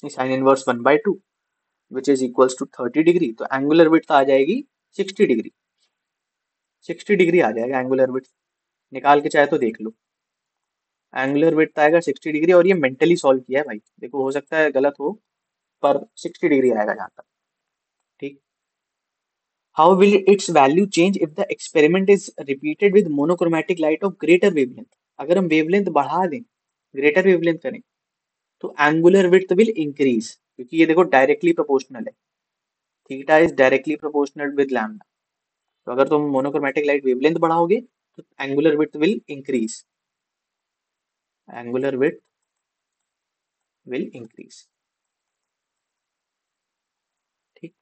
sin inverse 1/2 which is equals to 30 degree. तो एंगुलर विड्थ आ जाएगी 60 डिग्री, 60 डिग्री आ जाएगा एंगुलर विड्थ, निकाल के चाहे तो देख लो। एंगुलर विड्थ आएगा 60 डिग्री, और ये मेंटली सॉल्व किया है भाई, देखो हो सकता है गलत हो पर 60 डिग्री आएगा जहां तक। ठीक, how will it's value change if the experiment is repeated with monochromatic light of greater wavelength. अगर हम वेवलेंथ बढ़ा दें, ग्रेटर वेवलेंथ करें, तो एंगुलर विड्थ विल इंक्रीज, क्योंकि ये देखो डायरेक्टली प्रोपोर्शनल है, theta is directly proportional with lambda. तो अगर तुम मोनोक्रोमैटिक लाइट वेवलेंथ बढ़ाओगे तो angular width will increase, angular width will increase. ठीक,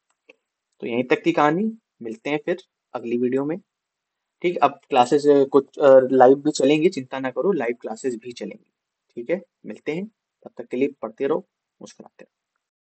तो यहीं तक थी कहानी, मिलते हैं फिर अगली वीडियो में। ठीक, अब क्लासेस कुछ लाइव भी चलेंगे, चिंता ना करो, लाइव क्लासेस भी चलेंगी। ठीक है, मिलते हैं, तब तक के लिए पढ़ते रहो, मुस्कुराते रहो।